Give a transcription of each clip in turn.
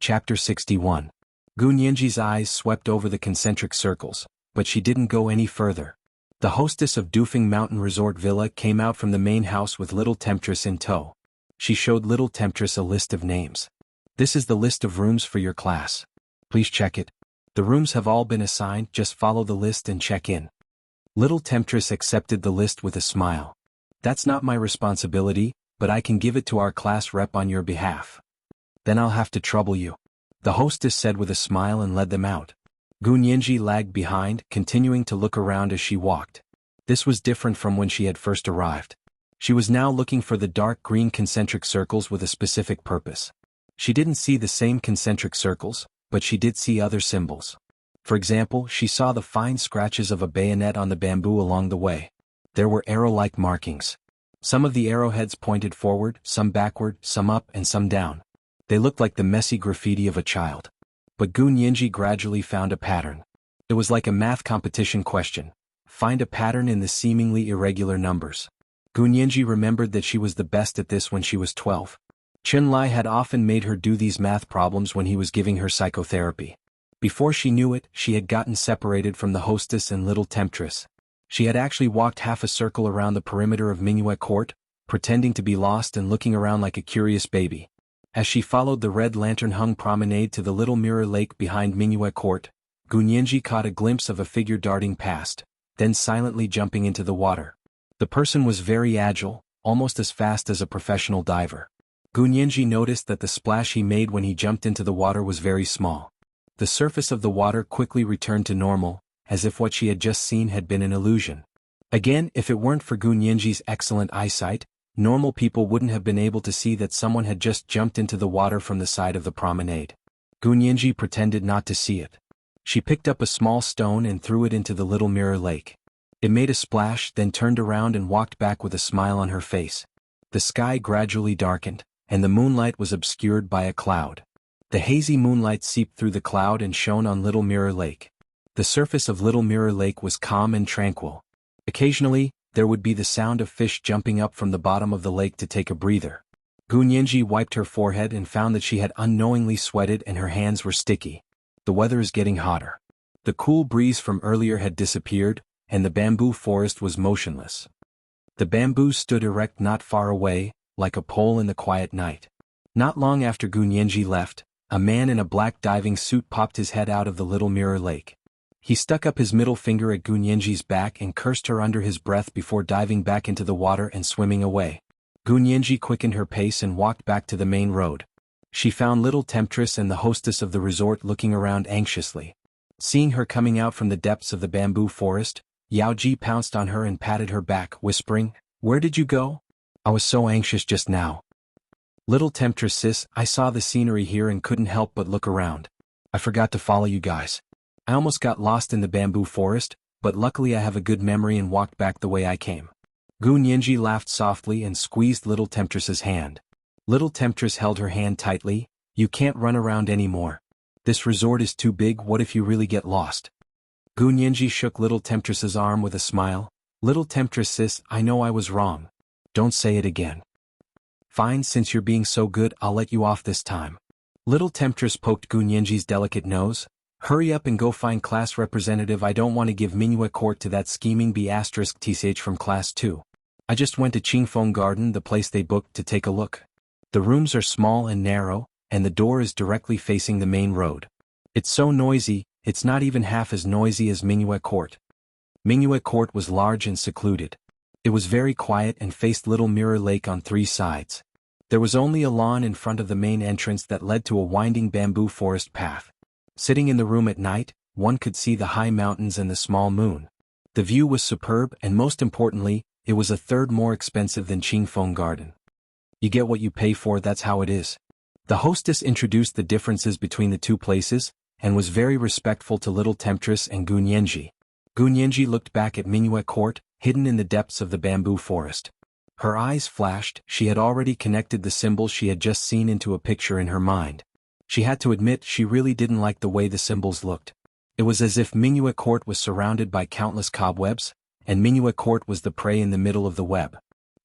Chapter 61. Gunyenji's eyes swept over the concentric circles, but she didn't go any further. The hostess of Dufeng Mountain Resort Villa came out from the main house with Little Temptress in tow. She showed Little Temptress a list of names. This is the list of rooms for your class. Please check it. The rooms have all been assigned, just follow the list and check in. Little Temptress accepted the list with a smile. That's not my responsibility, but I can give it to our class rep on your behalf. Then I'll have to trouble you. The hostess said with a smile and led them out. Gunyenji lagged behind, continuing to look around as she walked. This was different from when she had first arrived. She was now looking for the dark green concentric circles with a specific purpose. She didn't see the same concentric circles, but she did see other symbols. For example, she saw the fine scratches of a bayonet on the bamboo along the way. There were arrow-like markings. Some of the arrowheads pointed forward, some backward, some up and some down. They looked like the messy graffiti of a child. But Gunyenji gradually found a pattern. It was like a math competition question. Find a pattern in the seemingly irregular numbers. Gunyenji remembered that she was the best at this when she was 12. Chunlai had often made her do these math problems when he was giving her psychotherapy. Before she knew it, she had gotten separated from the hostess and Little Temptress. She had actually walked half a circle around the perimeter of Minuet Court, pretending to be lost and looking around like a curious baby. As she followed the red lantern-hung promenade to the little mirror lake behind Minuet Court, Gunyenji caught a glimpse of a figure darting past, then silently jumping into the water. The person was very agile, almost as fast as a professional diver. Gunyenji noticed that the splash he made when he jumped into the water was very small. The surface of the water quickly returned to normal, as if what she had just seen had been an illusion. Again, if it weren't for Gunyenji's excellent eyesight, normal people wouldn't have been able to see that someone had just jumped into the water from the side of the promenade. Gunyenji pretended not to see it. She picked up a small stone and threw it into the little mirror lake. It made a splash, then turned around and walked back with a smile on her face. The sky gradually darkened, and the moonlight was obscured by a cloud. The hazy moonlight seeped through the cloud and shone on Little Mirror Lake. The surface of Little Mirror Lake was calm and tranquil. Occasionally, there would be the sound of fish jumping up from the bottom of the lake to take a breather. Gunyenji wiped her forehead and found that she had unknowingly sweated and her hands were sticky. The weather is getting hotter. The cool breeze from earlier had disappeared, and the bamboo forest was motionless. The bamboos stood erect not far away, like a pole in the quiet night. Not long after Gunyenji left, a man in a black diving suit popped his head out of the Little Mirror Lake. He stuck up his middle finger at Gunyenji's back and cursed her under his breath before diving back into the water and swimming away. Gunyenji quickened her pace and walked back to the main road. She found Little Temptress and the hostess of the resort looking around anxiously. Seeing her coming out from the depths of the bamboo forest, Yaoji pounced on her and patted her back, whispering, "Where did you go? I was so anxious just now." "Little Temptress sis, I saw the scenery here and couldn't help but look around. I forgot to follow you guys. I almost got lost in the bamboo forest, but luckily I have a good memory and walked back the way I came." Gunyenji laughed softly and squeezed Little Temptress's hand. Little Temptress held her hand tightly. "You can't run around anymore. This resort is too big, what if you really get lost?" Gunyenji shook Little Temptress's arm with a smile. "Little Temptress sis, I know I was wrong. Don't say it again." "Fine, since you're being so good, I'll let you off this time." Little Temptress poked Gunyenji's delicate nose. "Hurry up and go find class representative. I don't want to give Minuet Court to that scheming B*TCH from class 2. I just went to Qingfeng Garden, the place they booked, to take a look. The rooms are small and narrow, and the door is directly facing the main road. It's so noisy, it's not even half as noisy as Minuet Court." Minuet Court was large and secluded. It was very quiet and faced Little Mirror Lake on 3 sides. There was only a lawn in front of the main entrance that led to a winding bamboo forest path. Sitting in the room at night, one could see the high mountains and the small moon. The view was superb and most importantly, it was a third more expensive than Qingfeng Garden. "You get what you pay for, that's how it is." The hostess introduced the differences between the two places, and was very respectful to Little Temptress and Gunyenji. Gunyenji looked back at Minuet Court, hidden in the depths of the bamboo forest. Her eyes flashed, she had already connected the symbols she had just seen into a picture in her mind. She had to admit she really didn't like the way the symbols looked. It was as if Minuet Court was surrounded by countless cobwebs, and Minuet Court was the prey in the middle of the web.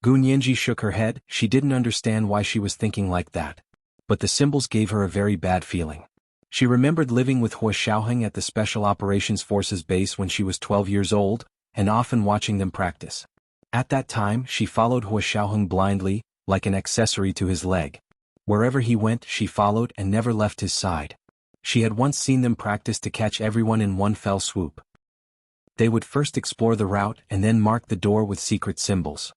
Gunyenji shook her head, she didn't understand why she was thinking like that. but the symbols gave her a very bad feeling. She remembered living with Hua Xiaoheng at the Special Operations Forces base when she was 12 years old, and often watching them practice. At that time, she followed Hua Xiaoheng blindly, like an accessory to his leg. Wherever he went, she followed and never left his side. She had once seen them practice to catch everyone in one fell swoop. They would first explore the route and then mark the door with secret symbols.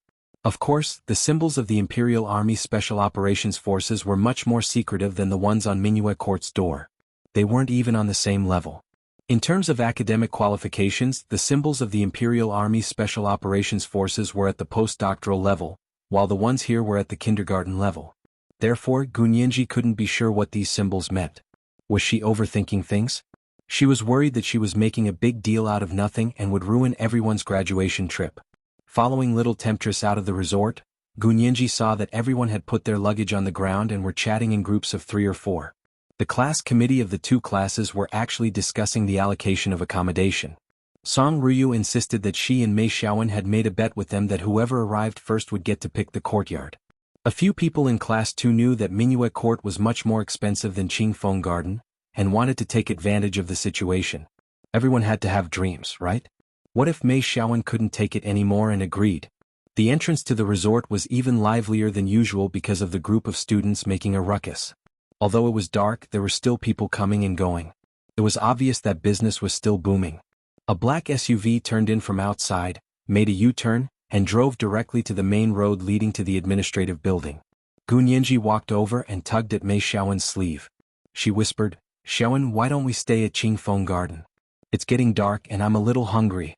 Of course, the symbols of the Imperial Army Special Operations Forces were much more secretive than the ones on Minuet Court's door. They weren't even on the same level. In terms of academic qualifications, the symbols of the Imperial Army Special Operations Forces were at the postdoctoral level, while the ones here were at the kindergarten level. Therefore, Gunyanji couldn't be sure what these symbols meant. Was she overthinking things? She was worried that she was making a big deal out of nothing and would ruin everyone's graduation trip. Following little temptress out of the resort, Gunyanji saw that everyone had put their luggage on the ground and were chatting in groups of 3 or 4. The class committee of the 2 classes were actually discussing the allocation of accommodation. Song Ryu insisted that she and Mei Xiaowen had made a bet with them that whoever arrived first would get to pick the courtyard. A few people in Class 2 knew that Minuet Court was much more expensive than Qingfeng Garden, and wanted to take advantage of the situation. Everyone had to have dreams, right? What if Mei Xiaowen couldn't take it anymore and agreed? The entrance to the resort was even livelier than usual because of the group of students making a ruckus. Although it was dark, there were still people coming and going. It was obvious that business was still booming. A black SUV turned in from outside, made a U-turn, and drove directly to the main road leading to the administrative building. Gunyanji walked over and tugged at Mei Xiaowen's sleeve. She whispered, "Xiaowen, why don't we stay at Qingfeng Garden? It's getting dark and I'm a little hungry."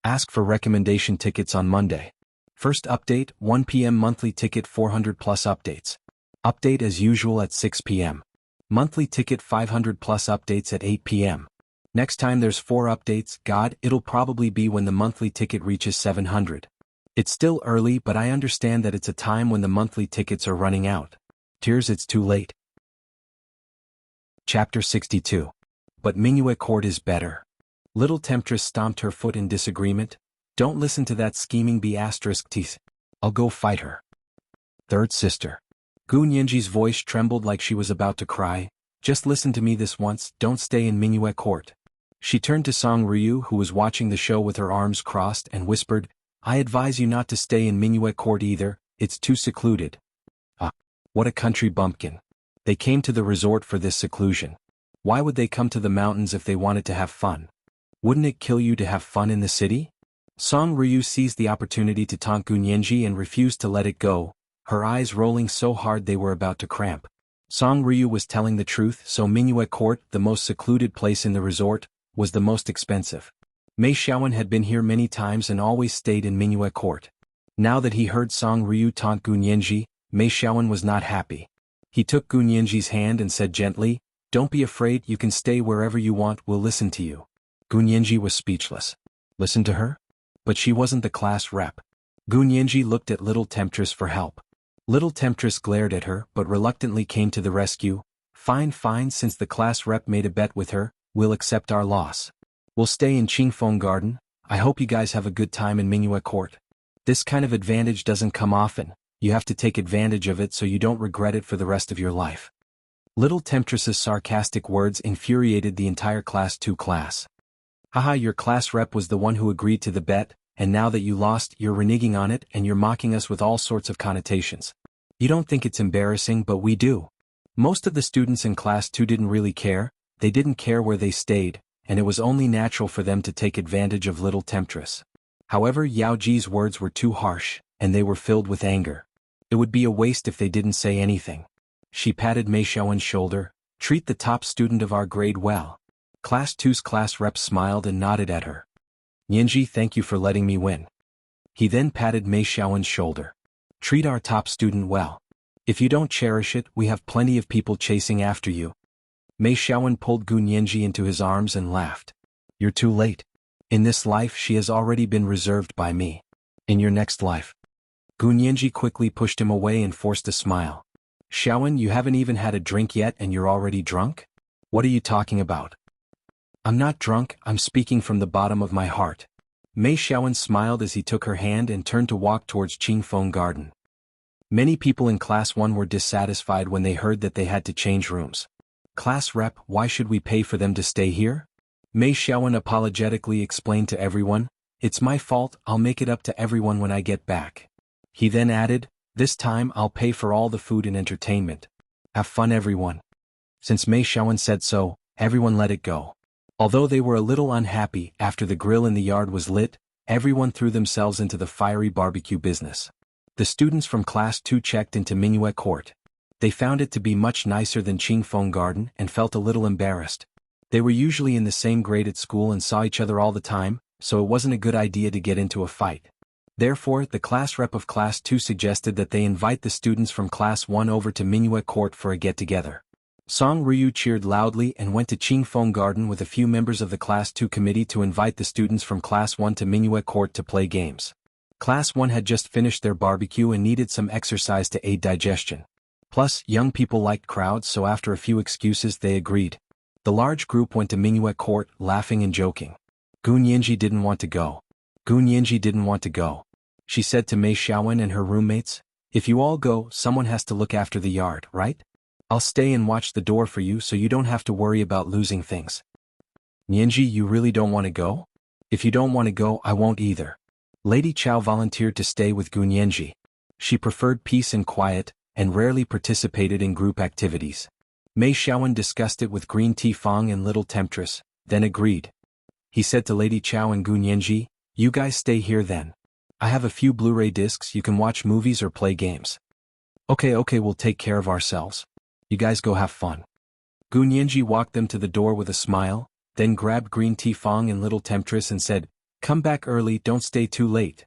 Ask for recommendation tickets on Monday. First update, 1 p.m. monthly ticket 400 plus updates. Update as usual at 6 p.m. Monthly ticket 500 plus updates at 8 p.m. Next time there's 4 updates, God, it'll probably be when the monthly ticket reaches 700. It's still early, but I understand that it's a time when the monthly tickets are running out. Tears, it's too late. Chapter 62. But Minuet Court is better. Little temptress stomped her foot in disagreement. Don't listen to that scheming B***Ts. I'll go fight her. Third sister. Gunyanji's voice trembled like she was about to cry. Just listen to me this once, don't stay in Minuet Court. She turned to Song Ryu, who was watching the show with her arms crossed, and whispered, I advise you not to stay in Minuet Court either, it's too secluded. Ah, what a country bumpkin. They came to the resort for this seclusion. Why would they come to the mountains if they wanted to have fun? Wouldn't it kill you to have fun in the city? Song Ryu seized the opportunity to taunt Gunyanji and refused to let it go, her eyes rolling so hard they were about to cramp. Song Ryu was telling the truth, so Minuet Court, the most secluded place in the resort, was the most expensive. Mei Xiaowen had been here many times and always stayed in Minuet Court. Now that he heard Song Ryu taunt Gunyanji, Mei Xiaowen was not happy. He took Gunyanji's hand and said gently, Don't be afraid, you can stay wherever you want, we'll listen to you. Gunyanji was speechless. Listen to her? But she wasn't the class rep. Gunyanji looked at Little Temptress for help. Little Temptress glared at her but reluctantly came to the rescue. Fine, since the class rep made a bet with her, we'll accept our loss. We'll stay in Qingfeng Garden. I hope you guys have a good time in Minuet Court. This kind of advantage doesn't come often. You have to take advantage of it so you don't regret it for the rest of your life. Little Temptress's sarcastic words infuriated the entire Class 2 class. Haha, your class rep was the one who agreed to the bet, and now that you lost, you're reneging on it and you're mocking us with all sorts of connotations. You don't think it's embarrassing, but we do. Most of the students in Class 2 didn't really care, they didn't care where they stayed, and it was only natural for them to take advantage of Little Temptress. However, Yao Ji's words were too harsh, and they were filled with anger. It would be a waste if they didn't say anything. She patted Mei Xiaowen's shoulder. Treat the top student of our grade well. Class 2's class rep smiled and nodded at her. Yanji, thank you for letting me win. He then patted Mei Xiaowen's shoulder. Treat our top student well. If you don't cherish it, we have plenty of people chasing after you. Mei Xiaowen pulled Gunyanji into his arms and laughed. You're too late. In this life she has already been reserved by me. In your next life. Gunyanji quickly pushed him away and forced a smile. Xiaowen, you haven't even had a drink yet and you're already drunk? What are you talking about? I'm not drunk, I'm speaking from the bottom of my heart. Mei Xiaowen smiled as he took her hand and turned to walk towards Qingfeng Garden. Many people in Class 1 were dissatisfied when they heard that they had to change rooms. Class rep, why should we pay for them to stay here? Mei Xiaowen apologetically explained to everyone, it's my fault, I'll make it up to everyone when I get back. He then added, this time I'll pay for all the food and entertainment. Have fun everyone. Since Mei Xiaowen said so, everyone let it go. Although they were a little unhappy after the grill in the yard was lit, everyone threw themselves into the fiery barbecue business. The students from Class 2 checked into Minuet Court. They found it to be much nicer than Qingfeng Garden and felt a little embarrassed. They were usually in the same grade at school and saw each other all the time, so it wasn't a good idea to get into a fight. Therefore, the class rep of Class 2 suggested that they invite the students from Class 1 over to Minuet Court for a get-together. Song Ryu cheered loudly and went to Qingfeng Garden with a few members of the Class 2 committee to invite the students from Class 1 to Minuet Court to play games. Class 1 had just finished their barbecue and needed some exercise to aid digestion. Plus, young people liked crowds, so after a few excuses they agreed. The large group went to Minuet Court, laughing and joking. Gu Nianji didn't want to go. Gu Nianji didn't want to go. She said to Mei Xiaowen and her roommates, if you all go, someone has to look after the yard, right? I'll stay and watch the door for you so you don't have to worry about losing things. Nianji, you really don't want to go? If you don't want to go, I won't either. Lady Chao volunteered to stay with Gu Nianji. She preferred peace and quiet, and rarely participated in group activities. Mei Xiaowen discussed it with Green Tea Fong and Little Temptress, then agreed. He said to Lady Chao and Gu Nianji, you guys stay here then. I have a few Blu-ray discs, you can watch movies or play games. Okay, we'll take care of ourselves. You guys go have fun. Gu Nianji walked them to the door with a smile, then grabbed Green Tea Fong and Little Temptress and said, come back early, don't stay too late.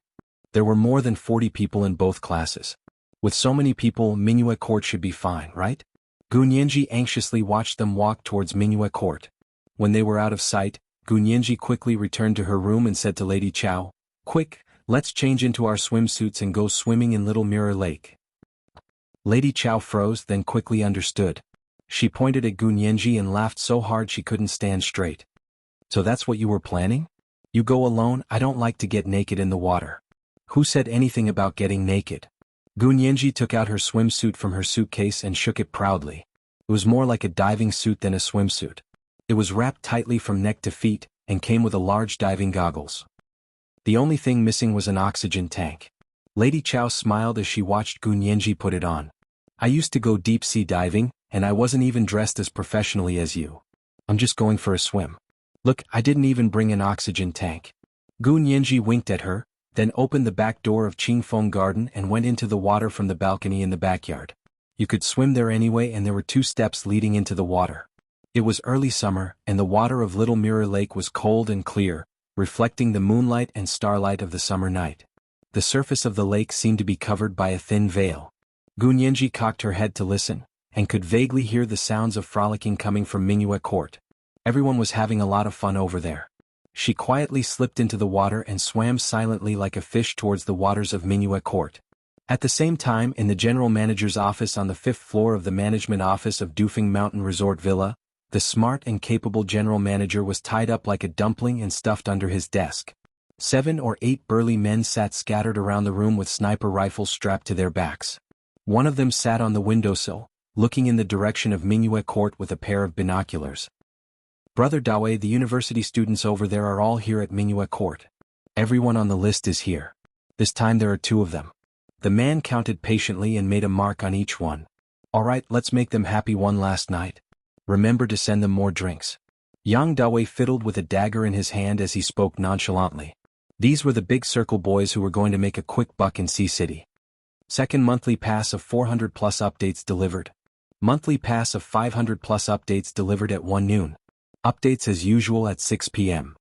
There were more than 40 people in both classes. With so many people, Minuet Court should be fine, right? Gu Nianji anxiously watched them walk towards Minuet Court. When they were out of sight, Gu Nianji quickly returned to her room and said to Lady Chao, quick, let's change into our swimsuits and go swimming in Little Mirror Lake. Lady Chao froze, then quickly understood. She pointed at Gu Nianji and laughed so hard she couldn't stand straight. So that's what you were planning? You go alone, I don't like to get naked in the water. Who said anything about getting naked? Gu Nianji took out her swimsuit from her suitcase and shook it proudly. It was more like a diving suit than a swimsuit. It was wrapped tightly from neck to feet, and came with a large diving goggles. The only thing missing was an oxygen tank. Lady Chao smiled as she watched Gu Nianji put it on. I used to go deep-sea diving, and I wasn't even dressed as professionally as you. I'm just going for a swim. Look, I didn't even bring an oxygen tank. Gu Nianji winked at her, then opened the back door of Qingfeng Garden and went into the water from the balcony in the backyard. You could swim there anyway, and there were 2 steps leading into the water. It was early summer, and the water of Little Mirror Lake was cold and clear, reflecting the moonlight and starlight of the summer night. The surface of the lake seemed to be covered by a thin veil. Gu Nianji cocked her head to listen, and could vaguely hear the sounds of frolicking coming from Minuet Court. Everyone was having a lot of fun over there. She quietly slipped into the water and swam silently like a fish towards the waters of Minuet Court. At the same time, in the general manager's office on the 5th floor of the management office of Dufeng Mountain Resort Villa, the smart and capable general manager was tied up like a dumpling and stuffed under his desk. 7 or 8 burly men sat scattered around the room with sniper rifles strapped to their backs. One of them sat on the windowsill, looking in the direction of Minuet Court with a pair of binoculars. Brother Dawei, the university students over there are all here at Minuet Court. Everyone on the list is here. This time there are 2 of them. The man counted patiently and made a mark on each one. All right, let's make them happy one last night. Remember to send them more drinks. Yang Dawei fiddled with a dagger in his hand as he spoke nonchalantly. These were the big circle boys who were going to make a quick buck in Sea City. Second monthly pass of 400 plus updates delivered. Monthly pass of 500 plus updates delivered at 1 noon. Updates as usual at 6 p.m.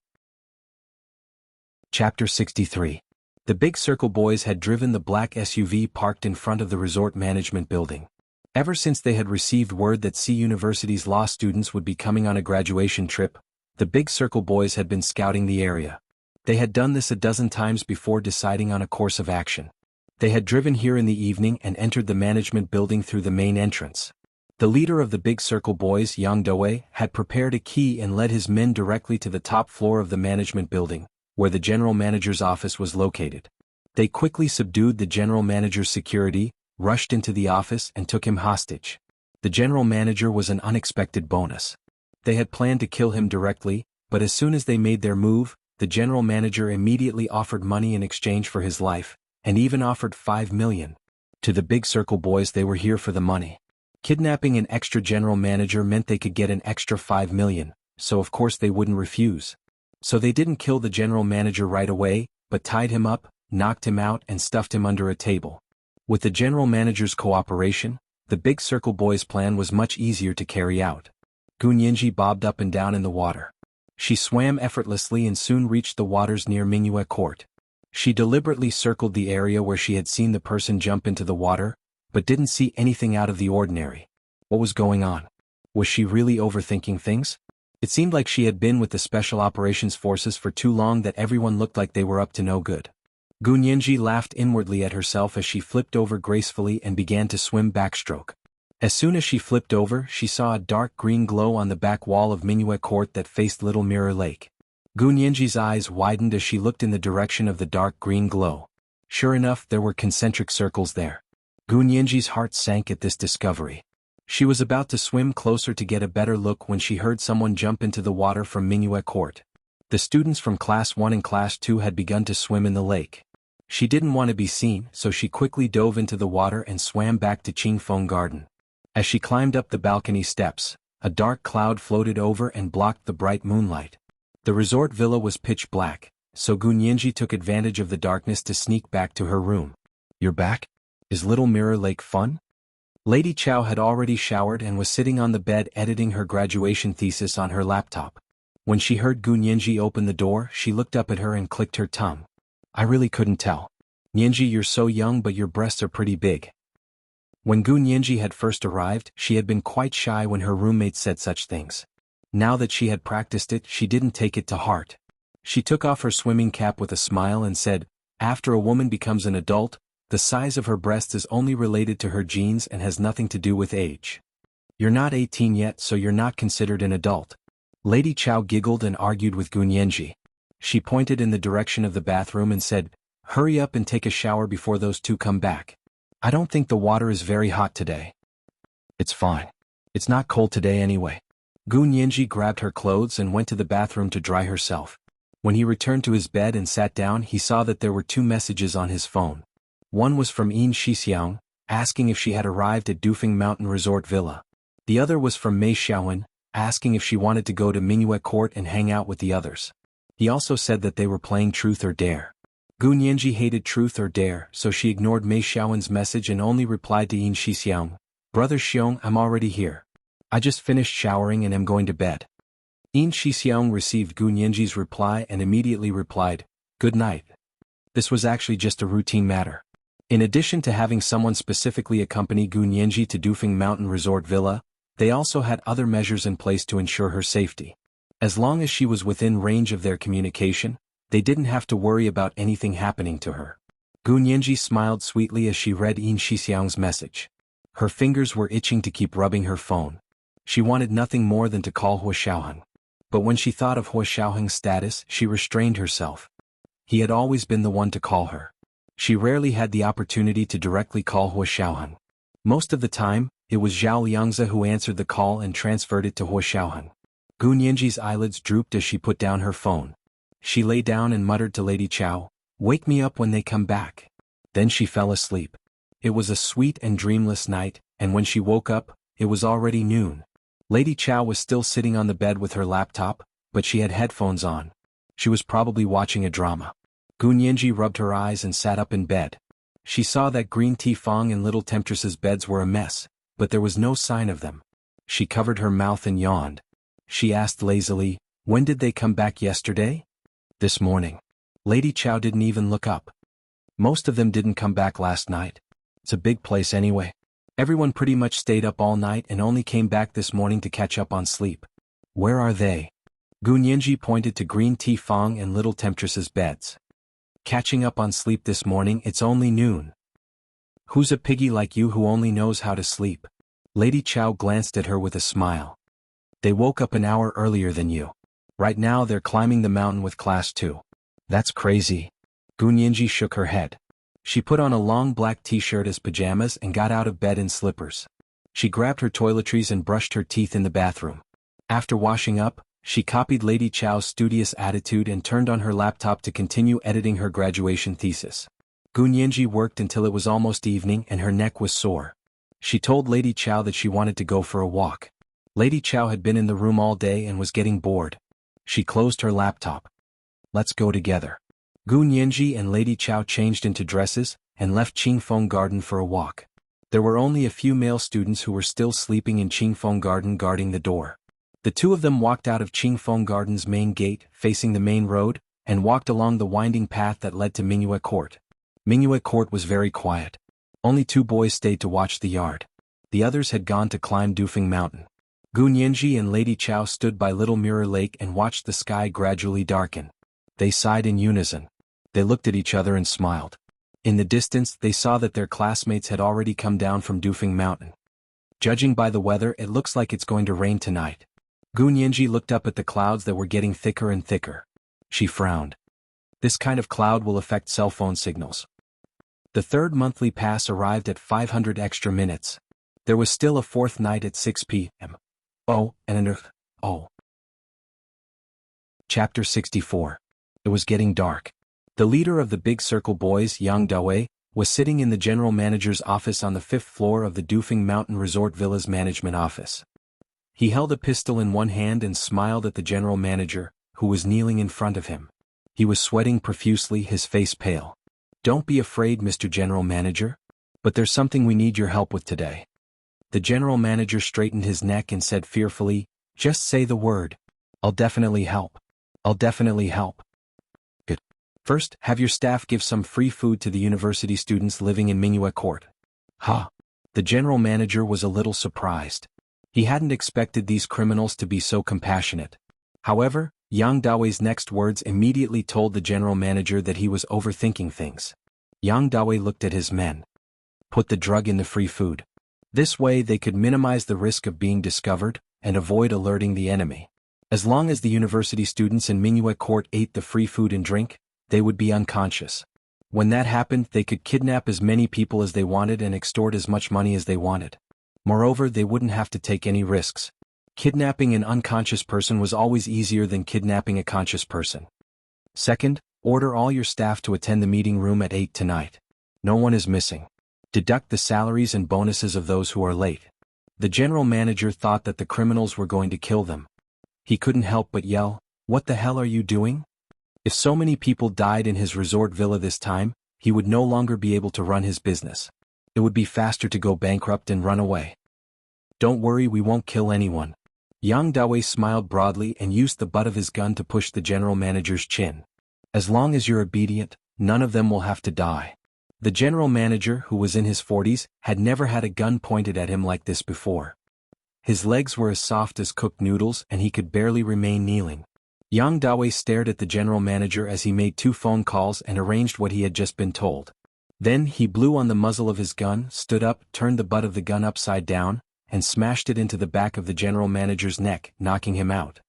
Chapter 63. The big circle boys had driven the black SUV parked in front of the resort management building. Ever since they had received word that C University's law students would be coming on a graduation trip, the big circle boys had been scouting the area. They had done this a dozen times before deciding on a course of action. They had driven here in the evening and entered the management building through the main entrance. The leader of the big circle boys, Yang Dawei, had prepared a key and led his men directly to the top floor of the management building, where the general manager's office was located. They quickly subdued the general manager's security, rushed into the office and took him hostage. The general manager was an unexpected bonus. They had planned to kill him directly, but as soon as they made their move, the general manager immediately offered money in exchange for his life, and even offered 5 million. To the Big Circle boys, they were here for the money. Kidnapping an extra general manager meant they could get an extra 5 million, so of course they wouldn't refuse. So they didn't kill the general manager right away, but tied him up, knocked him out and stuffed him under a table. With the general manager's cooperation, the Big Circle boys' plan was much easier to carry out. Gu Nianji bobbed up and down in the water. She swam effortlessly and soon reached the waters near Mingyue Court. She deliberately circled the area where she had seen the person jump into the water, but didn't see anything out of the ordinary. What was going on? Was she really overthinking things? It seemed like she had been with the Special Operations Forces for too long that everyone looked like they were up to no good. Gu Nianji laughed inwardly at herself as she flipped over gracefully and began to swim backstroke. As soon as she flipped over, she saw a dark green glow on the back wall of Mingyue Court that faced Little Mirror Lake. Gu Nianji's eyes widened as she looked in the direction of the dark green glow. Sure enough, there were concentric circles there. Gu Nianji's heart sank at this discovery. She was about to swim closer to get a better look when she heard someone jump into the water from Mingyue Court. The students from Class 1 and Class 2 had begun to swim in the lake. She didn't want to be seen, so she quickly dove into the water and swam back to Qingfeng Garden. As she climbed up the balcony steps, a dark cloud floated over and blocked the bright moonlight. The resort villa was pitch black, so Gu Nianji took advantage of the darkness to sneak back to her room. "You're back? Is Little Mirror Lake fun?" Lady Chow had already showered and was sitting on the bed editing her graduation thesis on her laptop. When she heard Gu Nianji open the door, she looked up at her and clicked her tongue. "I really couldn't tell. Nianji, you're so young but your breasts are pretty big." When Gu Nianji had first arrived, she had been quite shy when her roommate said such things. Now that she had practiced it, she didn't take it to heart. She took off her swimming cap with a smile and said, "After a woman becomes an adult, the size of her breast is only related to her genes and has nothing to do with age. You're not 18 yet, so you're not considered an adult." Lady Chow giggled and argued with Gu Nianji. She pointed in the direction of the bathroom and said, "Hurry up and take a shower before those two come back. I don't think the water is very hot today." "It's fine. It's not cold today anyway." Gu Nianji grabbed her clothes and went to the bathroom to dry herself. When he returned to his bed and sat down, he saw that there were 2 messages on his phone. One was from Yin Shixiang, asking if she had arrived at Dufeng Mountain Resort Villa. The other was from Mei Xiaowen, asking if she wanted to go to Mingyue Court and hang out with the others. He also said that they were playing Truth or Dare. Gu Nianji hated Truth or Dare, so she ignored Mei Xiaowen's message and only replied to Yin Shixiang, "Brother Xiong, I'm already here. I just finished showering and am going to bed." Yin Shixiang received Gu Nianji's reply and immediately replied, "Good night." This was actually just a routine matter. In addition to having someone specifically accompany Gu Nianji to Dufeng Mountain Resort Villa, they also had other measures in place to ensure her safety. As long as she was within range of their communication, they didn't have to worry about anything happening to her. Gu Nianji smiled sweetly as she read Yin Shixiang's message. Her fingers were itching to keep rubbing her phone. She wanted nothing more than to call Hua Xiaoheng. But when she thought of Hua Xiaoheng's status, she restrained herself. He had always been the one to call her. She rarely had the opportunity to directly call Hua Xiaoheng. Most of the time, it was Zhao Liangzi who answered the call and transferred it to Hua Xiaoheng. Gu Nianji's eyelids drooped as she put down her phone. She lay down and muttered to Lady Chow, "Wake me up when they come back." Then she fell asleep. It was a sweet and dreamless night, and when she woke up, it was already noon. Lady Chow was still sitting on the bed with her laptop, but she had headphones on. She was probably watching a drama. Gu Nianji rubbed her eyes and sat up in bed. She saw that Green Tea Fong and Little Temptress's beds were a mess, but there was no sign of them. She covered her mouth and yawned. She asked lazily, "When did they come back yesterday?" "This morning." Lady Chow didn't even look up. "Most of them didn't come back last night. It's a big place anyway. Everyone pretty much stayed up all night and only came back this morning to catch up on sleep." "Where are they?" Gu Nianji pointed to Green Tea Fong and Little Temptress's beds. "Catching up on sleep this morning, it's only noon. Who's a piggy like you who only knows how to sleep?" Lady Chow glanced at her with a smile. "They woke up an hour earlier than you. Right now they're climbing the mountain with Class 2. "That's crazy." Gu Nianji shook her head. She put on a long black t-shirt as pajamas and got out of bed in slippers. She grabbed her toiletries and brushed her teeth in the bathroom. After washing up, she copied Lady Chow's studious attitude and turned on her laptop to continue editing her graduation thesis. Gunyanji worked until it was almost evening and her neck was sore. She told Lady Chow that she wanted to go for a walk. Lady Chow had been in the room all day and was getting bored. She closed her laptop. Let's go together. Gunyanji and Lady Chow changed into dresses and left Qingfeng Garden for a walk. There were only a few male students who were still sleeping in Qingfeng Garden guarding the door. The two of them walked out of Qingfeng Garden's main gate, facing the main road, and walked along the winding path that led to Mingyue Court. Mingyue Court was very quiet. Only two boys stayed to watch the yard. The others had gone to climb Dufeng Mountain. Gunyanji and Lady Chow stood by Little Mirror Lake and watched the sky gradually darken. They sighed in unison. They looked at each other and smiled. In the distance, they saw that their classmates had already come down from Dufeng Mountain. Judging by the weather, it looks like it's going to rain tonight. Gunyanji looked up at the clouds that were getting thicker and thicker. She frowned. This kind of cloud will affect cell phone signals. The third monthly pass arrived at 500 extra minutes. There was still a fourth night at 6 p.m. Chapter 64. It was getting dark. The leader of the Big Circle Boys, Yang Dawei, was sitting in the general manager's office on the 5th floor of the Dufeng Mountain Resort Villa's management office. He held a pistol in one hand and smiled at the general manager, who was kneeling in front of him. He was sweating profusely, his face pale. Don't be afraid, Mr. General Manager. But there's something we need your help with today. The general manager straightened his neck and said fearfully, just say the word. I'll definitely help. I'll definitely help. Good. First, have your staff give some free food to the university students living in Mingyue Court. Ha! The general manager was a little surprised. He hadn't expected these criminals to be so compassionate. However, Yang Dawei's next words immediately told the general manager that he was overthinking things. Yang Dawei looked at his men. Put the drug in the free food. This way they could minimize the risk of being discovered and avoid alerting the enemy. As long as the university students in Mingyue Court ate the free food and drink, they would be unconscious. When that happened, they could kidnap as many people as they wanted and extort as much money as they wanted. Moreover, they wouldn't have to take any risks. Kidnapping an unconscious person was always easier than kidnapping a conscious person. Second, order all your staff to attend the meeting room at 8 tonight. No one is missing. Deduct the salaries and bonuses of those who are late. The general manager thought that the criminals were going to kill them. He couldn't help but yell, "What the hell are you doing?" If so many people died in his resort villa this time, he would no longer be able to run his business. It would be faster to go bankrupt and run away. Don't worry, we won't kill anyone. Yang Dawei smiled broadly and used the butt of his gun to push the general manager's chin. As long as you're obedient, none of them will have to die. The general manager, who was in his 40s, had never had a gun pointed at him like this before. His legs were as soft as cooked noodles and he could barely remain kneeling. Yang Dawei stared at the general manager as he made 2 phone calls and arranged what he had just been told. Then he blew on the muzzle of his gun, stood up, turned the butt of the gun upside down, and smashed it into the back of the general manager's neck, knocking him out.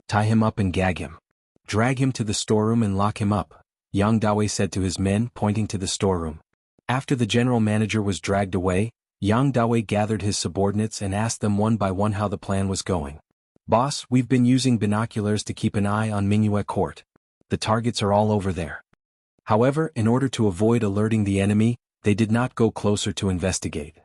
Tie him up and gag him. Drag him to the storeroom and lock him up, Yang Dawei said to his men, pointing to the storeroom. After the general manager was dragged away, Yang Dawei gathered his subordinates and asked them one by one how the plan was going. Boss, we've been using binoculars to keep an eye on Mingyue Court. The targets are all over there. However, in order to avoid alerting the enemy, they did not go closer to investigate.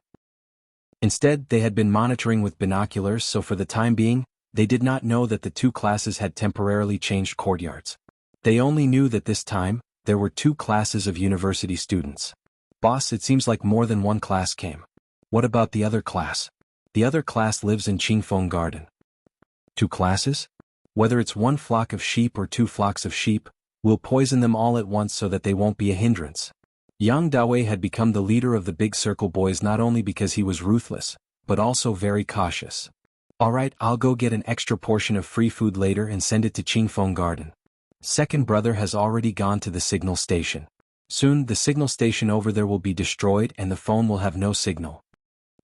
Instead, they had been monitoring with binoculars, so for the time being, they did not know that the 2 classes had temporarily changed courtyards. They only knew that this time, there were 2 classes of university students. Boss, it seems like more than one class came. What about the other class? The other class lives in Qingfeng Garden. 2 classes? Whether it's 1 flock of sheep or 2 flocks of sheep, we'll poison them all at once so that they won't be a hindrance. Yang Dawei had become the leader of the Big Circle Boys not only because he was ruthless, but also very cautious. Alright, I'll go get an extra portion of free food later and send it to Qingfeng Garden. Second brother has already gone to the signal station. Soon the signal station over there will be destroyed and the phone will have no signal.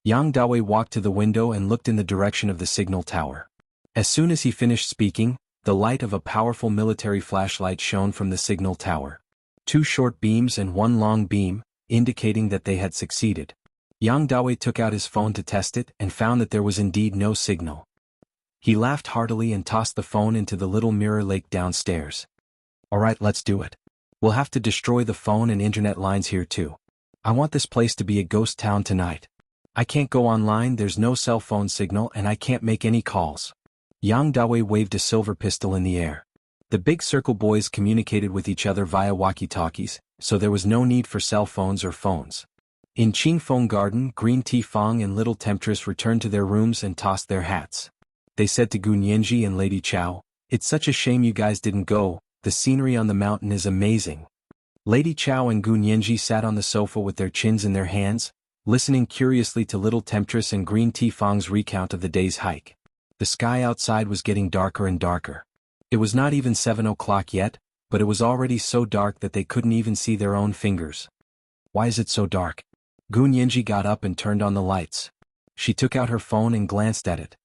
Yang Dawei walked to the window and looked in the direction of the signal tower. As soon as he finished speaking, the light of a powerful military flashlight shone from the signal tower. 2 short beams and 1 long beam, indicating that they had succeeded. Yang Dawei took out his phone to test it and found that there was indeed no signal. He laughed heartily and tossed the phone into the little mirror lake downstairs. Alright, let's do it. We'll have to destroy the phone and internet lines here too. I want this place to be a ghost town tonight. I can't go online, there's no cell phone signal and I can't make any calls. Yang Dawei waved a silver pistol in the air. The big circle boys communicated with each other via walkie-talkies, so there was no need for cell phones or phones. In Qingfeng Garden, Green Tea Fong and Little Temptress returned to their rooms and tossed their hats. They said to Gu Nianji and Lady Chow, "It's such a shame you guys didn't go, the scenery on the mountain is amazing." Lady Chow and Gu Nianji sat on the sofa with their chins in their hands, listening curiously to Little Temptress and Green Tea Fong's recount of the day's hike. The sky outside was getting darker and darker. It was not even 7 o'clock yet, but it was already so dark that they couldn't even see their own fingers. Why is it so dark? Gu Nianji got up and turned on the lights. She took out her phone and glanced at it.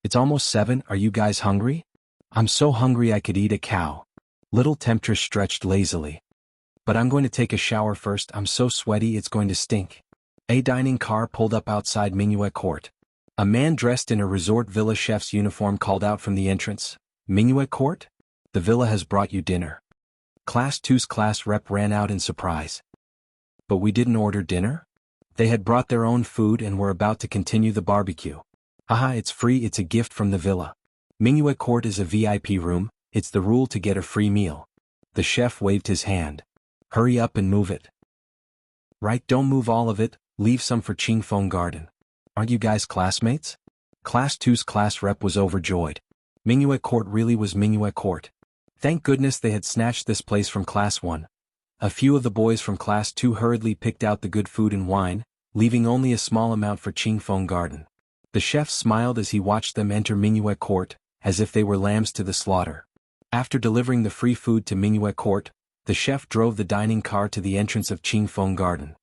It's almost 7, are you guys hungry? I'm so hungry I could eat a cow. Little Temptress stretched lazily. But I'm going to take a shower first, I'm so sweaty it's going to stink. A dining car pulled up outside Mingyue Court. A man dressed in a resort villa chef's uniform called out from the entrance, "Mingyue Court? The villa has brought you dinner." Class 2's class rep ran out in surprise. But we didn't order dinner? They had brought their own food and were about to continue the barbecue. Haha, it's free, it's a gift from the villa. Mingyue Court is a VIP room, it's the rule to get a free meal. The chef waved his hand. Hurry up and move it. Right, don't move all of it, leave some for Qingfeng Garden. Aren't you guys classmates? Class 2's class rep was overjoyed. Mingyue Court really was Mingyue Court. Thank goodness they had snatched this place from Class 1. A few of the boys from Class 2 hurriedly picked out the good food and wine, leaving only a small amount for Qingfeng Garden. The chef smiled as he watched them enter Mingyue Court, as if they were lambs to the slaughter. After delivering the free food to Mingyue Court, the chef drove the dining car to the entrance of Qingfeng Garden.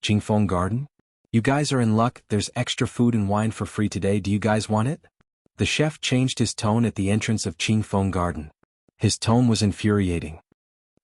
Qingfeng Garden? You guys are in luck, there's extra food and wine for free today, do you guys want it? The chef changed his tone at the entrance of Qingfeng Garden. His tone was infuriating.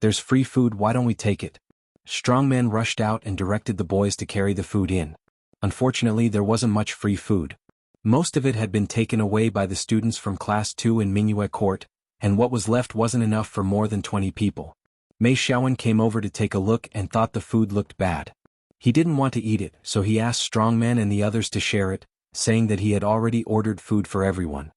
There's free food, why don't we take it? Strongman rushed out and directed the boys to carry the food in. Unfortunately, there wasn't much free food. Most of it had been taken away by the students from Class 2 in Mingyue Court, and what was left wasn't enough for more than 20 people. Mei Xiaowen came over to take a look and thought the food looked bad. He didn't want to eat it, so he asked Strongman and the others to share it, saying that he had already ordered food for everyone.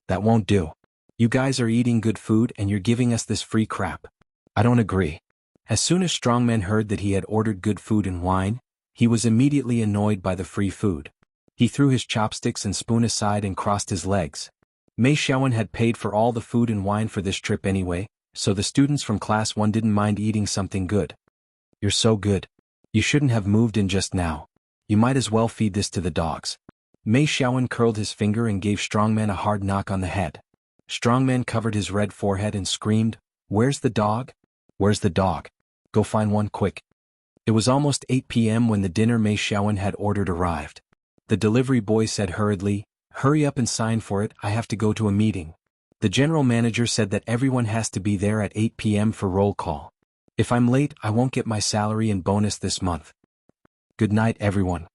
That won't do. You guys are eating good food and you're giving us this free crap. I don't agree. As soon as Strongman heard that he had ordered good food and wine, he was immediately annoyed by the free food. He threw his chopsticks and spoon aside and crossed his legs. Mei Xiaowen had paid for all the food and wine for this trip anyway, so the students from Class 1 didn't mind eating something good. You're so good. You shouldn't have moved in just now. You might as well feed this to the dogs. Mei Xiaowen curled his finger and gave Strongman a hard knock on the head. Strongman covered his red forehead and screamed, "Where's the dog? Where's the dog? Go find one quick." It was almost 8 p.m. when the dinner Mei Xiaowen had ordered arrived. The delivery boy said hurriedly, "Hurry up and sign for it, I have to go to a meeting." The general manager said that everyone has to be there at 8 p.m. for roll call. If I'm late, I won't get my salary and bonus this month. Good night, everyone.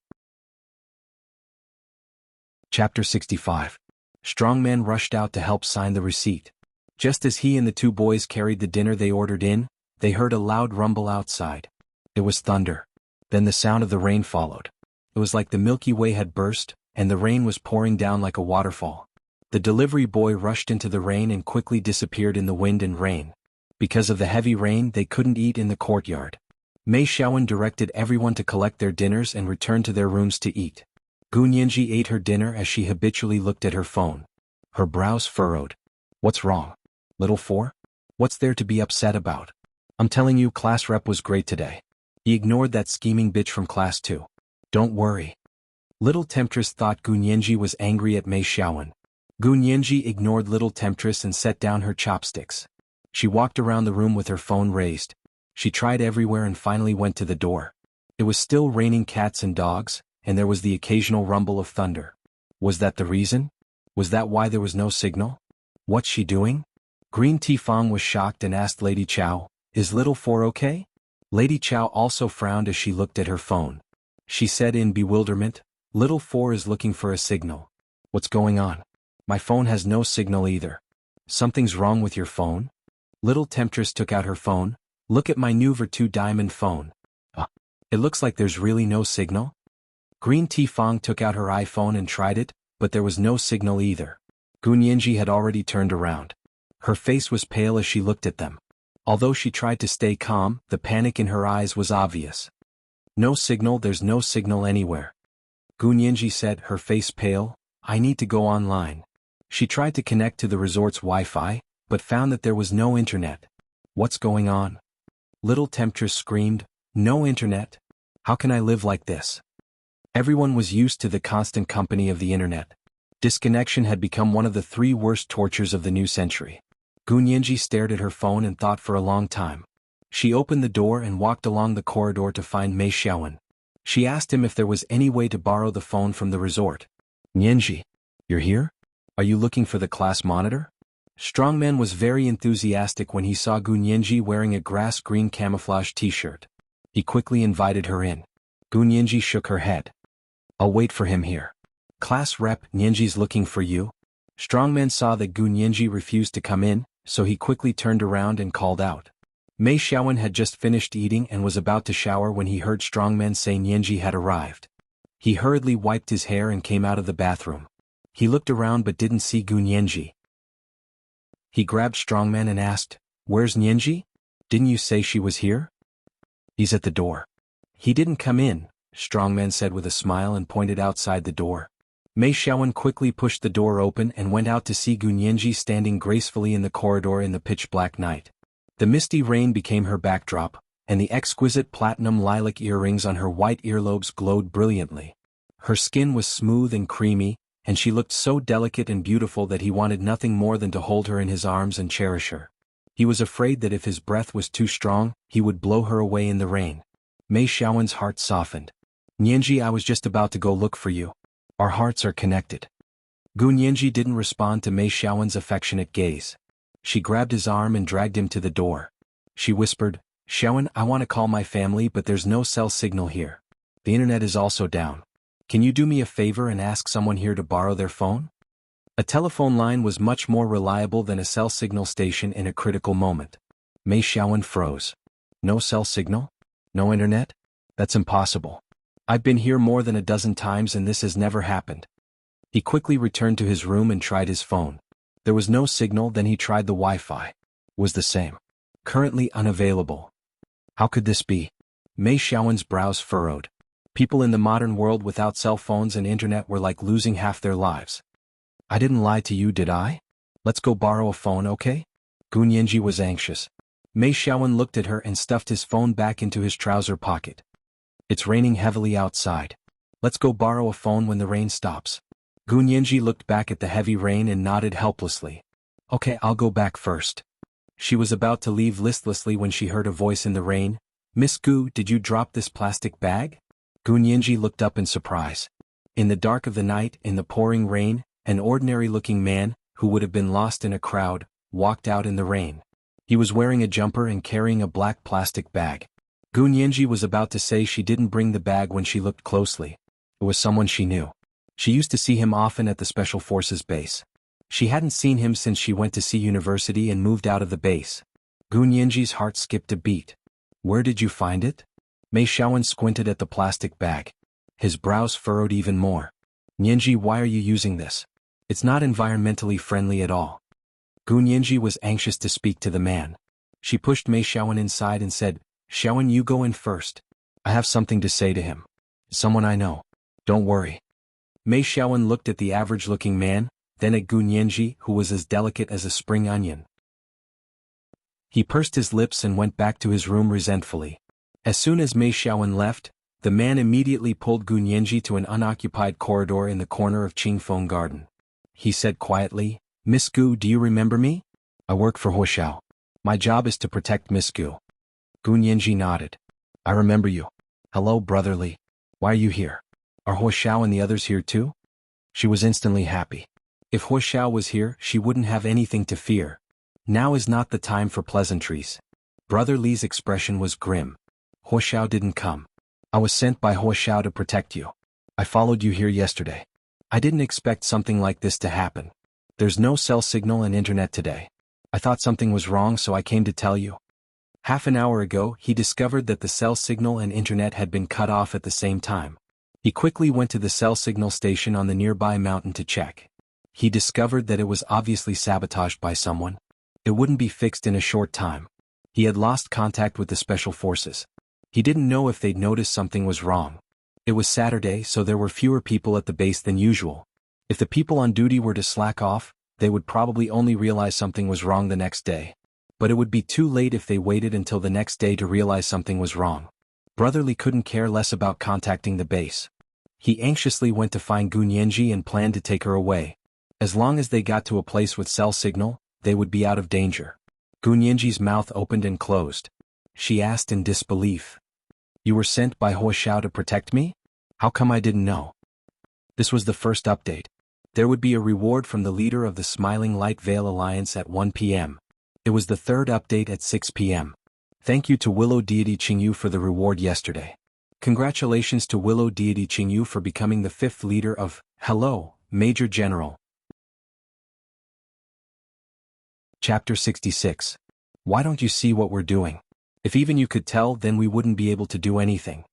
Chapter 65. Strongman rushed out to help sign the receipt. Just as he and the two boys carried the dinner they ordered in, they heard a loud rumble outside. It was thunder. Then the sound of the rain followed. It was like the Milky Way had burst, and the rain was pouring down like a waterfall. The delivery boy rushed into the rain and quickly disappeared in the wind and rain. Because of the heavy rain, they couldn't eat in the courtyard. Mei Xiaowen directed everyone to collect their dinners and return to their rooms to eat. Gu Nianji ate her dinner as she habitually looked at her phone. Her brows furrowed. What's wrong? Little Four? What's there to be upset about? I'm telling you, class rep was great today. He ignored that scheming bitch from Class 2. Don't worry. Little Temptress thought Gu Nianji was angry at Mei Xiaowen. Gu Nianji ignored Little Temptress and set down her chopsticks. She walked around the room with her phone raised. She tried everywhere and finally went to the door. It was still raining cats and dogs, and there was the occasional rumble of thunder. Was that the reason? Was that why there was no signal? What's she doing? Green Tea Fong was shocked and asked Lady Chow, "Is Little Four okay?" Lady Chow also frowned as she looked at her phone. She said in bewilderment, "Little 4 is looking for a signal. What's going on? My phone has no signal either. Something's wrong with your phone?" Little Temptress took out her phone. "Look at my new Ver2 diamond phone. It looks like there's really no signal." Green Tea Fong took out her iPhone and tried it, but there was no signal either. Gunyanji had already turned around. Her face was pale as she looked at them. Although she tried to stay calm, the panic in her eyes was obvious. "No signal, there's no signal anywhere." Gunyanji said, her face pale. "I need to go online." She tried to connect to the resort's Wi-Fi, but found that there was no internet. "What's going on?" Little Temptress screamed. "No internet? How can I live like this?" Everyone was used to the constant company of the internet. Disconnection had become one of the 3 worst tortures of the new century. Gunyanji stared at her phone and thought for a long time. She opened the door and walked along the corridor to find Mei Xiaowen. She asked him if there was any way to borrow the phone from the resort. "Nyenji, you're here? Are you looking for the class monitor?" Strongman was very enthusiastic when he saw Gunyanji wearing a grass-green camouflage t-shirt. He quickly invited her in. Gunyanji shook her head. "I'll wait for him here." "Class rep, Nyenji's looking for you." Strongman saw that Gunyanji refused to come in, so he quickly turned around and called out. Mei Xiaowen had just finished eating and was about to shower when he heard Strongman say Nyenji had arrived. He hurriedly wiped his hair and came out of the bathroom. He looked around but didn't see Gunyanji. He grabbed Strongman and asked, "Where's Nyenji? Didn't you say she was here?" "He's at the door." "He didn't come in," Strongman said with a smile and pointed outside the door. Mei Xiaowen quickly pushed the door open and went out to see Gunyanji standing gracefully in the corridor in the pitch-black night. The misty rain became her backdrop, and the exquisite platinum lilac earrings on her white earlobes glowed brilliantly. Her skin was smooth and creamy, and she looked so delicate and beautiful that he wanted nothing more than to hold her in his arms and cherish her. He was afraid that if his breath was too strong, he would blow her away in the rain. Mei Xiaowen's heart softened. "Nyenji, I was just about to go look for you. Our hearts are connected." Gunyanji didn't respond to Mei Xiaowen's affectionate gaze. She grabbed his arm and dragged him to the door. She whispered, "Xiaowen, I want to call my family but there's no cell signal here. The internet is also down. Can you do me a favor and ask someone here to borrow their phone?" A telephone line was much more reliable than a cell signal station in a critical moment. Mei Xiaowen froze. "No cell signal? No internet? That's impossible. I've been here more than a dozen times and this has never happened." He quickly returned to his room and tried his phone. There was no signal. Then he tried the Wi-Fi. Was the same. "Currently unavailable." How could this be? Mei Xiaowen's brows furrowed. People in the modern world without cell phones and internet were like losing half their lives. "I didn't lie to you, did I? Let's go borrow a phone, okay?" Gunyanji was anxious. Mei Xiaowen looked at her and stuffed his phone back into his trouser pocket. "It's raining heavily outside. Let's go borrow a phone when the rain stops." Gunyanji looked back at the heavy rain and nodded helplessly. "Okay, I'll go back first." She was about to leave listlessly when she heard a voice in the rain. "Miss Gu, did you drop this plastic bag?" Gunyanji looked up in surprise. In the dark of the night, in the pouring rain, an ordinary-looking man, who would have been lost in a crowd, walked out in the rain. He was wearing a jumper and carrying a black plastic bag. Gunyanji was about to say she didn't bring the bag when she looked closely. It was someone she knew. She used to see him often at the Special Forces base. She hadn't seen him since she went to sea university and moved out of the base. Gunyanji's heart skipped a beat. "Where did you find it?" Mei Xiaowen squinted at the plastic bag. His brows furrowed even more. "Nyenji, why are you using this? It's not environmentally friendly at all." Gunyanji was anxious to speak to the man. She pushed Mei Xiaowen inside and said, "Xiaowen, you go in first. I have something to say to him. Someone I know. Don't worry." Mei Xiaowen looked at the average-looking man, then at Gunyanji, who was as delicate as a spring onion. He pursed his lips and went back to his room resentfully. As soon as Mei Xiaowen left, the man immediately pulled Gunyanji to an unoccupied corridor in the corner of Qingfeng Garden. He said quietly, "Miss Gu, do you remember me? I work for Huoxiao. My job is to protect Miss Gu." Gunyanji nodded. "I remember you. Hello, brotherly. Why are you here? Are Huoxiao and the others here too?" She was instantly happy. If Huoxiao was here, she wouldn't have anything to fear. Now is not the time for pleasantries. Brother Li's expression was grim. Huo Xiao didn't come. I was sent by Huo Xiao to protect you. I followed you here yesterday. I didn't expect something like this to happen. There's no cell signal and internet today. I thought something was wrong, so I came to tell you. Half an hour ago, he discovered that the cell signal and internet had been cut off at the same time. He quickly went to the cell signal station on the nearby mountain to check. He discovered that it was obviously sabotaged by someone. It wouldn't be fixed in a short time. He had lost contact with the special forces. He didn't know if they'd noticed something was wrong. It was Saturday, so there were fewer people at the base than usual. If the people on duty were to slack off, they would probably only realize something was wrong the next day. But it would be too late if they waited until the next day to realize something was wrong. Brotherly couldn't care less about contacting the base. He anxiously went to find Gunyanji and planned to take her away. As long as they got to a place with cell signal, they would be out of danger. Gunyanji's mouth opened and closed. She asked in disbelief. You were sent by Huo Xiao to protect me? How come I didn't know? This was the first update. There would be a reward from the leader of the Smiling Light Veil Alliance at 1 p.m. It was the third update at 6 p.m. Thank you to Willow Deity Qingyu for the reward yesterday. Congratulations to Willow Deity Qingyu for becoming the 5th leader of Hello, Major General. Chapter 66. Why don't you see what we're doing? If even you could tell, then we wouldn't be able to do anything.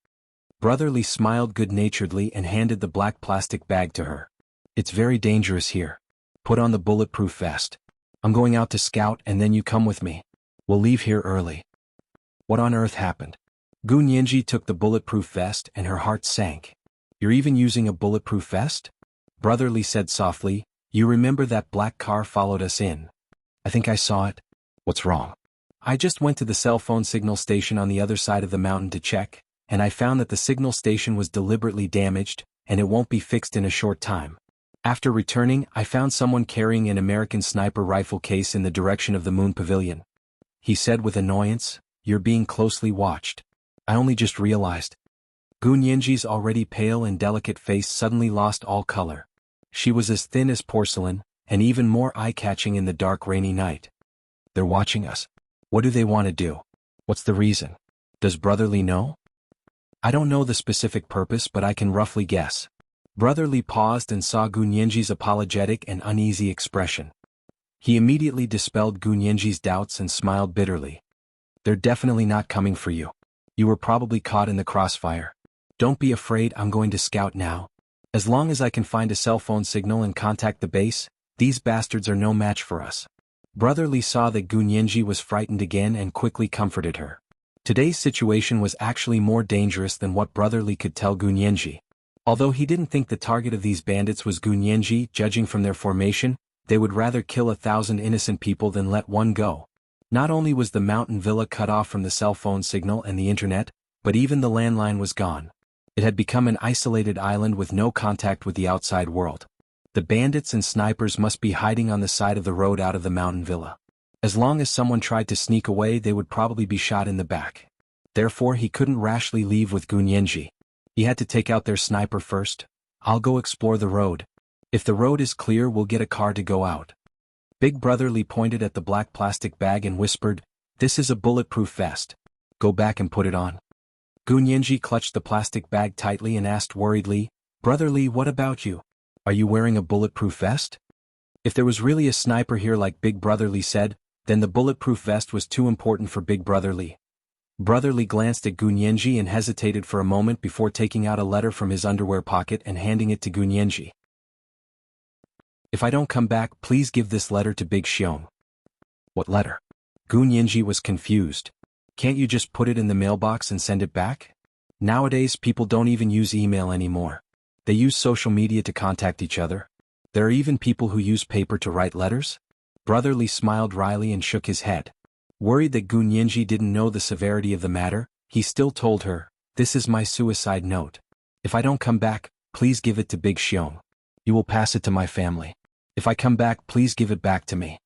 Brotherly smiled good-naturedly and handed the black plastic bag to her. It's very dangerous here. Put on the bulletproof vest. I'm going out to scout and then you come with me. We'll leave here early. What on earth happened? Gunyanji took the bulletproof vest and her heart sank. You're even using a bulletproof vest? Brotherly said softly, you remember that black car followed us in? I think I saw it. What's wrong? I just went to the cell phone signal station on the other side of the mountain to check, and I found that the signal station was deliberately damaged, and it won't be fixed in a short time. After returning, I found someone carrying an American sniper rifle case in the direction of the Moon Pavilion. He said with annoyance, you're being closely watched. I only just realized. Gunyanji's already pale and delicate face suddenly lost all color. She was as thin as porcelain, and even more eye-catching in the dark rainy night. They're watching us. What do they want to do? What's the reason? Does Brotherly know? I don't know the specific purpose, but I can roughly guess. Brotherly paused and saw Gunyanji's apologetic and uneasy expression. He immediately dispelled Gunyanji's doubts and smiled bitterly. They're definitely not coming for you. You were probably caught in the crossfire. Don't be afraid, I'm going to scout now. As long as I can find a cell phone signal and contact the base, these bastards are no match for us. Brotherly saw that Gunyanji was frightened again and quickly comforted her. Today's situation was actually more dangerous than what Brotherly could tell Gunyanji. Although he didn't think the target of these bandits was Gunyanji, judging from their formation, they would rather kill 1,000 innocent people than let one go. Not only was the mountain villa cut off from the cell phone signal and the internet, but even the landline was gone. It had become an isolated island with no contact with the outside world. The bandits and snipers must be hiding on the side of the road out of the mountain villa. As long as someone tried to sneak away, they would probably be shot in the back. Therefore, he couldn't rashly leave with Gunyanji. He had to take out their sniper first. I'll go explore the road. If the road is clear, we'll get a car to go out. Big Brotherly pointed at the black plastic bag and whispered, this is a bulletproof vest. Go back and put it on. Gunyanji clutched the plastic bag tightly and asked worriedly, Brotherly, what about you? Are you wearing a bulletproof vest? If there was really a sniper here like Big Brotherly said, then the bulletproof vest was too important for Big Brotherly. Brotherly glanced at Gunyanji and hesitated for a moment before taking out a letter from his underwear pocket and handing it to Gunyanji. If I don't come back, please give this letter to Big Xiong. What letter? Gunyanji was confused. Can't you just put it in the mailbox and send it back? Nowadays people don't even use email anymore. They use social media to contact each other. There are even people who use paper to write letters. Brotherly smiled wryly and shook his head. Worried that Gunyanji didn't know the severity of the matter, he still told her, this is my suicide note. If I don't come back, please give it to Big Xiong. You will pass it to my family. If I come back, please give it back to me.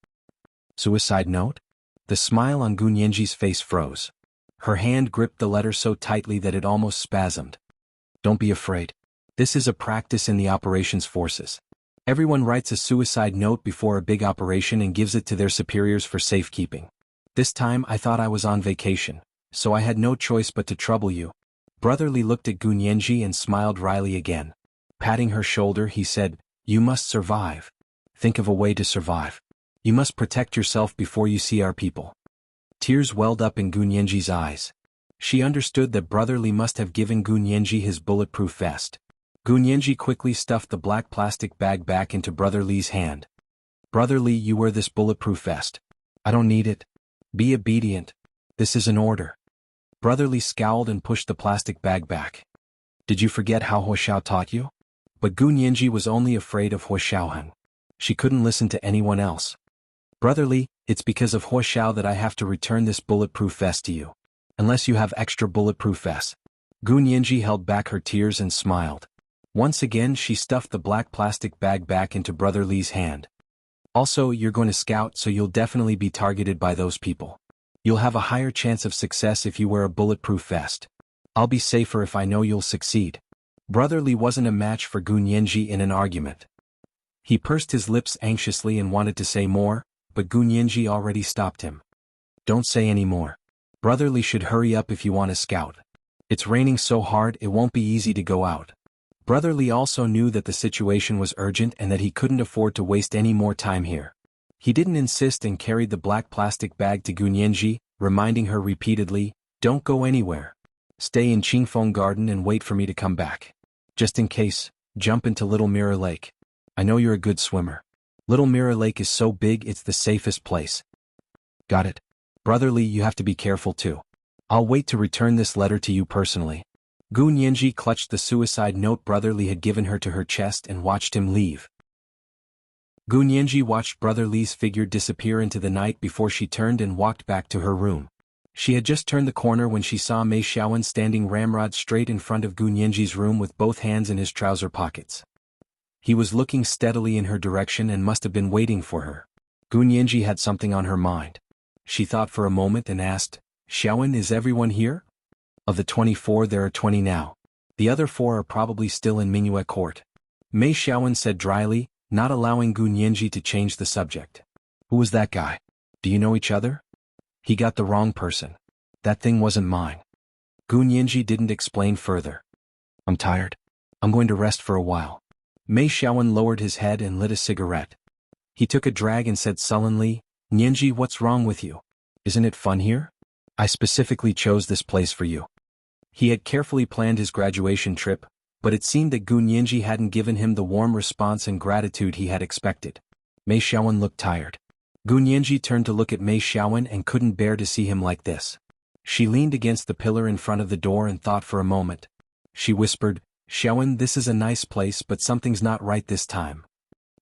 Suicide note? The smile on Gunyanji's face froze. Her hand gripped the letter so tightly that it almost spasmed. Don't be afraid. This is a practice in the operations forces. Everyone writes a suicide note before a big operation and gives it to their superiors for safekeeping. This time I thought I was on vacation, so I had no choice but to trouble you. Brotherly looked at Gunyenji and smiled wryly again. Patting her shoulder, he said, "You must survive. Think of a way to survive. You must protect yourself before you see our people." Tears welled up in Gunyenji's eyes. She understood that Brotherly must have given Gunyenji his bulletproof vest. Gunyenji quickly stuffed the black plastic bag back into Brotherly's hand. "Brotherly, you wear this bulletproof vest. I don't need it. Be obedient. This is an order." Brotherly scowled and pushed the plastic bag back. "Did you forget how Huoxiao taught you?" But Gunyenji was only afraid of Huoxiaohan. She couldn't listen to anyone else. "Brotherly, it's because of Huoxiao that I have to return this bulletproof vest to you. Unless you have extra bulletproof vests." Gunyenji held back her tears and smiled. Once again she stuffed the black plastic bag back into Brotherly's hand. "Also, you're going to scout, so you'll definitely be targeted by those people. You'll have a higher chance of success if you wear a bulletproof vest. I'll be safer if I know you'll succeed." Brotherly wasn't a match for Gunyenji in an argument. He pursed his lips anxiously and wanted to say more, but Gunyenji already stopped him. "Don't say any more. Brotherly should hurry up if you want to scout. It's raining so hard it won't be easy to go out." Brotherly also knew that the situation was urgent and that he couldn't afford to waste any more time here. He didn't insist and carried the black plastic bag to Gunyenji, reminding her repeatedly, "Don't go anywhere. Stay in Qingfeng Garden and wait for me to come back. Just in case, jump into Little Mirror Lake. I know you're a good swimmer. Little Mirror Lake is so big it's the safest place." "Got it. Brotherly, you have to be careful too. I'll wait to return this letter to you personally." Gunyenji clutched the suicide note Brotherly had given her to her chest and watched him leave. Gunyenji watched Brotherly's figure disappear into the night before she turned and walked back to her room. She had just turned the corner when she saw Mei Xiaowen standing ramrod straight in front of Gunyenji's room with both hands in his trouser pockets. He was looking steadily in her direction and must have been waiting for her. Gunyenji had something on her mind. She thought for a moment and asked, "Xiaowen, is everyone here?" "Of the 24 there are 20 now. The other 4 are probably still in Mingyue Court," Mei Xiaowen said dryly, not allowing Gunyenji to change the subject. "Who was that guy? Do you know each other?" "He got the wrong person. That thing wasn't mine." Gunyenji didn't explain further. "I'm tired. I'm going to rest for a while." Mei Xiaowen lowered his head and lit a cigarette. He took a drag and said sullenly, "Nianji, what's wrong with you? Isn't it fun here? I specifically chose this place for you." He had carefully planned his graduation trip, but it seemed that Gunyenji hadn't given him the warm response and gratitude he had expected. Mei Xiaowen looked tired. Gunyenji turned to look at Mei Xiaowen and couldn't bear to see him like this. She leaned against the pillar in front of the door and thought for a moment. She whispered, "Xiaowen, this is a nice place, but something's not right this time."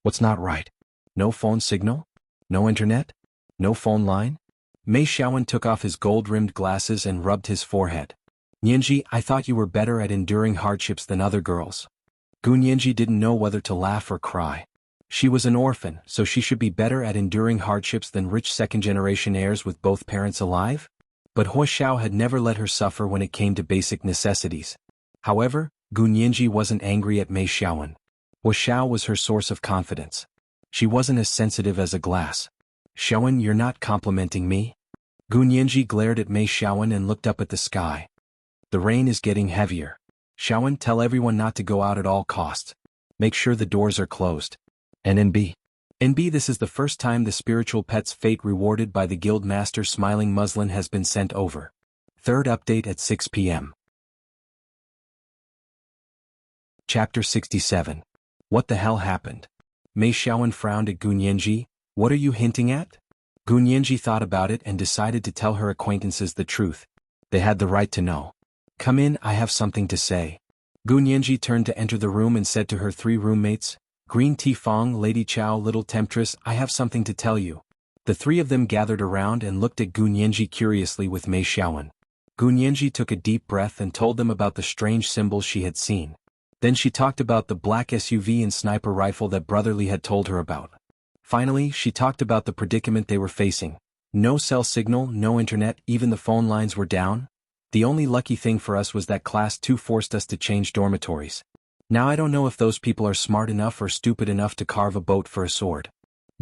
"What's not right? No phone signal? No internet? No phone line?" Mei Xiaowen took off his gold-rimmed glasses and rubbed his forehead. "Nianji, I thought you were better at enduring hardships than other girls." Gunyenji didn't know whether to laugh or cry. She was an orphan, so she should be better at enduring hardships than rich second-generation heirs with both parents alive? But Huoxiao had never let her suffer when it came to basic necessities. However, Gunyenji wasn't angry at Mei Xiaowen. Huoxiao was her source of confidence. She wasn't as sensitive as a glass. "Xiaowen, you're not complimenting me?" Gunyenji glared at Mei Xiaowen and looked up at the sky. "The rain is getting heavier. Xiaowen, tell everyone not to go out at all costs. Make sure the doors are closed. NB, this is the first time the spiritual pet's fate rewarded by the guild master Smiling Muslin has been sent over. Third update at 6 p.m. Chapter 67. What the hell happened? Mei Xiaowen frowned at Gunyenji. "What are you hinting at?" Gunyenji thought about it and decided to tell her acquaintances the truth. They had the right to know. "Come in, I have something to say." Gunyenji turned to enter the room and said to her 3 roommates, "Green Tea Fong, Lady Chow, Little Temptress, I have something to tell you." The 3 of them gathered around and looked at Gunyenji curiously with Mei Xiaowen. Gunyenji took a deep breath and told them about the strange symbols she had seen. Then she talked about the black SUV and sniper rifle that Brotherly had told her about. Finally, she talked about the predicament they were facing. No cell signal, no internet, even the phone lines were down. The only lucky thing for us was that Class 2 forced us to change dormitories. Now I don't know if those people are smart enough or stupid enough to carve a boat for a sword.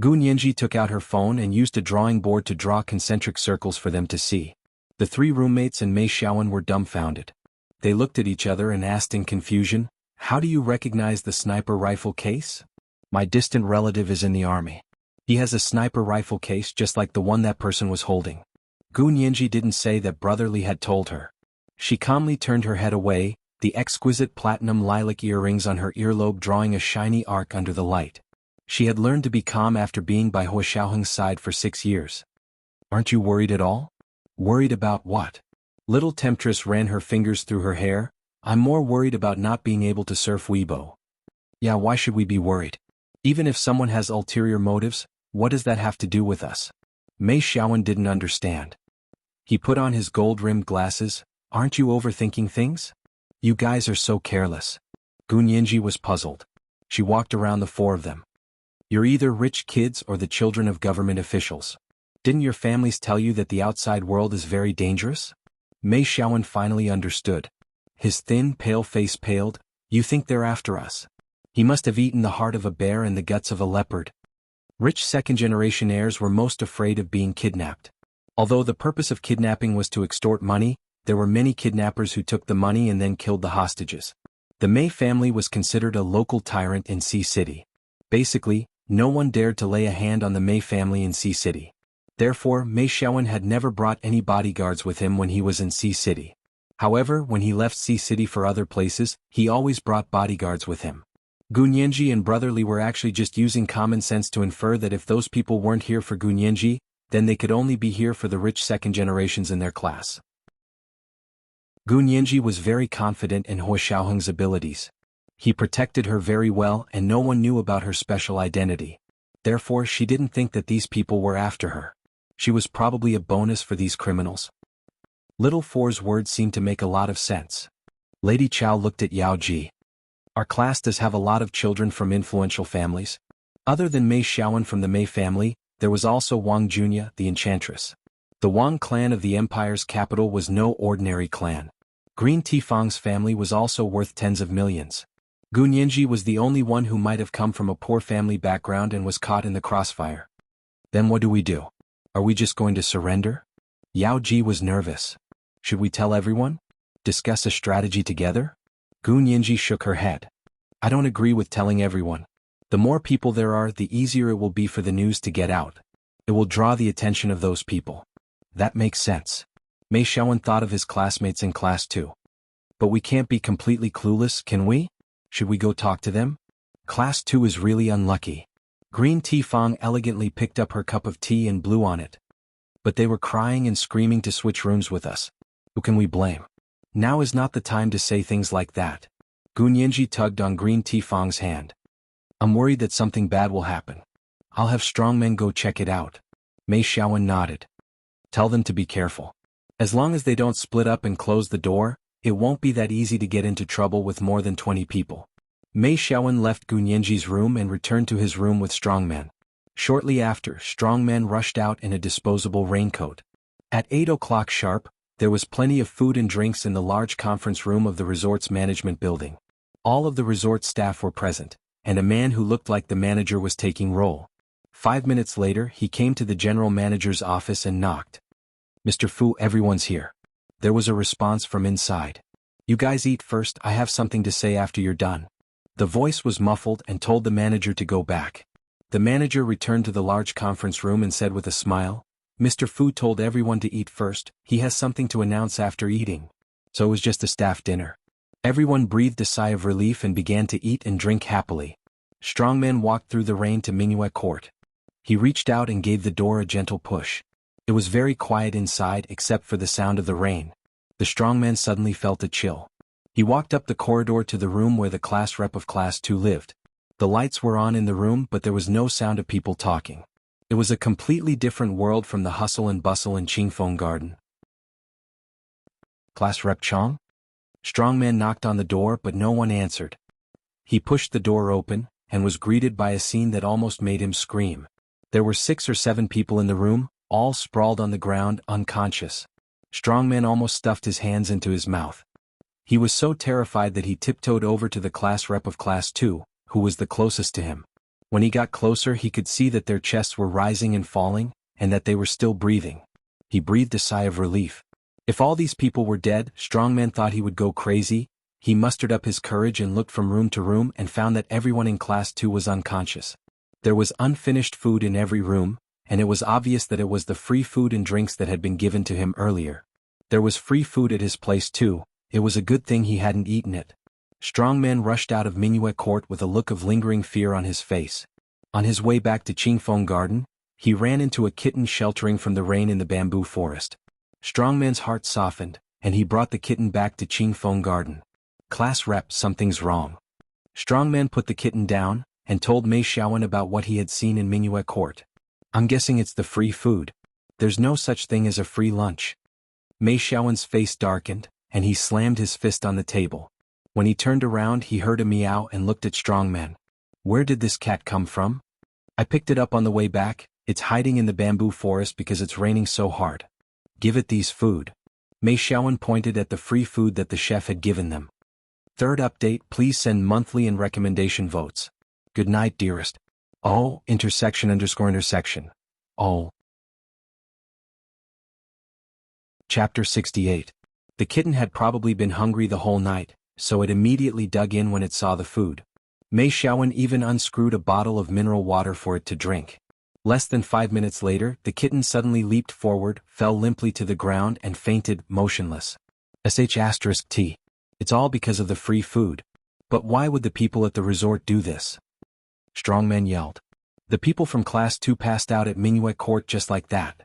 Gunyenji took out her phone and used a drawing board to draw concentric circles for them to see. The three roommates and Mei Xiaowen were dumbfounded. They looked at each other and asked in confusion, "How do you recognize the sniper rifle case?" "My distant relative is in the army. He has a sniper rifle case just like the one that person was holding." Gu Nianji didn't say that Brother Li had told her. She calmly turned her head away, the exquisite platinum lilac earrings on her earlobe drawing a shiny arc under the light. She had learned to be calm after being by Hua Xiaoheng's side for 6 years. "Aren't you worried at all?" "Worried about what?" Little Temptress ran her fingers through her hair. "I'm more worried about not being able to surf Weibo." "Yeah, why should we be worried? Even if someone has ulterior motives, what does that have to do with us?" Mei Xiaowen didn't understand. He put on his gold-rimmed glasses. "Aren't you overthinking things? You guys are so careless." Gu Nianji was puzzled. She walked around the four of them. "You're either rich kids or the children of government officials. Didn't your families tell you that the outside world is very dangerous?" Mei Xiaowen finally understood. His thin, pale face paled. "You think they're after us? He must have eaten the heart of a bear and the guts of a leopard." Rich second-generation heirs were most afraid of being kidnapped. Although the purpose of kidnapping was to extort money, there were many kidnappers who took the money and then killed the hostages. The Mei family was considered a local tyrant in Sea City. Basically, no one dared to lay a hand on the Mei family in Sea City. Therefore, Mei Xiaowen had never brought any bodyguards with him when he was in Sea City. However, when he left Sea City for other places, he always brought bodyguards with him. Gu Nianji and Brother Li were actually just using common sense to infer that if those people weren't here for Gu Nianji, then they could only be here for the rich second generations in their class. Gu Nianji was very confident in Hua Xiaoheng's abilities. He protected her very well and no one knew about her special identity. Therefore she didn't think that these people were after her. She was probably a bonus for these criminals. Little Four's words seemed to make a lot of sense. Lady Chow looked at Yao Ji. "Our class does have a lot of children from influential families. Other than Mei Xiaowen from the Mei family, there was also Wang Junya, the enchantress. The Wang clan of the empire's capital was no ordinary clan. Green Tifang's family was also worth tens of millions. Gu Nianji was the only one who might have come from a poor family background and was caught in the crossfire. Then what do? Are we just going to surrender?" Yao Ji was nervous. "Should we tell everyone? Discuss a strategy together?" Gu Nianji shook her head. "I don't agree with telling everyone. The more people there are, the easier it will be for the news to get out. It will draw the attention of those people." "That makes sense." Mei Xiaowen thought of his classmates in class 2. "But we can't be completely clueless, can we? Should we go talk to them?" Class 2 is really unlucky. Green Tifang elegantly picked up her cup of tea and blew on it. "But they were crying and screaming to switch rooms with us. Who can we blame? Now is not the time to say things like that." Gu Nianji tugged on Green Tifang's hand. "I'm worried that something bad will happen. I'll have strongmen go check it out." Mei Xiaowen nodded. "Tell them to be careful. As long as they don't split up and close the door, it won't be that easy to get into trouble with more than 20 people." Mei Xiaowen left Gu Nianji's room and returned to his room with strongmen. Shortly after, strongmen rushed out in a disposable raincoat. At 8 o'clock sharp, there was plenty of food and drinks in the large conference room of the resort's management building. All of the resort staff were present, and a man who looked like the manager was taking roll. 5 minutes later, he came to the general manager's office and knocked. "Mr. Fu, everyone's here." There was a response from inside. "You guys eat first, I have something to say after you're done." The voice was muffled and told the manager to go back. The manager returned to the large conference room and said with a smile, "Mr. Fu told everyone to eat first, he has something to announce after eating." So it was just a staff dinner. Everyone breathed a sigh of relief and began to eat and drink happily. Strongman walked through the rain to Minuet Court. He reached out and gave the door a gentle push. It was very quiet inside except for the sound of the rain. The strongman suddenly felt a chill. He walked up the corridor to the room where the class rep of Class 2 lived. The lights were on in the room but there was no sound of people talking. It was a completely different world from the hustle and bustle in Qingfeng Garden. "Class Rep Chong?" Strongman knocked on the door but no one answered. He pushed the door open, and was greeted by a scene that almost made him scream. There were 6 or 7 people in the room, all sprawled on the ground, unconscious. Strongman almost stuffed his hands into his mouth. He was so terrified that he tiptoed over to the class rep of Class 2, who was the closest to him. When he got closer he could see that their chests were rising and falling, and that they were still breathing. He breathed a sigh of relief. If all these people were dead, Strongman thought he would go crazy. He mustered up his courage and looked from room to room and found that everyone in Class 2 was unconscious. There was unfinished food in every room, and it was obvious that it was the free food and drinks that had been given to him earlier. There was free food at his place too. It was a good thing he hadn't eaten it. Strongman rushed out of Minuet Court with a look of lingering fear on his face. On his way back to Qingfeng Garden, he ran into a kitten sheltering from the rain in the bamboo forest. Strongman's heart softened, and he brought the kitten back to Qingfeng Garden. Class rep, something's wrong. Strongman put the kitten down, and told Mei Xiaowen about what he had seen in Minuet Court. I'm guessing it's the free food. There's no such thing as a free lunch. Mei Xiaowen's face darkened, and he slammed his fist on the table. When he turned around, he heard a meow and looked at Strongman. Where did this cat come from? I picked it up on the way back. It's hiding in the bamboo forest because it's raining so hard. Give it these food. Mei Xiaowen pointed at the free food that the chef had given them. Third update, please send monthly and recommendation votes. Good night, dearest. Oh, __. Oh. Chapter 68. The kitten had probably been hungry the whole night, so it immediately dug in when it saw the food. Mei Xiaowen even unscrewed a bottle of mineral water for it to drink. Less than 5 minutes later, the kitten suddenly leaped forward, fell limply to the ground and fainted, motionless. *T. It's all because of the free food. But why would the people at the resort do this? Strongman yelled. The people from Class 2 passed out at Minuet Court just like that.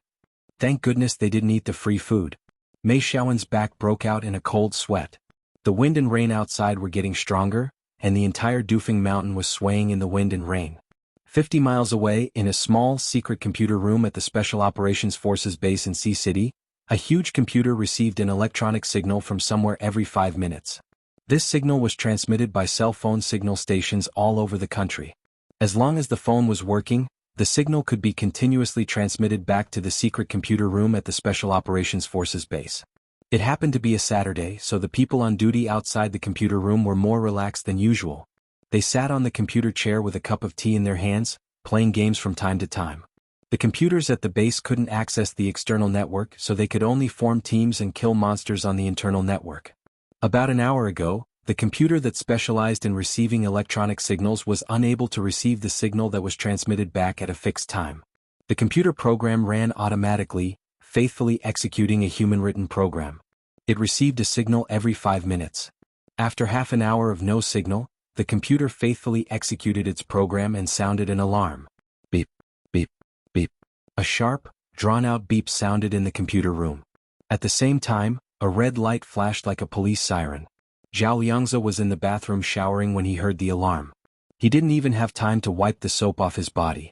Thank goodness they didn't eat the free food. Mei Xiaowen's back broke out in a cold sweat. The wind and rain outside were getting stronger, and the entire Dufeng Mountain was swaying in the wind and rain. 50 miles away, in a small, secret computer room at the Special Operations Forces base in Sea City, a huge computer received an electronic signal from somewhere every 5 minutes. This signal was transmitted by cell phone signal stations all over the country. As long as the phone was working, the signal could be continuously transmitted back to the secret computer room at the Special Operations Forces base. It happened to be a Saturday, so the people on duty outside the computer room were more relaxed than usual. They sat on the computer chair with a cup of tea in their hands, playing games from time to time. The computers at the base couldn't access the external network, so they could only form teams and kill monsters on the internal network. About an hour ago, the computer that specialized in receiving electronic signals was unable to receive the signal that was transmitted back at a fixed time. The computer program ran automatically, faithfully executing a human-written program. It received a signal every 5 minutes. After half an hour of no signal, the computer faithfully executed its program and sounded an alarm. Beep, beep, beep. A sharp, drawn-out beep sounded in the computer room. At the same time, a red light flashed like a police siren. Zhao Liangzi was in the bathroom showering when he heard the alarm. He didn't even have time to wipe the soap off his body.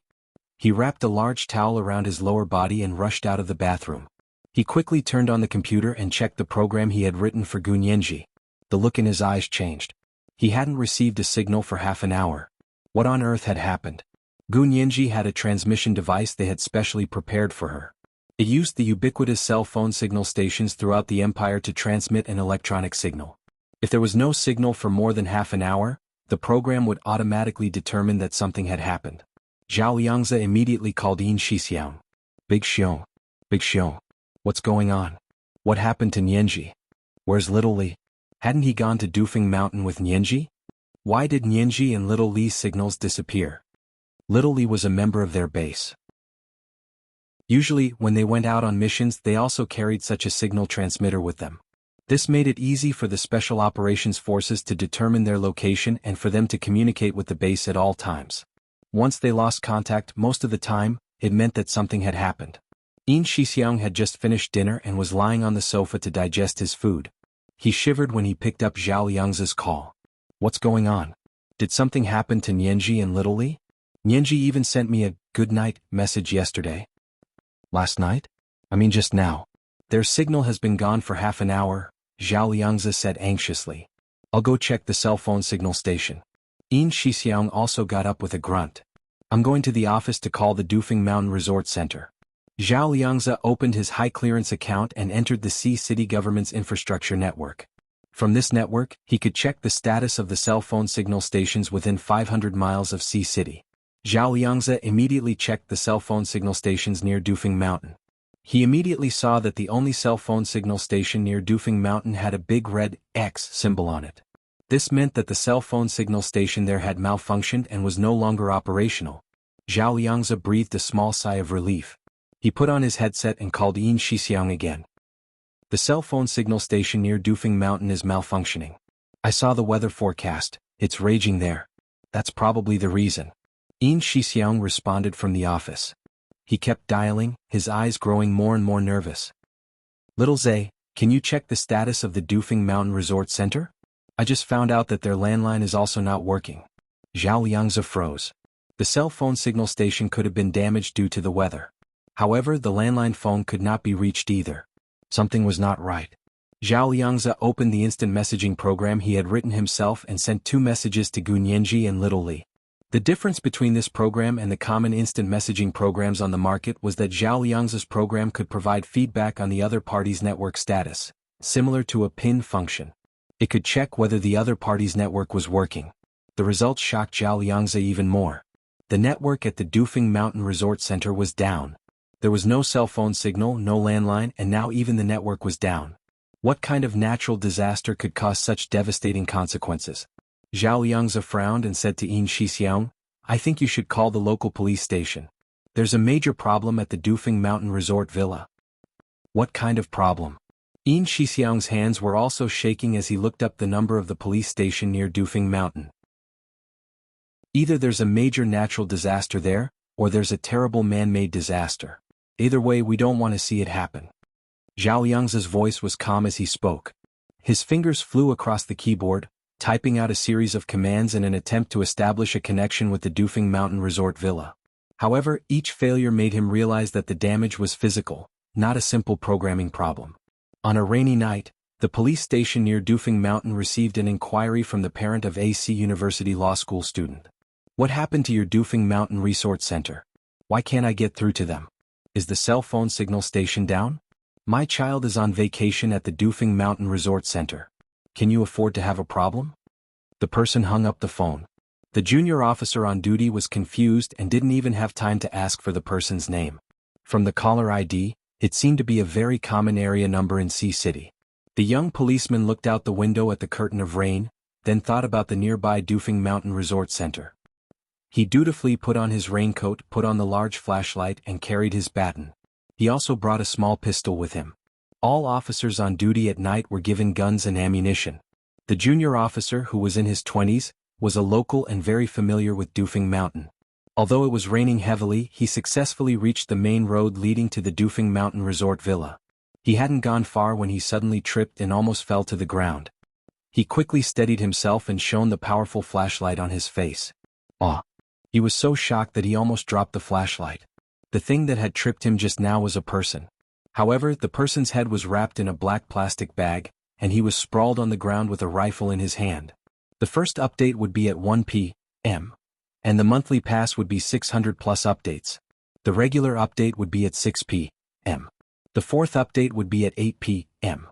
He wrapped a large towel around his lower body and rushed out of the bathroom. He quickly turned on the computer and checked the program he had written for Gun Yanji. The look in his eyes changed. He hadn't received a signal for half an hour. What on earth had happened? Gun Yanji had a transmission device they had specially prepared for her. It used the ubiquitous cell phone signal stations throughout the empire to transmit an electronic signal. If there was no signal for more than half an hour, the program would automatically determine that something had happened. Zhao Liangzi immediately called Yin Shixiang. Big Xiong. Big Xiong. What's going on? What happened to Nianji? Where's Little Li? Hadn't he gone to Dufeng Mountain with Nianji? Why did Nianji and Little Li's signals disappear? Little Li was a member of their base. Usually, when they went out on missions, they also carried such a signal transmitter with them. This made it easy for the Special Operations Forces to determine their location and for them to communicate with the base at all times. Once they lost contact, most of the time, it meant that something had happened. Yin Shixiang had just finished dinner and was lying on the sofa to digest his food. He shivered when he picked up Zhao Liangzi's call. What's going on? Did something happen to Nianji and Little Li? Nianji even sent me a good night message yesterday. Last night? I mean just now. Their signal has been gone for half an hour, Zhao Liangzi said anxiously. I'll go check the cell phone signal station. Yin Shixiang also got up with a grunt. I'm going to the office to call the Dufeng Mountain Resort Center. Zhao Liangzi opened his high-clearance account and entered the Sea City government's infrastructure network. From this network, he could check the status of the cell phone signal stations within 500 miles of Sea City. Zhao Liangzi immediately checked the cell phone signal stations near Dufeng Mountain. He immediately saw that the only cell phone signal station near Dufeng Mountain had a big red X symbol on it. This meant that the cell phone signal station there had malfunctioned and was no longer operational. Zhao Liangzi breathed a small sigh of relief. He put on his headset and called Yin Shixiang again. The cell phone signal station near Dufeng Mountain is malfunctioning. I saw the weather forecast, it's raging there. That's probably the reason. Yin Shixiang responded from the office. He kept dialing, his eyes growing more and more nervous. Little Zay, can you check the status of the Dufeng Mountain Resort Center? I just found out that their landline is also not working. Zhao Liangzi froze. The cell phone signal station could have been damaged due to the weather. However, the landline phone could not be reached either. Something was not right. Zhao Liangzi opened the instant messaging program he had written himself and sent 2 messages to Gu Nianji and Little Li. The difference between this program and the common instant messaging programs on the market was that Zhao Liangzi's program could provide feedback on the other party's network status, similar to a pin function. It could check whether the other party's network was working. The results shocked Zhao Liangzi even more. The network at the Dufeng Mountain Resort Center was down. There was no cell phone signal, no landline, and now even the network was down. What kind of natural disaster could cause such devastating consequences? Zhao Liangzi frowned and said to Yin Shixiang, I think you should call the local police station. There's a major problem at the Dufeng Mountain Resort Villa. What kind of problem? Yin Shixiang's hands were also shaking as he looked up the number of the police station near Dufeng Mountain. Either there's a major natural disaster there, or there's a terrible man-made disaster. Either way, we don't want to see it happen. Zhao Liangzi's voice was calm as he spoke. His fingers flew across the keyboard, typing out a series of commands in an attempt to establish a connection with the Dufeng Mountain Resort Villa. However, each failure made him realize that the damage was physical, not a simple programming problem. On a rainy night, the police station near Dufeng Mountain received an inquiry from the parent of AC University Law School student. What happened to your Dufeng Mountain Resort Center? Why can't I get through to them? Is the cell phone signal station down? My child is on vacation at the Dufeng Mountain Resort Center. Can you afford to have a problem? The person hung up the phone. The junior officer on duty was confused and didn't even have time to ask for the person's name. From the caller ID, it seemed to be a very common area number in Sea City. The young policeman looked out the window at the curtain of rain, then thought about the nearby Dufeng Mountain Resort Center. He dutifully put on his raincoat, put on the large flashlight, and carried his baton. He also brought a small pistol with him. All officers on duty at night were given guns and ammunition. The junior officer, who was in his 20s, was a local and very familiar with Dufeng Mountain. Although it was raining heavily, he successfully reached the main road leading to the Dufeng Mountain Resort Villa. He hadn't gone far when he suddenly tripped and almost fell to the ground. He quickly steadied himself and shone the powerful flashlight on his face. He was so shocked that he almost dropped the flashlight. The thing that had tripped him just now was a person. However, the person's head was wrapped in a black plastic bag, and he was sprawled on the ground with a rifle in his hand. The first update would be at 1 p.m., and the monthly pass would be 600 plus updates. The regular update would be at 6 p.m. The fourth update would be at 8 p.m.,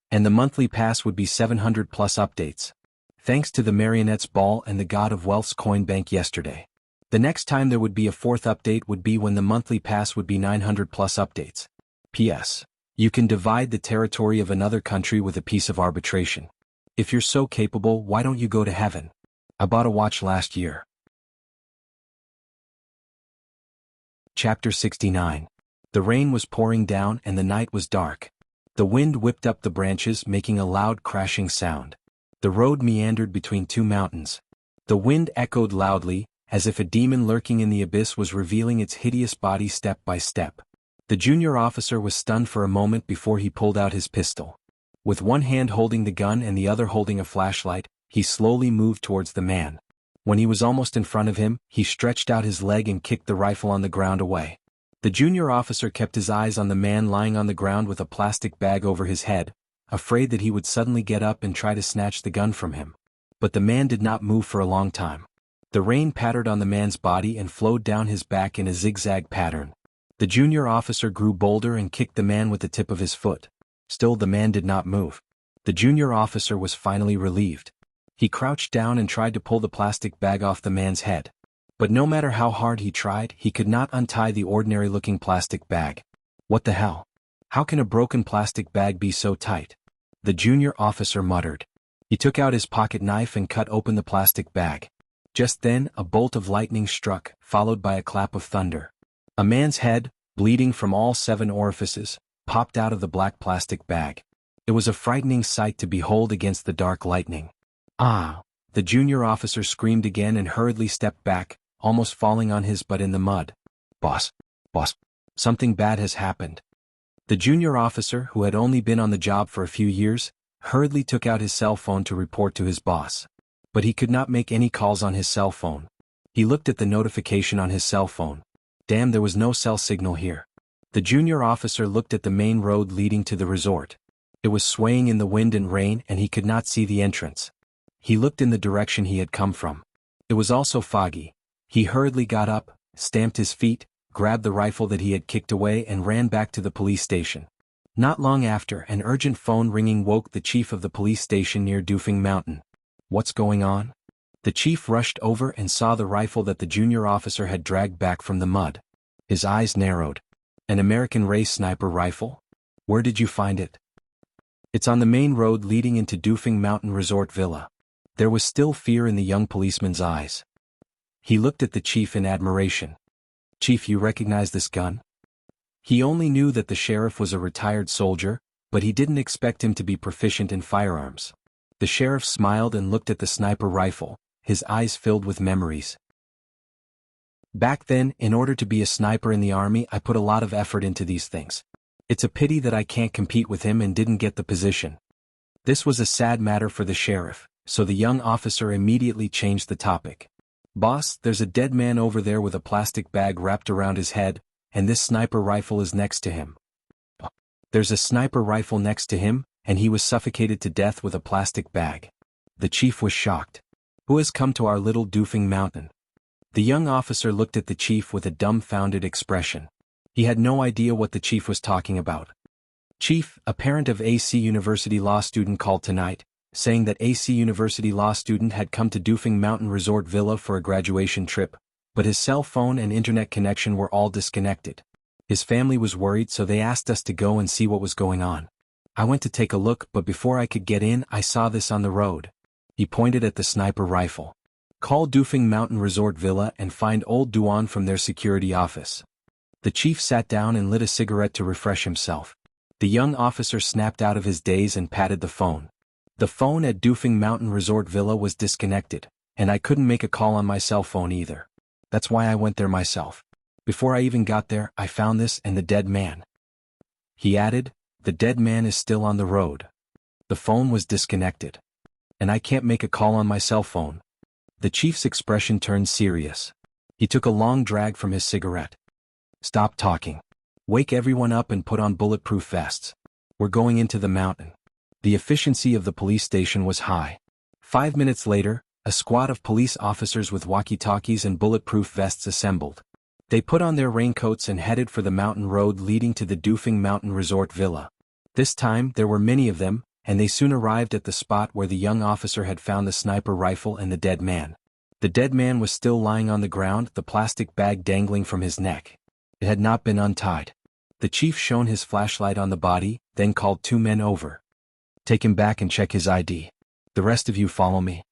and the monthly pass would be 700 plus updates. Thanks to the Marionette's Ball and the God of Wealth's coin bank yesterday. The next time there would be a fourth update would be when the monthly pass would be 900 plus updates. P.S. You can divide the territory of another country with a piece of arbitration. If you're so capable, why don't you go to heaven? I bought a watch last year. Chapter 69. The rain was pouring down and the night was dark. The wind whipped up the branches, making a loud crashing sound. The road meandered between 2 mountains. The wind echoed loudly, as if a demon lurking in the abyss was revealing its hideous body step by step. The junior officer was stunned for a moment before he pulled out his pistol. With one hand holding the gun and the other holding a flashlight, he slowly moved towards the man. When he was almost in front of him, he stretched out his leg and kicked the rifle on the ground away. The junior officer kept his eyes on the man lying on the ground with a plastic bag over his head, afraid that he would suddenly get up and try to snatch the gun from him. But the man did not move for a long time. The rain pattered on the man's body and flowed down his back in a zigzag pattern. The junior officer grew bolder and kicked the man with the tip of his foot. Still the man did not move. The junior officer was finally relieved. He crouched down and tried to pull the plastic bag off the man's head. But no matter how hard he tried, he could not untie the ordinary-looking plastic bag. What the hell? How can a broken plastic bag be so tight? The junior officer muttered. He took out his pocket knife and cut open the plastic bag. Just then, a bolt of lightning struck, followed by a clap of thunder. A man's head, bleeding from all 7 orifices, popped out of the black plastic bag. It was a frightening sight to behold against the dark lightning. Ah! The junior officer screamed again and hurriedly stepped back, almost falling on his butt in the mud. Boss! Boss! Something bad has happened. The junior officer, who had only been on the job for a few years, hurriedly took out his cell phone to report to his boss. But he could not make any calls on his cell phone. He looked at the notification on his cell phone. Damn, there was no cell signal here. The junior officer looked at the main road leading to the resort. It was swaying in the wind and rain and he could not see the entrance. He looked in the direction he had come from. It was also foggy. He hurriedly got up, stamped his feet, grabbed the rifle that he had kicked away and ran back to the police station. Not long after, an urgent phone ringing woke the chief of the police station near Dufing Mountain. What's going on? The chief rushed over and saw the rifle that the junior officer had dragged back from the mud. His eyes narrowed. An American race sniper rifle? Where did you find it? It's on the main road leading into Dufing Mountain Resort Villa. There was still fear in the young policeman's eyes. He looked at the chief in admiration. Chief, you recognize this gun? He only knew that the sheriff was a retired soldier, but he didn't expect him to be proficient in firearms. The sheriff smiled and looked at the sniper rifle, his eyes filled with memories. Back then, in order to be a sniper in the army, I put a lot of effort into these things. It's a pity that I can't compete with him and didn't get the position. This was a sad matter for the sheriff, so the young officer immediately changed the topic. Boss, there's a dead man over there with a plastic bag wrapped around his head, and this sniper rifle is next to him. There's a sniper rifle next to him, and he was suffocated to death with a plastic bag. The chief was shocked. Who has come to our little Dufing Mountain? The young officer looked at the chief with a dumbfounded expression. He had no idea what the chief was talking about. Chief, a parent of AC University law student called tonight, saying that AC University law student had come to Dufing Mountain Resort Villa for a graduation trip, but his cell phone and internet connection were all disconnected. His family was worried, so they asked us to go and see what was going on. I went to take a look, but before I could get in, I saw this on the road. He pointed at the sniper rifle. Call Dufing Mountain Resort Villa and find old Duan from their security office. The chief sat down and lit a cigarette to refresh himself. The young officer snapped out of his daze and patted the phone. The phone at Dufing Mountain Resort Villa was disconnected, and I couldn't make a call on my cell phone either. That's why I went there myself. Before I even got there, I found this and the dead man. He added, the dead man is still on the road. The phone was disconnected. And I can't make a call on my cell phone. The chief's expression turned serious. He took a long drag from his cigarette. Stop talking. Wake everyone up and put on bulletproof vests. We're going into the mountain. The efficiency of the police station was high. 5 minutes later, a squad of police officers with walkie-talkies and bulletproof vests assembled. They put on their raincoats and headed for the mountain road leading to the Dufing Mountain Resort Villa. This time, there were many of them, and they soon arrived at the spot where the young officer had found the sniper rifle and the dead man. The dead man was still lying on the ground, the plastic bag dangling from his neck. It had not been untied. The chief shone his flashlight on the body, then called 2 men over. Take him back and check his ID. The rest of you follow me.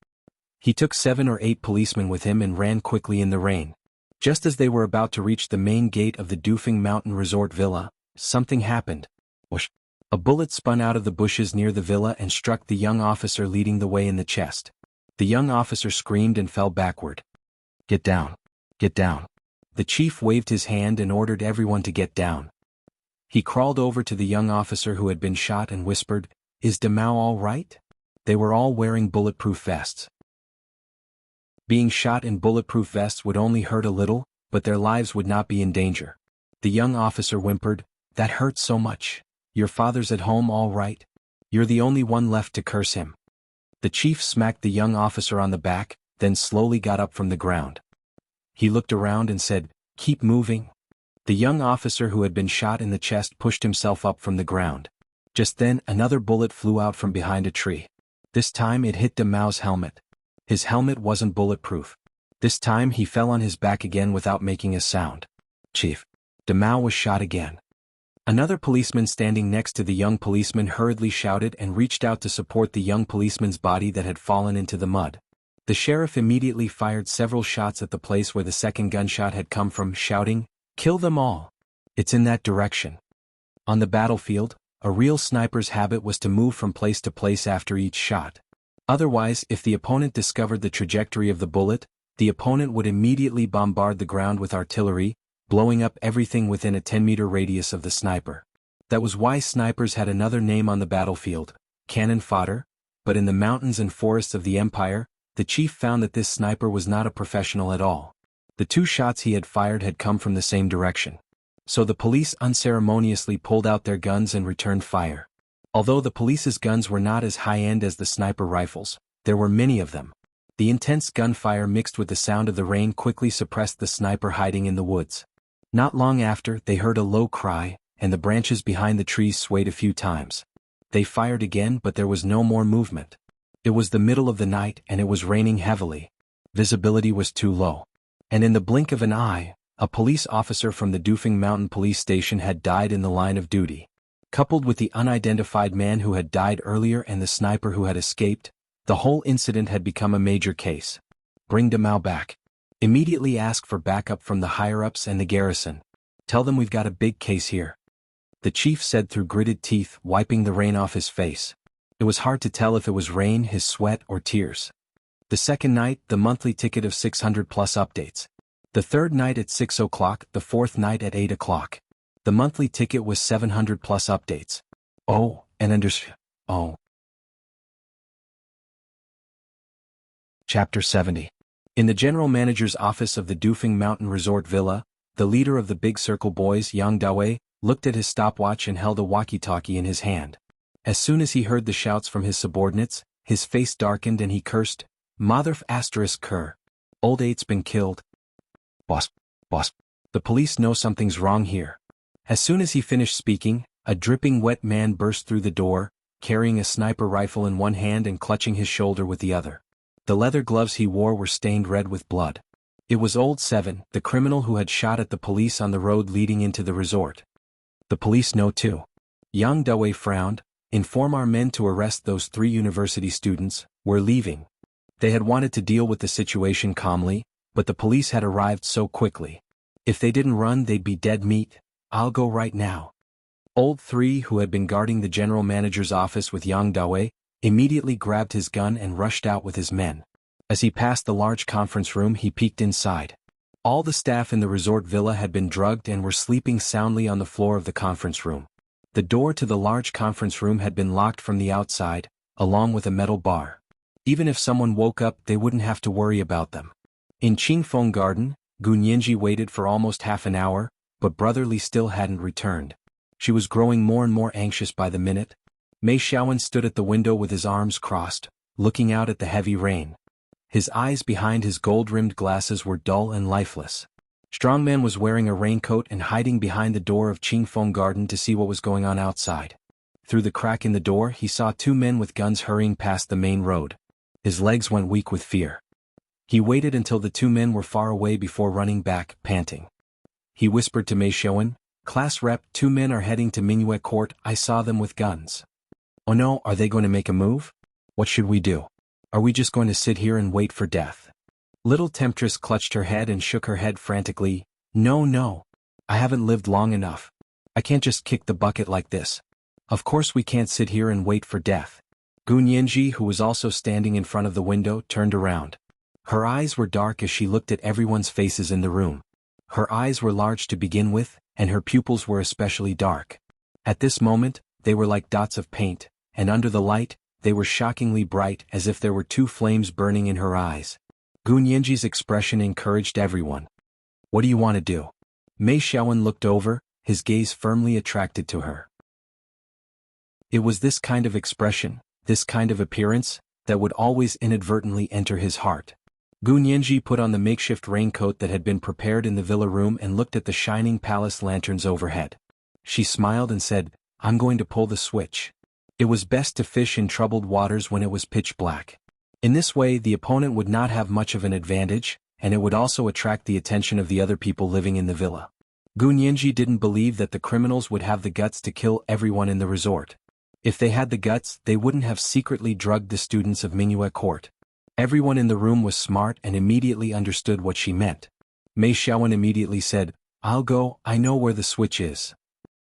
He took 7 or 8 policemen with him and ran quickly in the rain. Just as they were about to reach the main gate of the Dufing Mountain Resort Villa, something happened. Whoosh! A bullet spun out of the bushes near the villa and struck the young officer leading the way in the chest. The young officer screamed and fell backward. Get down. Get down. The chief waved his hand and ordered everyone to get down. He crawled over to the young officer who had been shot and whispered, Is Demao all right? They were all wearing bulletproof vests. Being shot in bulletproof vests would only hurt a little, but their lives would not be in danger. The young officer whimpered, That hurts so much. Your father's at home all right? You're the only one left to curse him. The chief smacked the young officer on the back, then slowly got up from the ground. He looked around and said, Keep moving. The young officer who had been shot in the chest pushed himself up from the ground. Just then, another bullet flew out from behind a tree. This time it hit Demao's helmet. His helmet wasn't bulletproof. This time he fell on his back again without making a sound. Chief. Demao was shot again. Another policeman standing next to the young policeman hurriedly shouted and reached out to support the young policeman's body that had fallen into the mud. The sheriff immediately fired several shots at the place where the second gunshot had come from, shouting, "Kill them all! It's in that direction." On the battlefield, a real sniper's habit was to move from place to place after each shot. Otherwise, if the opponent discovered the trajectory of the bullet, the opponent would immediately bombard the ground with artillery, blowing up everything within a 10-meter radius of the sniper. That was why snipers had another name on the battlefield, cannon fodder, but in the mountains and forests of the Empire, the chief found that this sniper was not a professional at all. The 2 shots he had fired had come from the same direction. So the police unceremoniously pulled out their guns and returned fire. Although the police's guns were not as high-end as the sniper rifles, there were many of them. The intense gunfire mixed with the sound of the rain quickly suppressed the sniper hiding in the woods. Not long after, they heard a low cry, and the branches behind the trees swayed a few times. They fired again, but there was no more movement. It was the middle of the night and it was raining heavily. Visibility was too low. And in the blink of an eye, a police officer from the Dufeng Mountain Police Station had died in the line of duty. Coupled with the unidentified man who had died earlier and the sniper who had escaped, the whole incident had become a major case. Bring Damao back. Immediately ask for backup from the higher-ups and the garrison. Tell them we've got a big case here. The chief said through gritted teeth, wiping the rain off his face. It was hard to tell if it was rain, his sweat, or tears. The second night, the monthly ticket of 600 plus updates. The third night at 6 o'clock, the fourth night at 8 o'clock. The monthly ticket was 700 plus updates. Oh, and oh. Chapter 70. In the general manager's office of the Dufeng Mountain Resort Villa, the leader of the Big Circle Boys, Yang Dawei, looked at his stopwatch and held a walkie-talkie in his hand. As soon as he heard the shouts from his subordinates, his face darkened and he cursed, "Mother *****. Old 8's been killed. Boss. The police know something's wrong here." As soon as he finished speaking, a dripping wet man burst through the door, carrying a sniper rifle in one hand and clutching his shoulder with the other. The leather gloves he wore were stained red with blood. It was Old 7, the criminal who had shot at the police on the road leading into the resort. "The police know too." Yang Dawei frowned. "Inform our men to arrest those 3 university students. We're leaving." They had wanted to deal with the situation calmly, but the police had arrived so quickly. If they didn't run, they'd be dead meat. "I'll go right now." Old 3, who had been guarding the general manager's office with Yang Dawei, immediately grabbed his gun and rushed out with his men. As he passed the large conference room, he peeked inside. All the staff in the resort villa had been drugged and were sleeping soundly on the floor of the conference room. The door to the large conference room had been locked from the outside, along with a metal bar. Even if someone woke up, they wouldn't have to worry about them. In Qingfeng Garden, Gu Nianji waited for almost half an hour, but Brother Li still hadn't returned. She was growing more and more anxious by the minute. Mei Xiaowen stood at the window with his arms crossed, looking out at the heavy rain. His eyes behind his gold-rimmed glasses were dull and lifeless. Strongman was wearing a raincoat and hiding behind the door of Qingfeng Garden to see what was going on outside. Through the crack in the door, he saw 2 men with guns hurrying past the main road. His legs went weak with fear. He waited until the 2 men were far away before running back, panting. He whispered to Mei Xiaowen, "Class rep, 2 men are heading to Mingyue Court. I saw them with guns." "Oh no, are they going to make a move? What should we do? Are we just going to sit here and wait for death?" Little Temptress clutched her head and shook her head frantically. No. I haven't lived long enough. I can't just kick the bucket like this. Of course we can't sit here and wait for death." Gu Nianji, who was also standing in front of the window, turned around. Her eyes were dark as she looked at everyone's faces in the room. Her eyes were large to begin with, and her pupils were especially dark. At this moment, they were like dots of paint, and under the light, they were shockingly bright as if there were 2 flames burning in her eyes. Gu Nianji's expression encouraged everyone. "What do you want to do?" Mei Xiaowen looked over, his gaze firmly attracted to her. It was this kind of expression, this kind of appearance, that would always inadvertently enter his heart. Gu Nianji put on the makeshift raincoat that had been prepared in the villa room and looked at the shining palace lanterns overhead. She smiled and said, "I'm going to pull the switch." It was best to fish in troubled waters when it was pitch black. In this way, the opponent would not have much of an advantage, and it would also attract the attention of the other people living in the villa. Gunyanji didn't believe that the criminals would have the guts to kill everyone in the resort. If they had the guts, they wouldn't have secretly drugged the students of Mingyue Court. Everyone in the room was smart and immediately understood what she meant. Mei Xiaowen immediately said, "I'll go, I know where the switch is.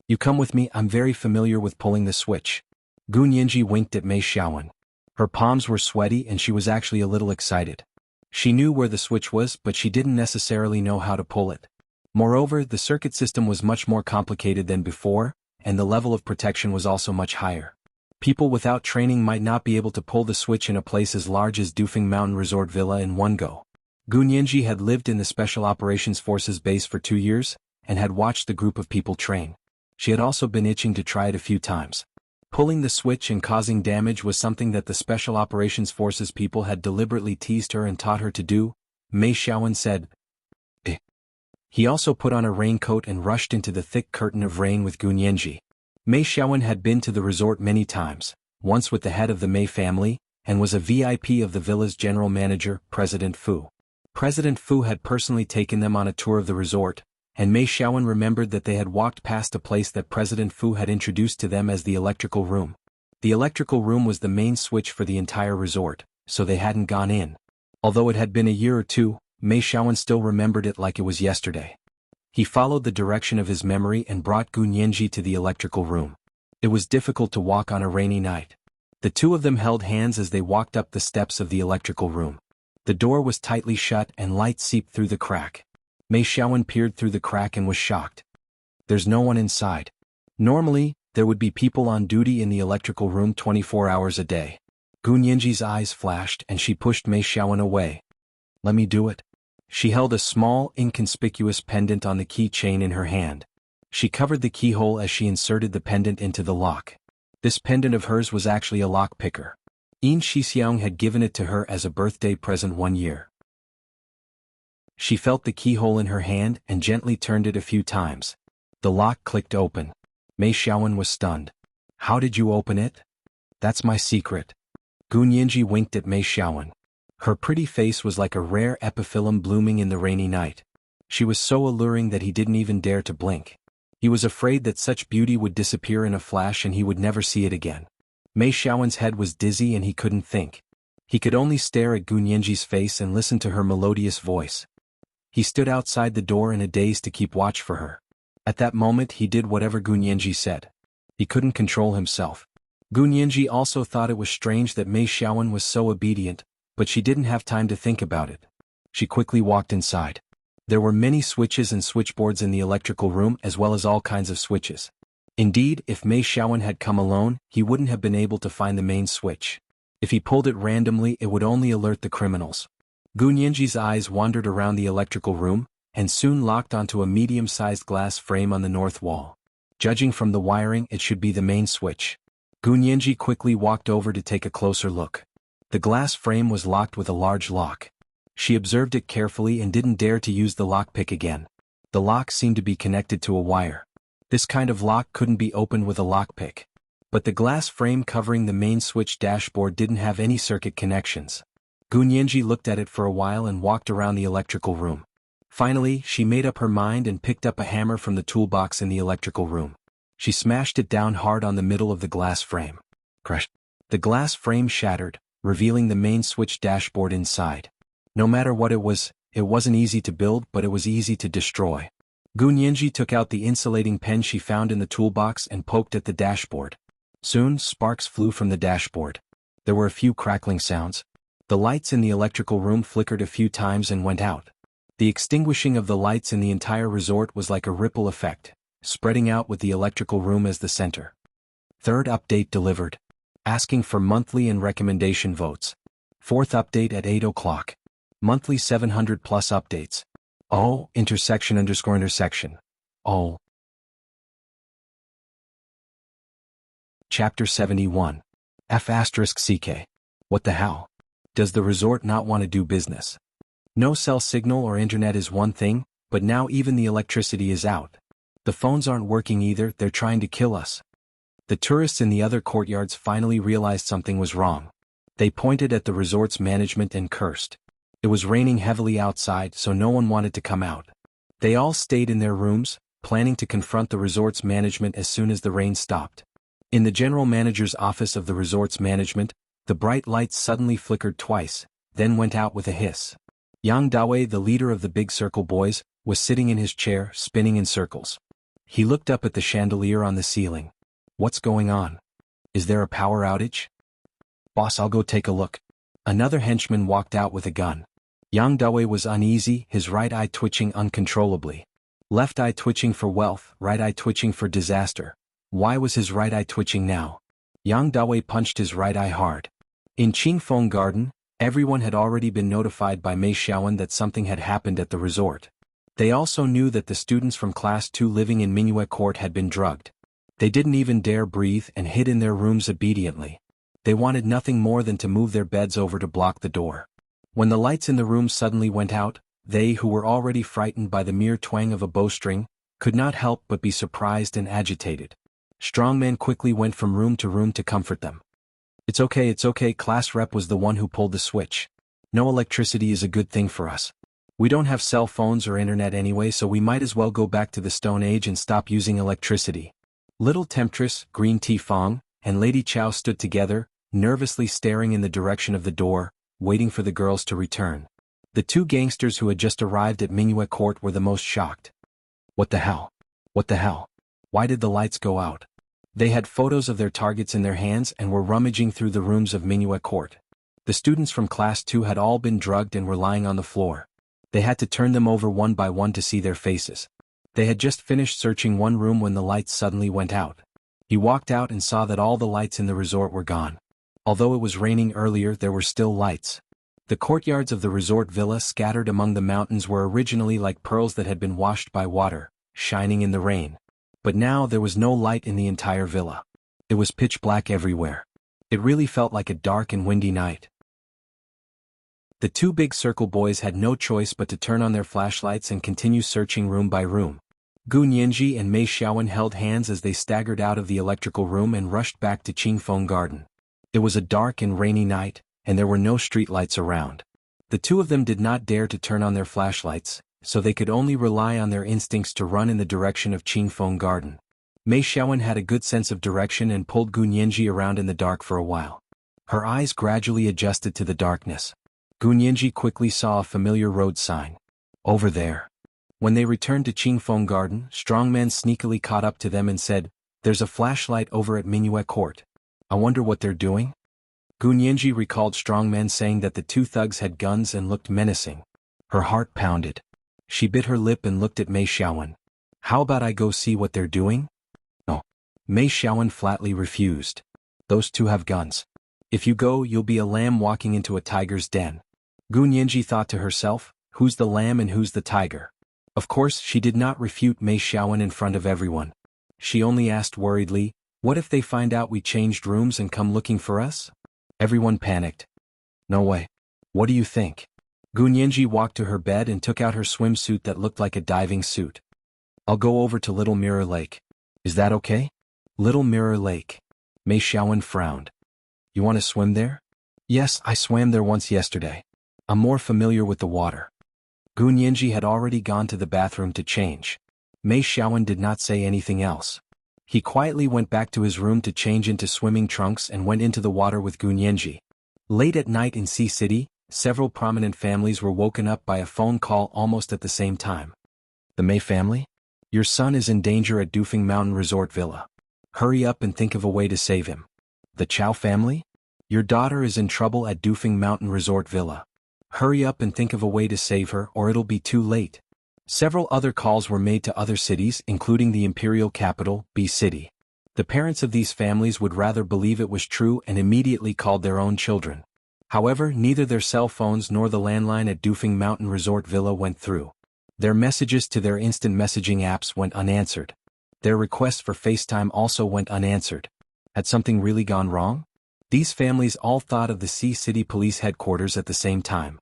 You come with me, I'm very familiar with pulling the switch." Gunyanji winked at Mei Xiaowen. Her palms were sweaty and she was actually a little excited. She knew where the switch was, but she didn't necessarily know how to pull it. Moreover, the circuit system was much more complicated than before, and the level of protection was also much higher. People without training might not be able to pull the switch in a place as large as Dufeng Mountain Resort Villa in one go. Gunyanji had lived in the Special Operations Forces base for 2 years, and had watched the group of people train. She had also been itching to try it a few times. Pulling the switch and causing damage was something that the Special Operations Forces people had deliberately teased her and taught her to do, Mei Xiaowen said. He also put on a raincoat and rushed into the thick curtain of rain with Gunyanji. Mei Xiaowen had been to the resort many times, once with the head of the Mei family, and was a VIP of the villa's general manager, President Fu. President Fu had personally taken them on a tour of the resort, and Mei Xiaowen remembered that they had walked past a place that President Fu had introduced to them as the electrical room. The electrical room was the main switch for the entire resort, so they hadn't gone in. Although it had been a year or two, Mei Xiaowen still remembered it like it was yesterday. He followed the direction of his memory and brought Gunyanji to the electrical room. It was difficult to walk on a rainy night. The two of them held hands as they walked up the steps of the electrical room. The door was tightly shut and light seeped through the crack. Mei Xiaowen peered through the crack and was shocked. There's no one inside. Normally, there would be people on duty in the electrical room 24 hours a day. Gunyanji's eyes flashed and she pushed Mei Xiaowen away. "Let me do it." She held a small, inconspicuous pendant on the key chain in her hand. She covered the keyhole as she inserted the pendant into the lock. This pendant of hers was actually a lock picker. Yin Shixiang had given it to her as a birthday present 1 year. She felt the keyhole in her hand and gently turned it a few times. The lock clicked open. Mei Xiaowen was stunned. "How did you open it?" "That's my secret." Gunyanji winked at Mei Xiaowen. Her pretty face was like a rare epiphyllum blooming in the rainy night. She was so alluring that he didn't even dare to blink. He was afraid that such beauty would disappear in a flash and he would never see it again. Mei Xiaowen's head was dizzy and he couldn't think. He could only stare at Gunyanji's face and listen to her melodious voice. He stood outside the door in a daze to keep watch for her. At that moment he did whatever Gunyanji said. He couldn't control himself. Gunyanji also thought it was strange that Mei Xiaowen was so obedient, but she didn't have time to think about it. She quickly walked inside. There were many switches and switchboards in the electrical room as well as all kinds of switches. Indeed, if Mei Xiaowen had come alone, he wouldn't have been able to find the main switch. If he pulled it randomly, it would only alert the criminals. Gunyanji's eyes wandered around the electrical room, and soon locked onto a medium-sized glass frame on the north wall. Judging from the wiring, it should be the main switch. Gunyanji quickly walked over to take a closer look. The glass frame was locked with a large lock. She observed it carefully and didn't dare to use the lockpick again. The lock seemed to be connected to a wire. This kind of lock couldn't be opened with a lockpick. But the glass frame covering the main switch dashboard didn't have any circuit connections. Gunyanji looked at it for a while and walked around the electrical room. Finally, she made up her mind and picked up a hammer from the toolbox in the electrical room. She smashed it down hard on the middle of the glass frame. Crash! The glass frame shattered, revealing the main switch dashboard inside. No matter what it wasn't easy to build, but it was easy to destroy. Gunyanji took out the insulating pen she found in the toolbox and poked at the dashboard. Soon, sparks flew from the dashboard. There were a few crackling sounds. The lights in the electrical room flickered a few times and went out. The extinguishing of the lights in the entire resort was like a ripple effect, spreading out with the electrical room as the center. Third update delivered. Asking for monthly and recommendation votes. Fourth update at 8 o'clock. Monthly 700 plus updates. Oh, intersection. Oh. Chapter 71. F***CK. What the hell? Does the resort not want to do business? No cell signal or internet is one thing, but now even the electricity is out. The phones aren't working either, they're trying to kill us. The tourists in the other courtyards finally realized something was wrong. They pointed at the resort's management and cursed. It was raining heavily outside, so no one wanted to come out. They all stayed in their rooms, planning to confront the resort's management as soon as the rain stopped. In the general manager's office of the resort's management, the bright lights suddenly flickered twice, then went out with a hiss. Yang Dawei, the leader of the Big Circle Boys, was sitting in his chair, spinning in circles. He looked up at the chandelier on the ceiling. What's going on? Is there a power outage? Boss, I'll go take a look. Another henchman walked out with a gun. Yang Dawei was uneasy, his right eye twitching uncontrollably. Left eye twitching for wealth, right eye twitching for disaster. Why was his right eye twitching now? Yang Dawei punched his right eye hard. In Qingfeng Garden, everyone had already been notified by Mei Xiaowen that something had happened at the resort. They also knew that the students from Class 2 living in Minuet Court had been drugged. They didn't even dare breathe and hid in their rooms obediently. They wanted nothing more than to move their beds over to block the door. When the lights in the room suddenly went out, they who were already frightened by the mere twang of a bowstring, could not help but be surprised and agitated. Strongman quickly went from room to comfort them. It's okay, class rep was the one who pulled the switch. No electricity is a good thing for us. We don't have cell phones or internet anyway, so we might as well go back to the Stone Age and stop using electricity. Little Temptress, Green Tea Fong, and Lady Chow stood together, nervously staring in the direction of the door, waiting for the girls to return. The two gangsters who had just arrived at Minuet Court were the most shocked. What the hell? What the hell? Why did the lights go out? They had photos of their targets in their hands and were rummaging through the rooms of Minuet Court. The students from Class 2 had all been drugged and were lying on the floor. They had to turn them over one by one to see their faces. They had just finished searching one room when the lights suddenly went out. He walked out and saw that all the lights in the resort were gone. Although it was raining earlier, there were still lights. The courtyards of the resort villa scattered among the mountains were originally like pearls that had been washed by water, shining in the rain. But now there was no light in the entire villa. It was pitch black everywhere. It really felt like a dark and windy night. The two Big Circle Boys had no choice but to turn on their flashlights and continue searching room by room. Gu Nianji and Mei Xiaowen held hands as they staggered out of the electrical room and rushed back to Qingfeng Garden. It was a dark and rainy night, and there were no streetlights around. The two of them did not dare to turn on their flashlights, so they could only rely on their instincts to run in the direction of Qingfeng Garden. Mei Xiaowen had a good sense of direction and pulled Gu Nianji around in the dark for a while. Her eyes gradually adjusted to the darkness. Gu Nianji quickly saw a familiar road sign. Over there. When they returned to Qingfeng Garden, Strongman sneakily caught up to them and said, "There's a flashlight over at Minuet Court. I wonder what they're doing?" Gu Nianji recalled Strongman saying that the two thugs had guns and looked menacing. Her heart pounded. She bit her lip and looked at Mei Xiaowen. "How about I go see what they're doing?" "No." Mei Xiaowen flatly refused. "Those two have guns. If you go, you'll be a lamb walking into a tiger's den." Gu Nianji thought to herself, who's the lamb and who's the tiger? Of course, she did not refute Mei Xiaowen in front of everyone. She only asked worriedly, "What if they find out we changed rooms and come looking for us?" Everyone panicked. "No way. What do you think?" Gu Nianji walked to her bed and took out her swimsuit that looked like a diving suit. "I'll go over to Little Mirror Lake. Is that okay?" Little Mirror Lake. Mei Xiaowen frowned. "You want to swim there?" "Yes, I swam there once yesterday. I'm more familiar with the water." Gu Nianji had already gone to the bathroom to change. Mei Xiaowen did not say anything else. He quietly went back to his room to change into swimming trunks and went into the water with Gu Nianji. Late at night in Sea City, several prominent families were woken up by a phone call almost at the same time. "The Mei family? Your son is in danger at Dufeng Mountain Resort Villa. Hurry up and think of a way to save him." "The Chow family? Your daughter is in trouble at Dufeng Mountain Resort Villa. Hurry up and think of a way to save her or it'll be too late." Several other calls were made to other cities, including the imperial capital, B City. The parents of these families would rather believe it was true and immediately called their own children. However, neither their cell phones nor the landline at Dufeng Mountain Resort Villa went through. Their messages to their instant messaging apps went unanswered. Their requests for FaceTime also went unanswered. Had something really gone wrong? These families all thought of the Sea City Police Headquarters at the same time.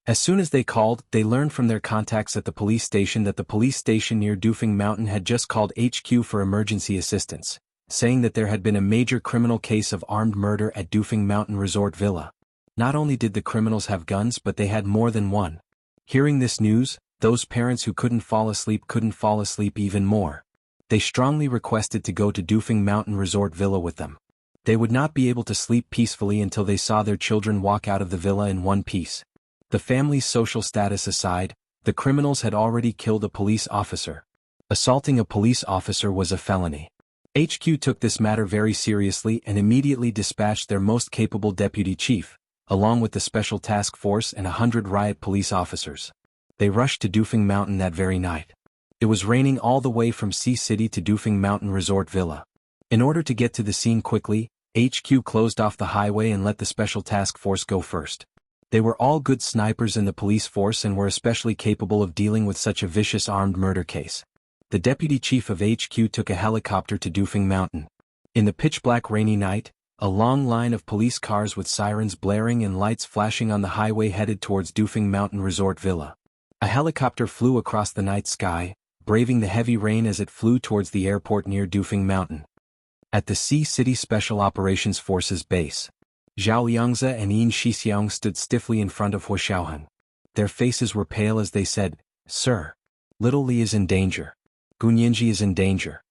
As soon as they called, they learned from their contacts at the police station that the police station near Dufeng Mountain had just called HQ for emergency assistance, saying that there had been a major criminal case of armed murder at Dufeng Mountain Resort Villa. Not only did the criminals have guns but they had more than one. Hearing this news, Those parents who couldn't fall asleep even more. They strongly requested to go to Dufeng Mountain Resort Villa with them. They would not be able to sleep peacefully until they saw their children walk out of the villa in one piece. The family's social status aside, the criminals had already killed a police officer. Assaulting a police officer was a felony. HQ took this matter very seriously and immediately dispatched their most capable deputy chief, along with the special task force and 100 riot police officers. They rushed to Dufeng Mountain that very night. It was raining all the way from Sea City to Dufeng Mountain Resort Villa. In order to get to the scene quickly, HQ closed off the highway and let the special task force go first. They were all good snipers in the police force and were especially capable of dealing with such a vicious armed murder case. The deputy chief of HQ took a helicopter to Dufeng Mountain. In the pitch-black rainy night, a long line of police cars with sirens blaring and lights flashing on the highway headed towards Dufeng Mountain Resort Villa. A helicopter flew across the night sky, braving the heavy rain as it flew towards the airport near Dufeng Mountain. At the Sea City Special Operations Forces base, Zhao Liangzi and Yin Shixiang stood stiffly in front of Hu Xiaoheng. Their faces were pale as they said, "Sir, little Li is in danger. Gunyinji is in danger."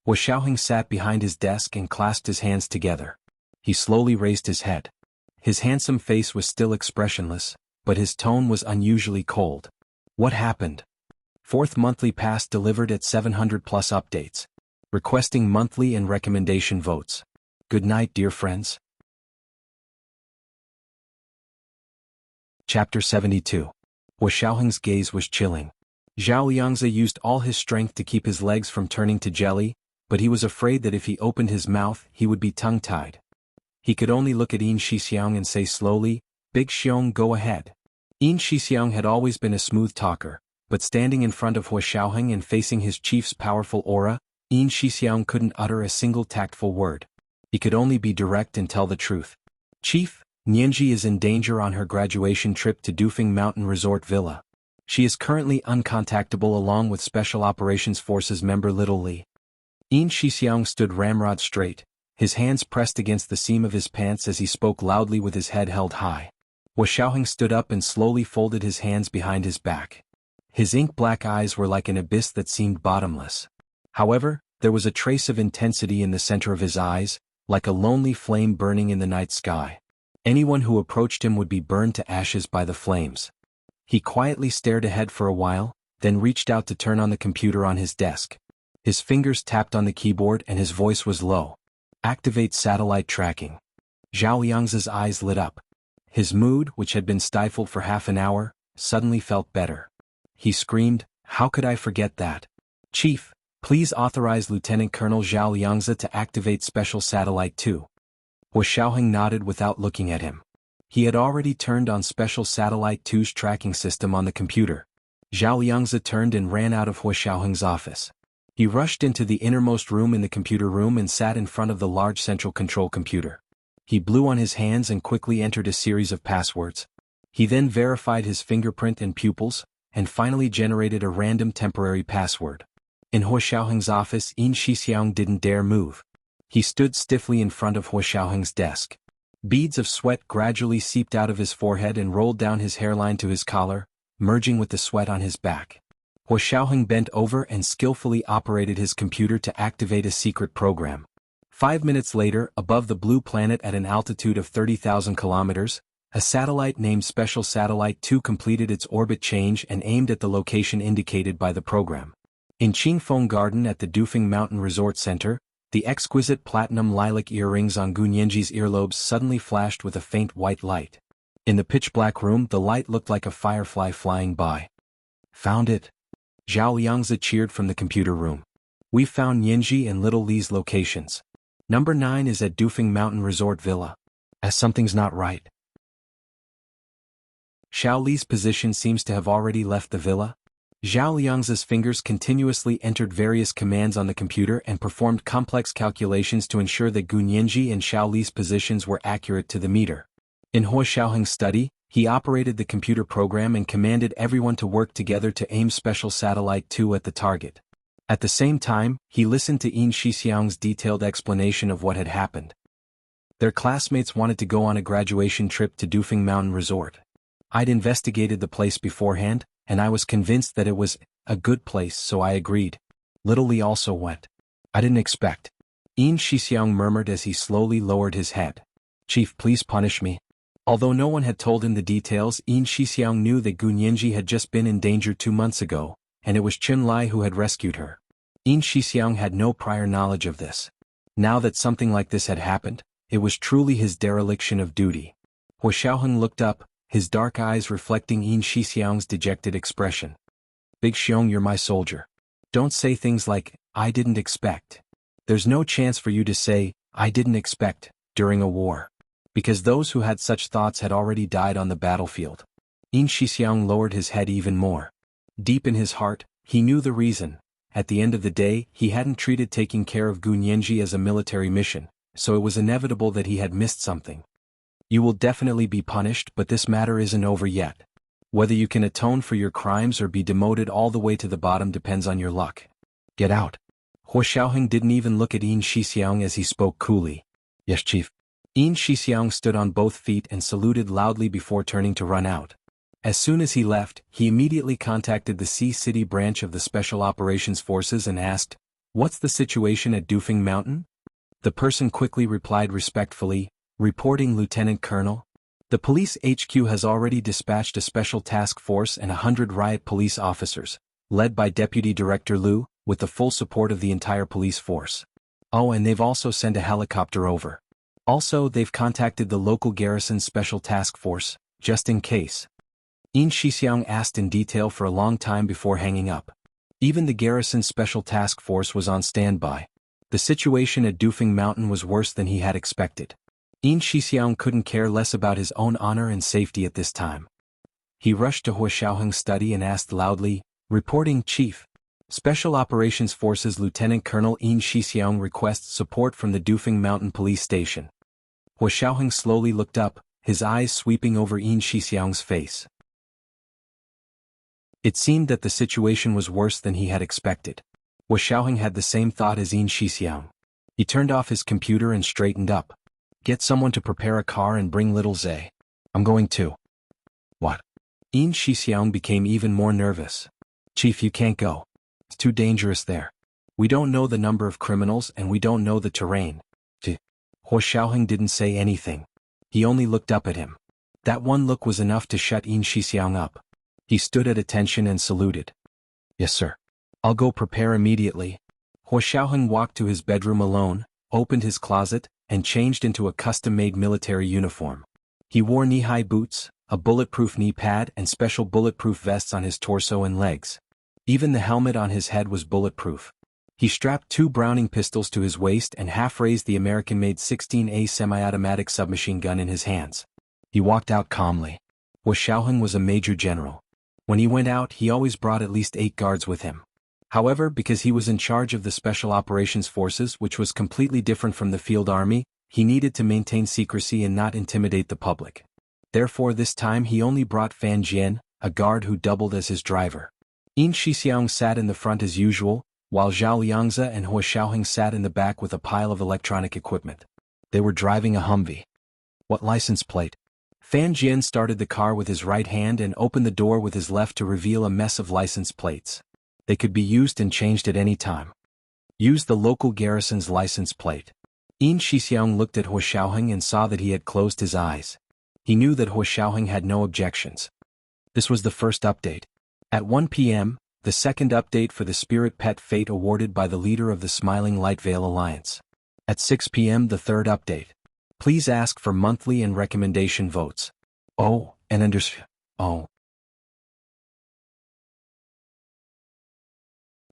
Hu Xiaoheng sat behind his desk and clasped his hands together. He slowly raised his head. His handsome face was still expressionless, but his tone was unusually cold. What happened? Fourth monthly pass delivered at 700 plus updates. Requesting monthly and recommendation votes. Good night, dear friends. Chapter 72. Hu Xiaoheng's gaze was chilling. Zhao Liangzi used all his strength to keep his legs from turning to jelly, but he was afraid that if he opened his mouth he would be tongue-tied. He could only look at Yin Shixiang and say slowly, "Big Xiong, go ahead." Yin Shixiang had always been a smooth talker, but standing in front of Hu Xiaoheng and facing his chief's powerful aura, Yin Shixiang couldn't utter a single tactful word. He could only be direct and tell the truth. "Chief, Nianji is in danger on her graduation trip to Dufeng Mountain Resort Villa. She is currently uncontactable along with Special Operations Forces member Little Li." Yin Shixiang stood ramrod straight, his hands pressed against the seam of his pants as he spoke loudly with his head held high. Hu Xiaoheng stood up and slowly folded his hands behind his back. His ink-black eyes were like an abyss that seemed bottomless. However, there was a trace of intensity in the center of his eyes, like a lonely flame burning in the night sky. Anyone who approached him would be burned to ashes by the flames. He quietly stared ahead for a while, then reached out to turn on the computer on his desk. His fingers tapped on the keyboard and his voice was low. "Activate satellite tracking." Zhao Liangzi's eyes lit up. His mood, which had been stifled for half an hour, suddenly felt better. He screamed, "How could I forget that? Chief, please authorize Lieutenant Colonel Zhao Liangzi to activate Special Satellite 2. Hu Xiaoheng nodded without looking at him. He had already turned on Special Satellite 2's tracking system on the computer. Zhao Liangzi turned and ran out of Hu Xiaoheng's office. He rushed into the innermost room in the computer room and sat in front of the large central control computer. He blew on his hands and quickly entered a series of passwords. He then verified his fingerprint and pupils, and finally generated a random temporary password. In Hu Xiaoheng's office, Yin Shixiang didn't dare move. He stood stiffly in front of Hu Xiaoheng's desk. Beads of sweat gradually seeped out of his forehead and rolled down his hairline to his collar, merging with the sweat on his back. Hu Xiaoheng bent over and skillfully operated his computer to activate a secret program. 5 minutes later, above the blue planet at an altitude of 30,000 kilometers, a satellite named Special Satellite 2 completed its orbit change and aimed at the location indicated by the program. In Qingfeng Garden at the Dufeng Mountain Resort Center, the exquisite platinum lilac earrings on Gunyinji's earlobes suddenly flashed with a faint white light. In the pitch-black room, the light looked like a firefly flying by. "Found it!" Zhao Liangzi cheered from the computer room. "We found Nianji and Little Li's locations. Number 9 is at Dufeng Mountain Resort Villa. Something's not right." Xiao Li's position seems to have already left the villa. Zhao Liangzi's fingers continuously entered various commands on the computer and performed complex calculations to ensure that Gunyinji and Xiao Li's positions were accurate to the meter. In Hu Xiaoheng's study, he operated the computer program and commanded everyone to work together to aim Special Satellite 2 at the target. At the same time, he listened to Yin Shixiang's detailed explanation of what had happened. Their classmates wanted to go on a graduation trip to Dufeng Mountain Resort. I'd investigated the place beforehand, and I was convinced that it was a good place, so I agreed. Little Li also went. I didn't expect. Yin Shixiang murmured as he slowly lowered his head. Chief, please punish me. Although no one had told him the details, Yin Shixiang knew that Gu Nianji had just been in danger 2 months ago, and it was Chen Lai who had rescued her. Yin Shixiang had no prior knowledge of this. Now that something like this had happened, it was truly his dereliction of duty. Hua Xiaoheng looked up, his dark eyes reflecting Yin Shixiang's dejected expression. Big Xiong, you're my soldier. Don't say things like, I didn't expect. There's no chance for you to say, I didn't expect, during a war. Because those who had such thoughts had already died on the battlefield. Yin Shixiang lowered his head even more. Deep in his heart, he knew the reason. At the end of the day, he hadn't treated taking care of Gu Nianji as a military mission, so it was inevitable that he had missed something. You will definitely be punished, but this matter isn't over yet. Whether you can atone for your crimes or be demoted all the way to the bottom depends on your luck. Get out. Hua Xiaoheng didn't even look at Yin Shixiang as he spoke coolly. Yes, Chief. Yin Shixiang stood on both feet and saluted loudly before turning to run out. As soon as he left, he immediately contacted the Sea City branch of the Special Operations Forces and asked, "What's the situation at Dufeng Mountain?" The person quickly replied respectfully, "Reporting, Lieutenant Colonel. The police HQ has already dispatched a special task force and 100 riot police officers, led by Deputy Director Liu, with the full support of the entire police force. Oh, and they've also sent a helicopter over. Also, they've contacted the local garrison special task force, just in case." Yin Shixiang asked in detail for a long time before hanging up. Even the garrison special task force was on standby. The situation at Dufeng Mountain was worse than he had expected. Yin Shixiang couldn't care less about his own honor and safety at this time. He rushed to Hua Xiaoheng's study and asked loudly, "Reporting, Chief. Special Operations Forces Lieutenant Colonel Yin Shixiang requests support from the Dufeng Mountain Police Station." Hua Xiaoheng slowly looked up, his eyes sweeping over Yin Shixiang's face. It seemed that the situation was worse than he had expected. Hua Xiaoheng had the same thought as Yin Shixiang. He turned off his computer and straightened up. "Get someone to prepare a car and bring little Zhe. I'm going too." "What?" Yin Shixiang became even more nervous. "Chief, you can't go. It's too dangerous there. We don't know the number of criminals and we don't know the terrain." Hua Xiaoheng didn't say anything. He only looked up at him. That one look was enough to shut Yin Shixiang up. He stood at attention and saluted. "Yes, sir. I'll go prepare immediately." Hua Xiaoheng walked to his bedroom alone, opened his closet, and changed into a custom-made military uniform. He wore knee-high boots, a bulletproof knee pad and special bulletproof vests on his torso and legs. Even the helmet on his head was bulletproof. He strapped 2 Browning pistols to his waist and half-raised the American-made 16A semi-automatic submachine gun in his hands. He walked out calmly. Hua Xiaoheng was a major general. When he went out, he always brought at least 8 guards with him. However, because he was in charge of the Special Operations Forces, which was completely different from the field army, he needed to maintain secrecy and not intimidate the public. Therefore this time he only brought Fan Jian, a guard who doubled as his driver. Yin Shixiang sat in the front as usual, while Zhao Liangze and Hua Xiaoheng sat in the back with a pile of electronic equipment. They were driving a Humvee. "What license plate?" Fan Jian started the car with his right hand and opened the door with his left to reveal a mess of license plates. They could be used and changed at any time. "Use the local garrison's license plate." Yin Shixiang looked at Hua Xiaoheng and saw that he had closed his eyes. He knew that Hua Xiaoheng had no objections. This was the first update. At 1 p.m., the second update for the Spirit Pet Fate awarded by the leader of the Smiling Light Veil Alliance. At 6 p.m. the third update. Please ask for monthly and recommendation votes. Oh, and oh.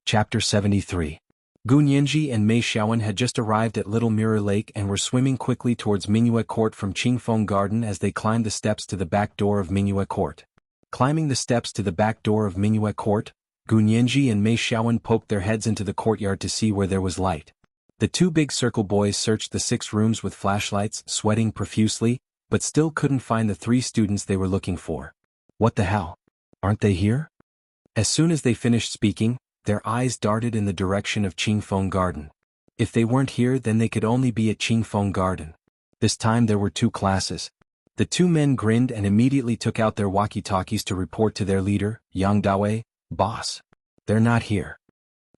Chapter 73. Gu Nianji and Mei Xiaowen had just arrived at Little Mirror Lake and were swimming quickly towards Mingyue Court from Qingfeng Garden as they climbed the steps to the back door of Mingyue Court. Climbing the steps to the back door of Mingyue Court, Gu Nianji and Mei Xiaowen poked their heads into the courtyard to see where there was light. The 2 big circle boys searched the 6 rooms with flashlights, sweating profusely, but still couldn't find the 3 students they were looking for. "What the hell? Aren't they here?" As soon as they finished speaking, their eyes darted in the direction of Qingfeng Garden. If they weren't here, then they could only be at Qingfeng Garden. This time there were 2 classes. The two men grinned and immediately took out their walkie-talkies to report to their leader, Yang Dawei. "Boss. They're not here."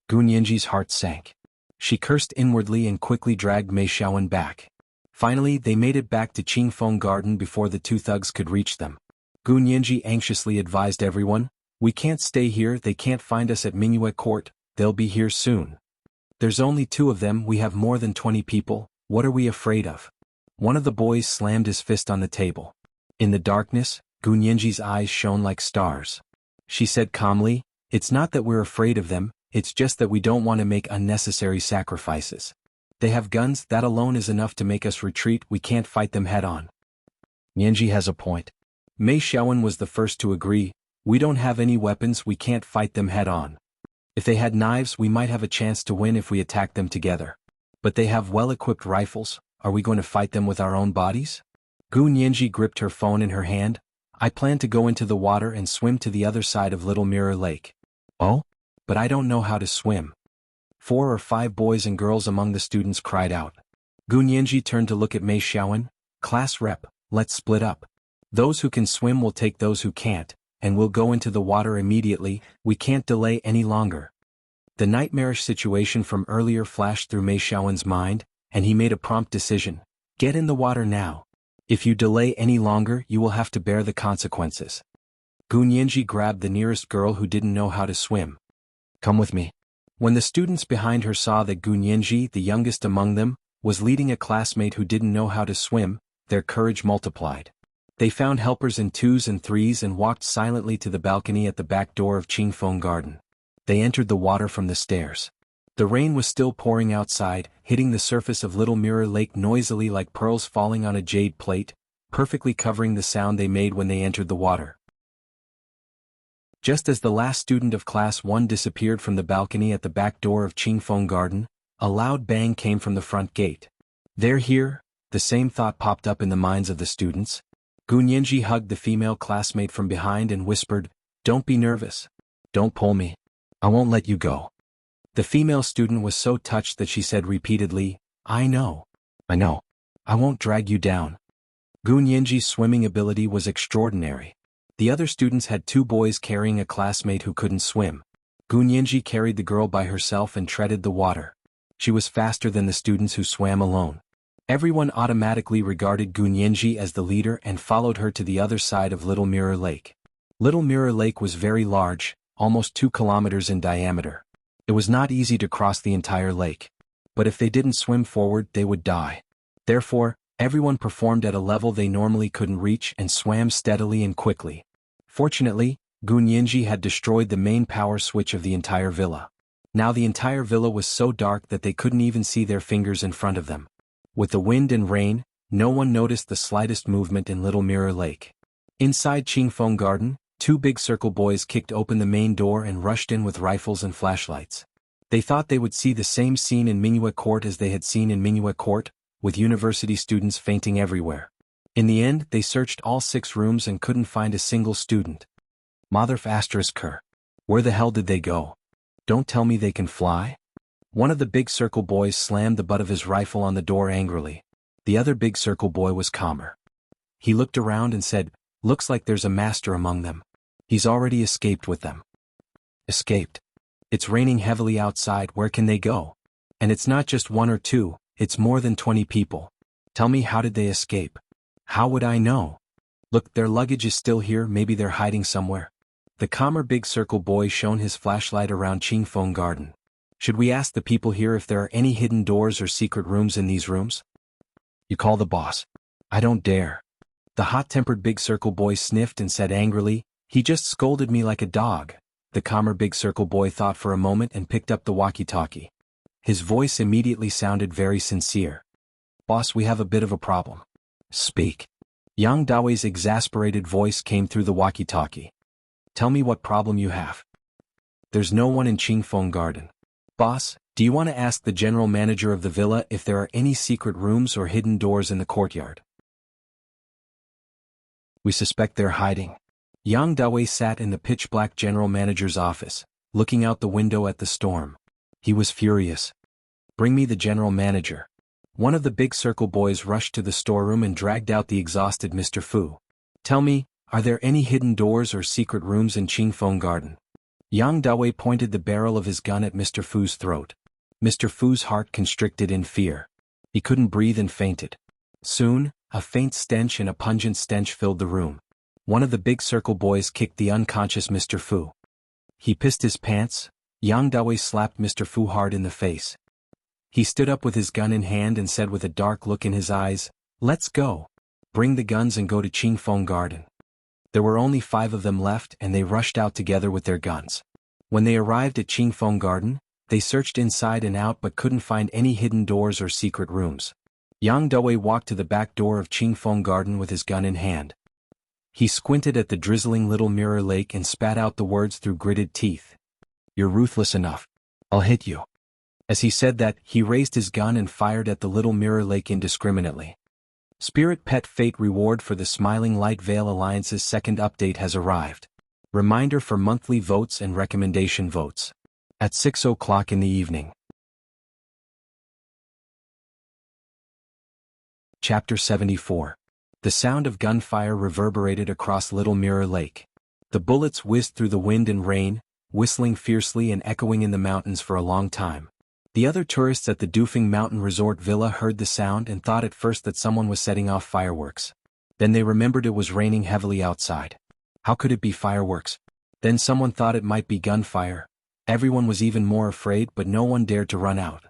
Gu Nianji's heart sank. She cursed inwardly and quickly dragged Mei Xiaowen back. Finally, they made it back to Qingfeng Garden before the two thugs could reach them. Gu Nianji anxiously advised everyone, "We can't stay here, they can't find us at Mingyue Court, they'll be here soon. There's only 2 of them, we have more than 20 people, what are we afraid of?" One of the boys slammed his fist on the table. In the darkness, Gu Nianji's eyes shone like stars. She said calmly, "It's not that we're afraid of them, it's just that we don't want to make unnecessary sacrifices. They have guns, that alone is enough to make us retreat, we can't fight them head-on." Nianji has a point. Mei Xiaowen was the first to agree, "We don't have any weapons, we can't fight them head-on. If they had knives we might have a chance to win if we attack them together. But they have well-equipped rifles, are we going to fight them with our own bodies?" Gu Nianji gripped her phone in her hand. "I plan to go into the water and swim to the other side of Little Mirror Lake." "Oh? But I don't know how to swim." 4 or 5 boys and girls among the students cried out. Gu Nianji turned to look at Mei Xiaowen. "Class rep, let's split up. Those who can swim will take those who can't, and we'll go into the water immediately, we can't delay any longer." The nightmarish situation from earlier flashed through Mei Xiaowen's mind, and he made a prompt decision. "Get in the water now. If you delay any longer you will have to bear the consequences." Gu Nianji grabbed the nearest girl who didn't know how to swim. "Come with me." When the students behind her saw that Gu Nianji, the youngest among them, was leading a classmate who didn't know how to swim, their courage multiplied. They found helpers in 2s and 3s and walked silently to the balcony at the back door of Qingfeng Garden. They entered the water from the stairs. The rain was still pouring outside, hitting the surface of Little Mirror Lake noisily like pearls falling on a jade plate, perfectly covering the sound they made when they entered the water. Just as the last student of Class 1 disappeared from the balcony at the back door of Qingfeng Garden, a loud bang came from the front gate. "They're here," the same thought popped up in the minds of the students. Gu Nianji hugged the female classmate from behind and whispered, "Don't be nervous. Don't pull me. I won't let you go." The female student was so touched that she said repeatedly, "I know. I know. I won't drag you down." Gu Nianji's swimming ability was extraordinary. The other students had 2 boys carrying a classmate who couldn't swim. Gu Nianji carried the girl by herself and treaded the water. She was faster than the students who swam alone. Everyone automatically regarded Gu Nianji as the leader and followed her to the other side of Little Mirror Lake. Little Mirror Lake was very large, almost 2 kilometers in diameter. It was not easy to cross the entire lake. But if they didn't swim forward, they would die. Therefore, everyone performed at a level they normally couldn't reach and swam steadily and quickly. Fortunately, Gu Nianji had destroyed the main power switch of the entire villa. Now the entire villa was so dark that they couldn't even see their fingers in front of them. With the wind and rain, no one noticed the slightest movement in Little Mirror Lake. Inside Qingfeng Garden, 2 big circle boys kicked open the main door and rushed in with rifles and flashlights. They thought they would see the same scene in Mingyue Court as they had seen in Mingyue Court, with university students fainting everywhere. In the end, they searched all 6 rooms and couldn't find a single student. Motherf asterisk her. Where the hell did they go? Don't tell me they can fly? One of the big circle boys slammed the butt of his rifle on the door angrily. The other big circle boy was calmer. He looked around and said, "Looks like there's a master among them. He's already escaped with them." Escaped? It's raining heavily outside, where can they go? And it's not just 1 or 2, it's more than 20 people. Tell me, how did they escape? How would I know? Look, their luggage is still here, maybe they're hiding somewhere. The calmer big circle boy shone his flashlight around Qingfeng Garden. Should we ask the people here if there are any hidden doors or secret rooms in these rooms? You call the boss. I don't dare. The hot-tempered big circle boy sniffed and said angrily, "He just scolded me like a dog." The calmer big circle boy thought for a moment and picked up the walkie-talkie. His voice immediately sounded very sincere. "Boss, we have a bit of a problem." "Speak." Yang Dawei's exasperated voice came through the walkie-talkie. "Tell me what problem you have." "There's no one in Qingfeng Garden." "Boss, do you want to ask the general manager of the villa if there are any secret rooms or hidden doors in the courtyard?" "We suspect they're hiding." Yang Dawei sat in the pitch-black general manager's office, looking out the window at the storm. He was furious. "Bring me the general manager." One of the Big Circle boys rushed to the storeroom and dragged out the exhausted Mr. Fu. "Tell me, are there any hidden doors or secret rooms in Qingfeng Garden?" Yang Dawei pointed the barrel of his gun at Mr. Fu's throat. Mr. Fu's heart constricted in fear. He couldn't breathe and fainted. Soon, a faint stench and a pungent stench filled the room. One of the Big Circle boys kicked the unconscious Mr. Fu. He pissed his pants. Yang Dawei slapped Mr. Fu hard in the face. He stood up with his gun in hand and said with a dark look in his eyes, "Let's go. Bring the guns and go to Qingfeng Garden." There were only 5 of them left and they rushed out together with their guns. When they arrived at Qingfeng Garden, they searched inside and out but couldn't find any hidden doors or secret rooms. Yang Dawei walked to the back door of Qingfeng Garden with his gun in hand. He squinted at the drizzling little mirror lake and spat out the words through gritted teeth. "You're ruthless enough. I'll hit you." As he said that, he raised his gun and fired at the little mirror lake indiscriminately. Spirit Pet Fate reward for the Smiling Light Veil Alliance's second update has arrived. Reminder for monthly votes and recommendation votes. At 6 o'clock in the evening. Chapter 74. The sound of gunfire reverberated across Little Mirror Lake. The bullets whizzed through the wind and rain, whistling fiercely and echoing in the mountains for a long time. The other tourists at the Dufeng Mountain Resort Villa heard the sound and thought at first that someone was setting off fireworks. Then they remembered it was raining heavily outside. How could it be fireworks? Then someone thought it might be gunfire. Everyone was even more afraid, but no one dared to run out.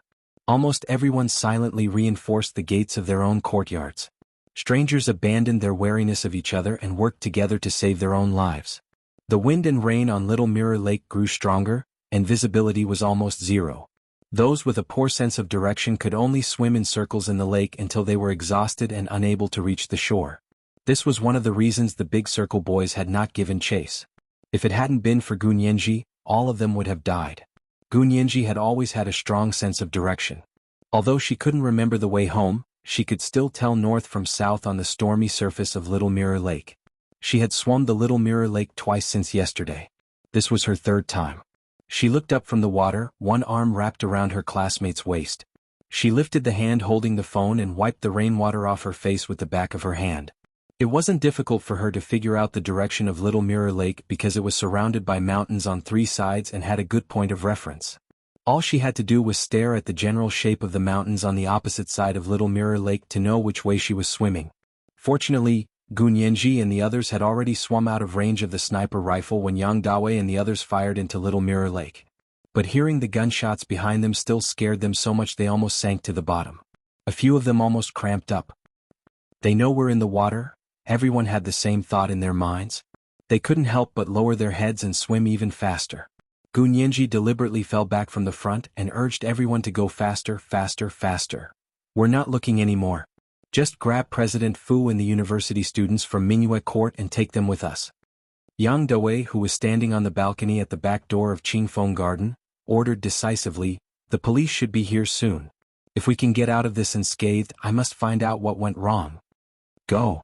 Almost everyone silently reinforced the gates of their own courtyards. Strangers abandoned their wariness of each other and worked together to save their own lives. The wind and rain on Little Mirror Lake grew stronger, and visibility was almost zero. Those with a poor sense of direction could only swim in circles in the lake until they were exhausted and unable to reach the shore. This was one of the reasons the Big Circle boys had not given chase. If it hadn't been for Gunyanji, all of them would have died. Gunyanji had always had a strong sense of direction. Although she couldn't remember the way home, she could still tell north from south on the stormy surface of Little Mirror Lake. She had swum the Little Mirror Lake twice since yesterday. This was her 3rd time. She looked up from the water, one arm wrapped around her classmate's waist. She lifted the hand holding the phone and wiped the rainwater off her face with the back of her hand. It wasn't difficult for her to figure out the direction of Little Mirror Lake because it was surrounded by mountains on 3 sides and had a good point of reference. All she had to do was stare at the general shape of the mountains on the opposite side of Little Mirror Lake to know which way she was swimming. Fortunately, Gunyanji and the others had already swum out of range of the sniper rifle when Yang Dawei and the others fired into Little Mirror Lake. But hearing the gunshots behind them still scared them so much they almost sank to the bottom. A few of them almost cramped up. They know we're in the water? Everyone had the same thought in their minds. They couldn't help but lower their heads and swim even faster. Gunyanji deliberately fell back from the front and urged everyone to go faster, faster, faster. "We're not looking anymore. Just grab President Fu and the university students from Mingyue Court and take them with us." Yang Dawei, who was standing on the balcony at the back door of Qingfeng Garden, ordered decisively, "The police should be here soon. If we can get out of this unscathed, I must find out what went wrong." "Go."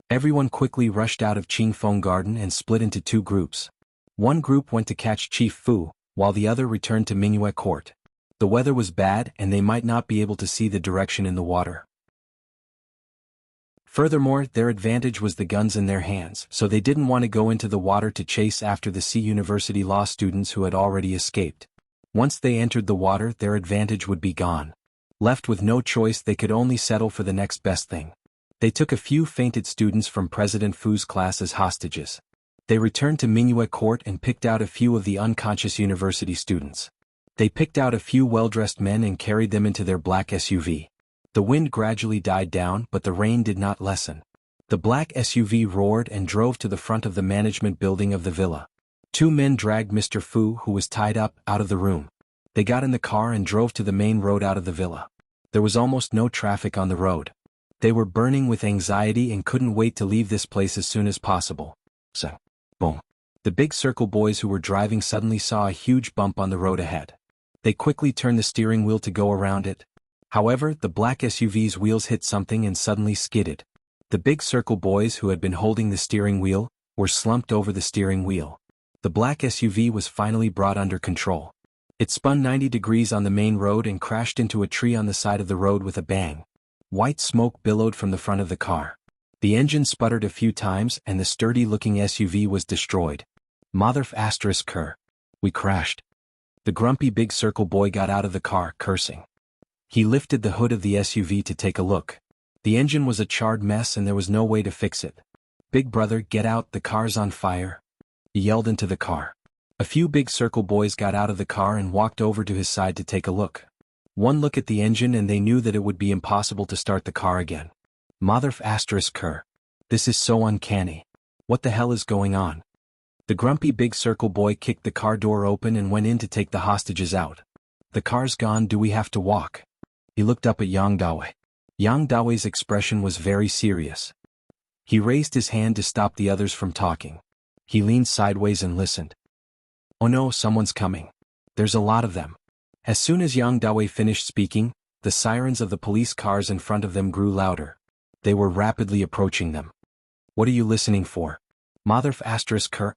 Everyone quickly rushed out of Qingfeng Garden and split into 2 groups. One group went to catch Chief Fu, while the other returned to Mingyue Court. The weather was bad and they might not be able to see the direction in the water. Furthermore, their advantage was the guns in their hands, so they didn't want to go into the water to chase after the C University law students who had already escaped. Once they entered the water, their advantage would be gone. Left with no choice, they could only settle for the next best thing. They took a few fainted students from President Fu's class as hostages. They returned to Mingyue Court and picked out a few of the unconscious university students. They picked out a few well-dressed men and carried them into their black SUV. The wind gradually died down, but the rain did not lessen. The black SUV roared and drove to the front of the management building of the villa. 2 men dragged Mr. Fu, who was tied up, out of the room. They got in the car and drove to the main road out of the villa. There was almost no traffic on the road. They were burning with anxiety and couldn't wait to leave this place as soon as possible. So, boom. The Big Circle boys who were driving suddenly saw a huge bump on the road ahead. They quickly turned the steering wheel to go around it. However, the black SUV's wheels hit something and suddenly skidded. The Big Circle boys who had been holding the steering wheel were slumped over the steering wheel. The black SUV was finally brought under control. It spun 90 degrees on the main road and crashed into a tree on the side of the road with a bang. White smoke billowed from the front of the car. The engine sputtered a few times and the sturdy-looking SUV was destroyed. Mother****. We crashed. The grumpy big circle boy got out of the car, cursing. He lifted the hood of the SUV to take a look. The engine was a charred mess and there was no way to fix it. "Big brother, get out, the car's on fire," he yelled into the car. A few big circle boys got out of the car and walked over to his side to take a look. One look at the engine and they knew that it would be impossible to start the car again. Mother****. This is so uncanny. What the hell is going on? The grumpy big circle boy kicked the car door open and went in to take the hostages out. "The car's gone, do we have to walk?" He looked up at Yang Dawei. Yang Dawei's expression was very serious. He raised his hand to stop the others from talking. He leaned sideways and listened. "Oh no, someone's coming. There's a lot of them." As soon as Yang Dawei finished speaking, the sirens of the police cars in front of them grew louder. They were rapidly approaching them. "What are you listening for?" Mother****,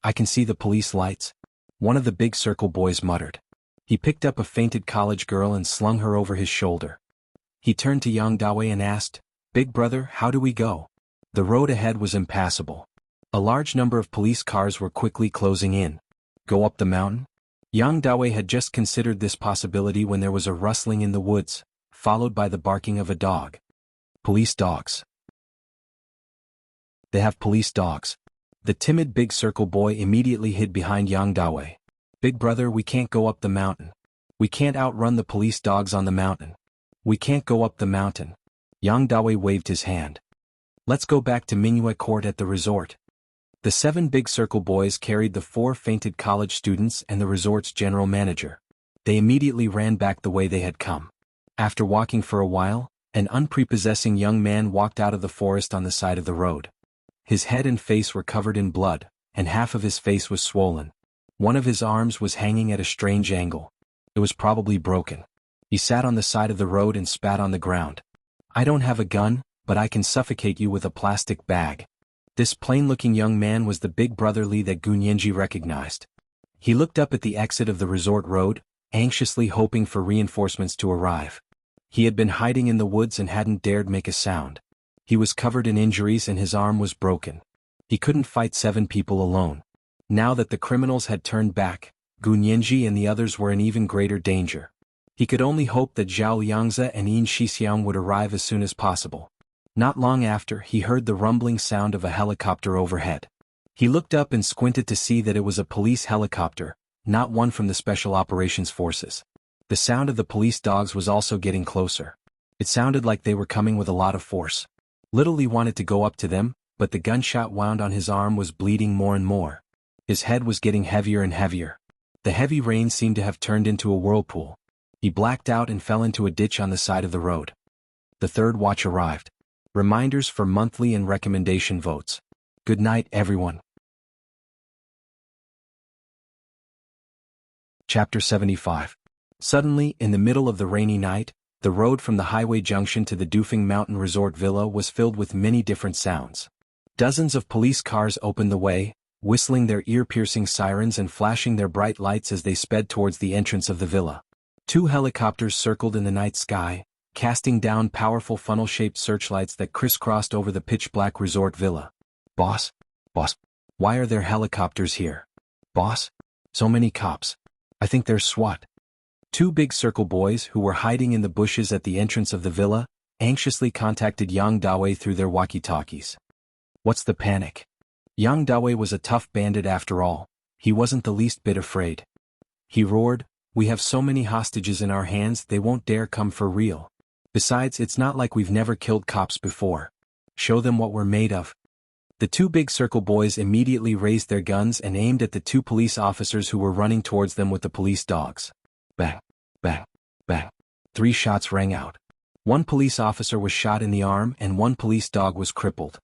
I can see the police lights," one of the big circle boys muttered. He picked up a fainted college girl and slung her over his shoulder. He turned to Yang Dawei and asked, "Big brother, how do we go?" The road ahead was impassable. A large number of police cars were quickly closing in. "Go up the mountain?" Yang Dawei had just considered this possibility when there was a rustling in the woods, followed by the barking of a dog. Police dogs. They have police dogs. The timid big circle boy immediately hid behind Yang Dawei. "Big brother, we can't go up the mountain. We can't outrun the police dogs on the mountain. We can't go up the mountain." Yang Dawei waved his hand. "Let's go back to Mingyue Court at the resort." The 7 big circle boys carried the 4 fainted college students and the resort's general manager. They immediately ran back the way they had come. After walking for a while, an unprepossessing young man walked out of the forest on the side of the road. His head and face were covered in blood, and half of his face was swollen. One of his arms was hanging at a strange angle. It was probably broken. He sat on the side of the road and spat on the ground. "I don't have a gun, but I can suffocate you with a plastic bag." This plain-looking young man was the big brotherly that Gunyenji recognized. He looked up at the exit of the resort road, anxiously hoping for reinforcements to arrive. He had been hiding in the woods and hadn't dared make a sound. He was covered in injuries and his arm was broken. He couldn't fight 7 people alone. Now that the criminals had turned back, Gunyenji and the others were in even greater danger. He could only hope that Zhao Liangzi and Yin Shixiang would arrive as soon as possible. Not long after, he heard the rumbling sound of a helicopter overhead. He looked up and squinted to see that it was a police helicopter, not one from the Special Operations Forces. The sound of the police dogs was also getting closer. It sounded like they were coming with a lot of force. Little Li wanted to go up to them, but the gunshot wound on his arm was bleeding more and more. His head was getting heavier and heavier. The heavy rain seemed to have turned into a whirlpool. He blacked out and fell into a ditch on the side of the road. The 3rd watch arrived. Reminders for monthly and recommendation votes. Good night, everyone. Chapter 75. Suddenly, in the middle of the rainy night, the road from the highway junction to the Dufeng Mountain Resort Villa was filled with many different sounds. Dozens of police cars opened the way, whistling their ear-piercing sirens and flashing their bright lights as they sped towards the entrance of the villa. 2 helicopters circled in the night sky, casting down powerful funnel-shaped searchlights that crisscrossed over the pitch-black resort villa. Boss? Why are there helicopters here? Boss? So many cops. I think they're SWAT. 2 big circle boys who were hiding in the bushes at the entrance of the villa, anxiously contacted Yang Dawei through their walkie-talkies. What's the panic? Yang Dawei was a tough bandit after all. He wasn't the least bit afraid. He roared, "We have so many hostages in our hands they won't dare come for real. Besides, it's not like we've never killed cops before. Show them what we're made of." The 2 big circle boys immediately raised their guns and aimed at the 2 police officers who were running towards them with the police dogs. Bang, bang, bang. 3 shots rang out. 1 police officer was shot in the arm and 1 police dog was crippled.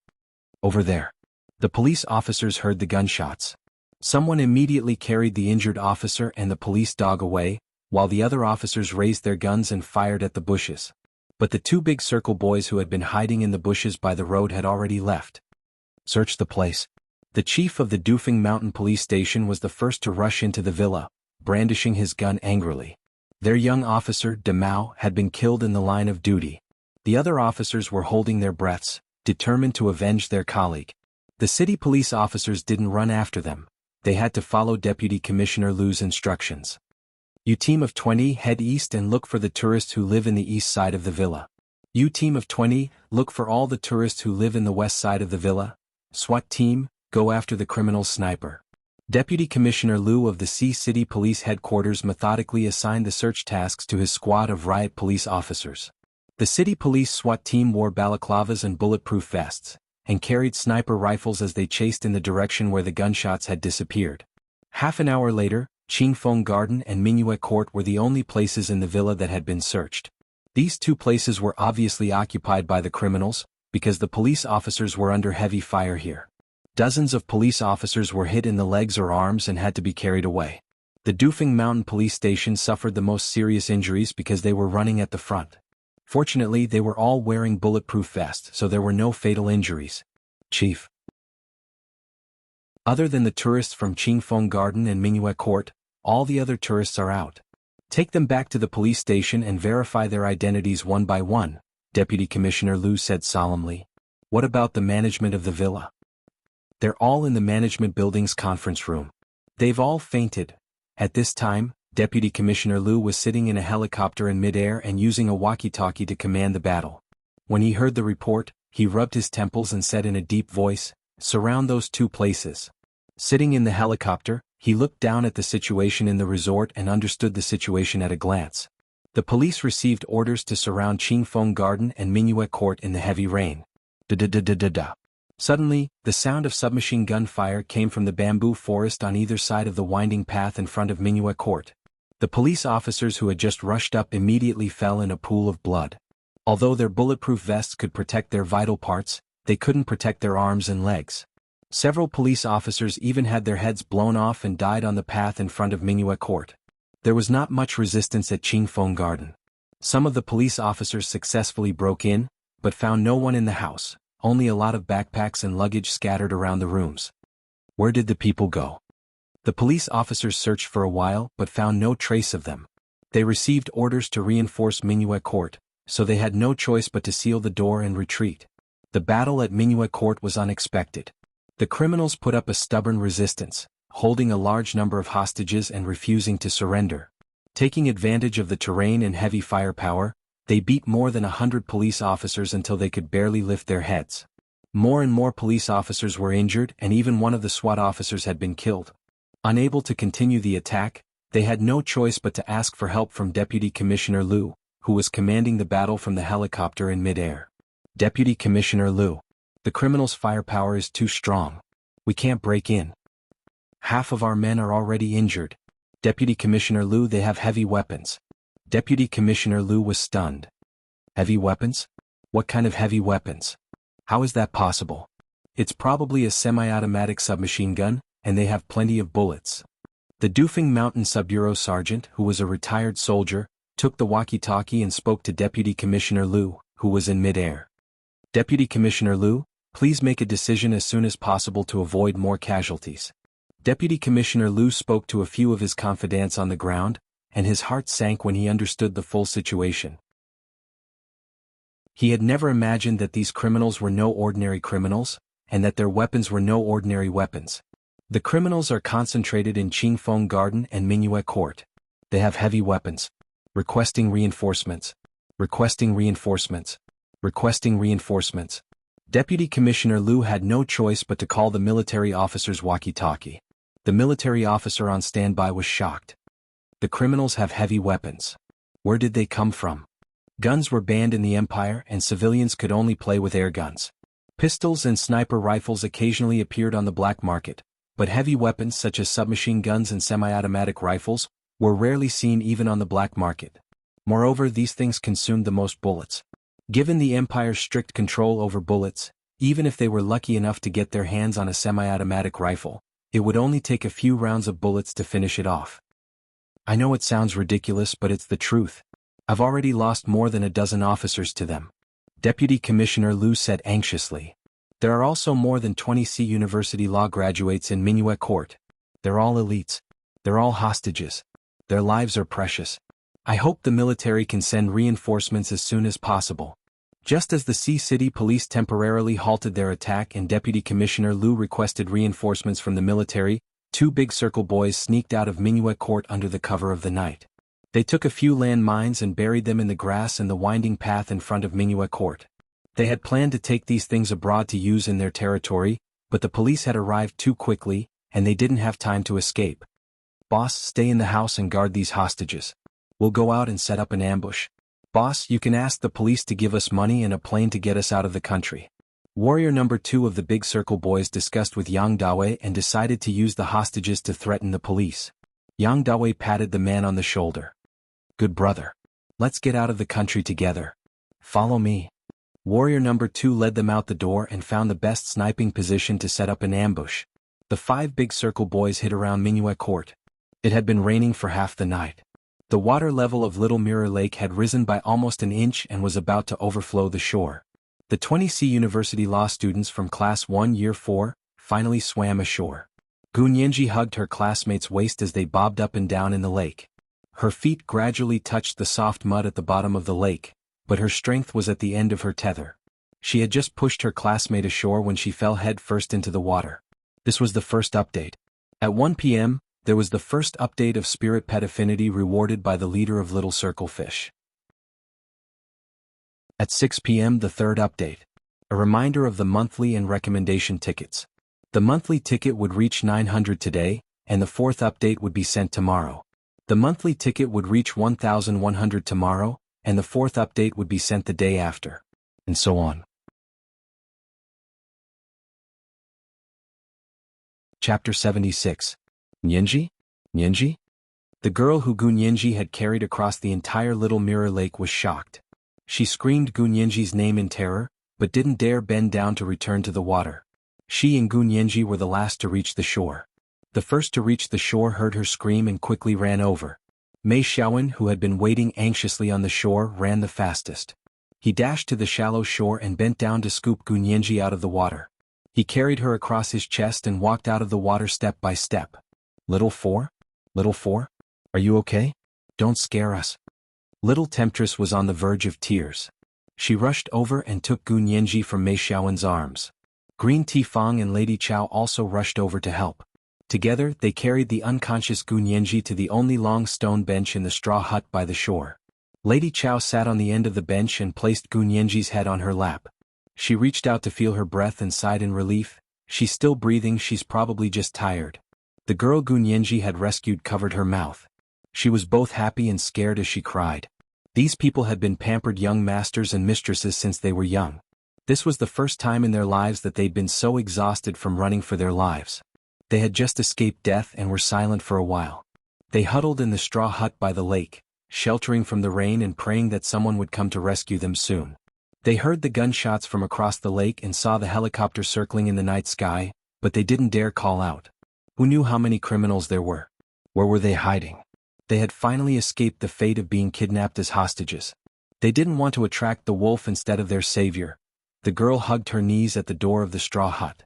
Over there. The police officers heard the gunshots. Someone immediately carried the injured officer and the police dog away, while the other officers raised their guns and fired at the bushes. But the 2 big circle boys who had been hiding in the bushes by the road had already left. Search the place. The chief of the Dufeng Mountain Police Station was the first to rush into the villa, brandishing his gun angrily. Their young officer, De Mao, had been killed in the line of duty. The other officers were holding their breaths, determined to avenge their colleague. The city police officers didn't run after them. They had to follow Deputy Commissioner Liu's instructions. You team of 20 head east and look for the tourists who live in the east side of the villa. You team of 20, look for all the tourists who live in the west side of the villa. SWAT team, go after the criminal sniper. Deputy Commissioner Liu of the City Police Headquarters methodically assigned the search tasks to his squad of riot police officers. The city police SWAT team wore balaclavas and bulletproof vests, and carried sniper rifles as they chased in the direction where the gunshots had disappeared. Half an hour later, Qingfeng Garden and Minuet Court were the only places in the villa that had been searched. These two places were obviously occupied by the criminals, because the police officers were under heavy fire here. Dozens of police officers were hit in the legs or arms and had to be carried away. The Dufeng Mountain Police Station suffered the most serious injuries because they were running at the front. Fortunately, they were all wearing bulletproof vests, so there were no fatal injuries. Chief. Other than the tourists from Qingfeng Garden and Minuet Court, all the other tourists are out. Take them back to the police station and verify their identities one by one, Deputy Commissioner Liu said solemnly. What about the management of the villa? They're all in the management building's conference room. They've all fainted. At this time, Deputy Commissioner Liu was sitting in a helicopter in midair and using a walkie-talkie to command the battle. When he heard the report, he rubbed his temples and said in a deep voice, "Surround those two places." Sitting in the helicopter, he looked down at the situation in the resort and understood the situation at a glance. The police received orders to surround Qingfeng Garden and Minuet Court in the heavy rain. Da-da-da-da-da-da. Suddenly, the sound of submachine gun fire came from the bamboo forest on either side of the winding path in front of Minuet Court. The police officers who had just rushed up immediately fell in a pool of blood. Although their bulletproof vests could protect their vital parts, they couldn't protect their arms and legs. Several police officers even had their heads blown off and died on the path in front of Minuet Court. There was not much resistance at Qingfeng Garden. Some of the police officers successfully broke in, but found no one in the house. Only a lot of backpacks and luggage scattered around the rooms. Where did the people go? The police officers searched for a while but found no trace of them. They received orders to reinforce Minuet Court, so they had no choice but to seal the door and retreat. The battle at Minuet Court was unexpected. The criminals put up a stubborn resistance, holding a large number of hostages and refusing to surrender. Taking advantage of the terrain and heavy firepower, they beat more than 100 police officers until they could barely lift their heads. More and more police officers were injured and even one of the SWAT officers had been killed. Unable to continue the attack, they had no choice but to ask for help from Deputy Commissioner Liu, who was commanding the battle from the helicopter in midair. Deputy Commissioner Liu. The criminals' firepower is too strong. We can't break in. Half of our men are already injured. Deputy Commissioner Liu, they have heavy weapons. Deputy Commissioner Liu was stunned. Heavy weapons? What kind of heavy weapons? How is that possible? It's probably a semi-automatic submachine gun, and they have plenty of bullets. The Dufeng Mountain Subbureau Sergeant, who was a retired soldier, took the walkie-talkie and spoke to Deputy Commissioner Liu, who was in midair. Deputy Commissioner Liu, please make a decision as soon as possible to avoid more casualties. Deputy Commissioner Liu spoke to a few of his confidants on the ground, and his heart sank when he understood the full situation. He had never imagined that these criminals were no ordinary criminals, and that their weapons were no ordinary weapons. The criminals are concentrated in Qingfeng Garden and Minuet Court. They have heavy weapons. Requesting reinforcements. Requesting reinforcements. Requesting reinforcements. Deputy Commissioner Liu had no choice but to call the military officer's walkie-talkie. The military officer on standby was shocked. The criminals have heavy weapons. Where did they come from? Guns were banned in the Empire and civilians could only play with air guns. Pistols and sniper rifles occasionally appeared on the black market, but heavy weapons such as submachine guns and semi-automatic rifles were rarely seen even on the black market. Moreover, these things consumed the most bullets. Given the Empire's strict control over bullets, even if they were lucky enough to get their hands on a semi-automatic rifle, it would only take a few rounds of bullets to finish it off. I know it sounds ridiculous, but it's the truth. I've already lost more than a dozen officers to them. Deputy Commissioner Liu said anxiously. There are also more than 20 University law graduates in Minuet Court. They're all elites. They're all hostages. Their lives are precious. I hope the military can send reinforcements as soon as possible. Just as the Sea City police temporarily halted their attack and Deputy Commissioner Liu requested reinforcements from the military, two big circle boys sneaked out of Minuet Court under the cover of the night. They took a few landmines and buried them in the grass and the winding path in front of Minuet Court. They had planned to take these things abroad to use in their territory, but the police had arrived too quickly, and they didn't have time to escape. Boss, stay in the house and guard these hostages. We'll go out and set up an ambush. Boss, you can ask the police to give us money and a plane to get us out of the country. Warrior number 2 of the Big Circle boys discussed with Yang Dawei and decided to use the hostages to threaten the police. Yang Dawei patted the man on the shoulder. Good brother. Let's get out of the country together. Follow me. Warrior number 2 led them out the door and found the best sniping position to set up an ambush. The 5 Big Circle boys hid around Minuet Court. It had been raining for half the night. The water level of Little Mirror Lake had risen by almost an inch and was about to overflow the shore. The 20C University law students from Class 1 Year 4 finally swam ashore. Gunyenji hugged her classmate's waist as they bobbed up and down in the lake. Her feet gradually touched the soft mud at the bottom of the lake, but her strength was at the end of her tether. She had just pushed her classmate ashore when she fell head first into the water. This was the first update. At 1 p.m., there was the first update of Spirit Pet Affinity rewarded by the leader of Little Circle Fish. At 6 p.m. the third update. A reminder of the monthly and recommendation tickets. The monthly ticket would reach 900 today, and the fourth update would be sent tomorrow. The monthly ticket would reach 1,100 tomorrow, and the fourth update would be sent the day after. And so on. Chapter 76. Nyenji? Nyenji? The girl who Gunyenji had carried across the entire Little Mirror Lake was shocked. She screamed Gunyenji's name in terror, but didn't dare bend down to return to the water. She and Gunyenji were the last to reach the shore. The first to reach the shore heard her scream and quickly ran over. Mei Xiaowen, who had been waiting anxiously on the shore, ran the fastest. He dashed to the shallow shore and bent down to scoop Gunyenji out of the water. He carried her across his chest and walked out of the water step by step. Little Four? Little Four? Are you okay? Don't scare us. Little Temptress was on the verge of tears. She rushed over and took Gunyenji from Mei Xiaowen's arms. Green Tea Fong and Lady Chow also rushed over to help. Together, they carried the unconscious Gunyenji to the only long stone bench in the straw hut by the shore. Lady Chow sat on the end of the bench and placed Gunyenji's head on her lap. She reached out to feel her breath and sighed in relief. She's still breathing, she's probably just tired. The girl Gunyenji had rescued covered her mouth. She was both happy and scared as she cried. These people had been pampered young masters and mistresses since they were young. This was the first time in their lives that they'd been so exhausted from running for their lives. They had just escaped death and were silent for a while. They huddled in the straw hut by the lake, sheltering from the rain and praying that someone would come to rescue them soon. They heard the gunshots from across the lake and saw the helicopter circling in the night sky, but they didn't dare call out. Who knew how many criminals there were? Where were they hiding? They had finally escaped the fate of being kidnapped as hostages. They didn't want to attract the wolf instead of their savior. The girl hugged her knees at the door of the straw hut.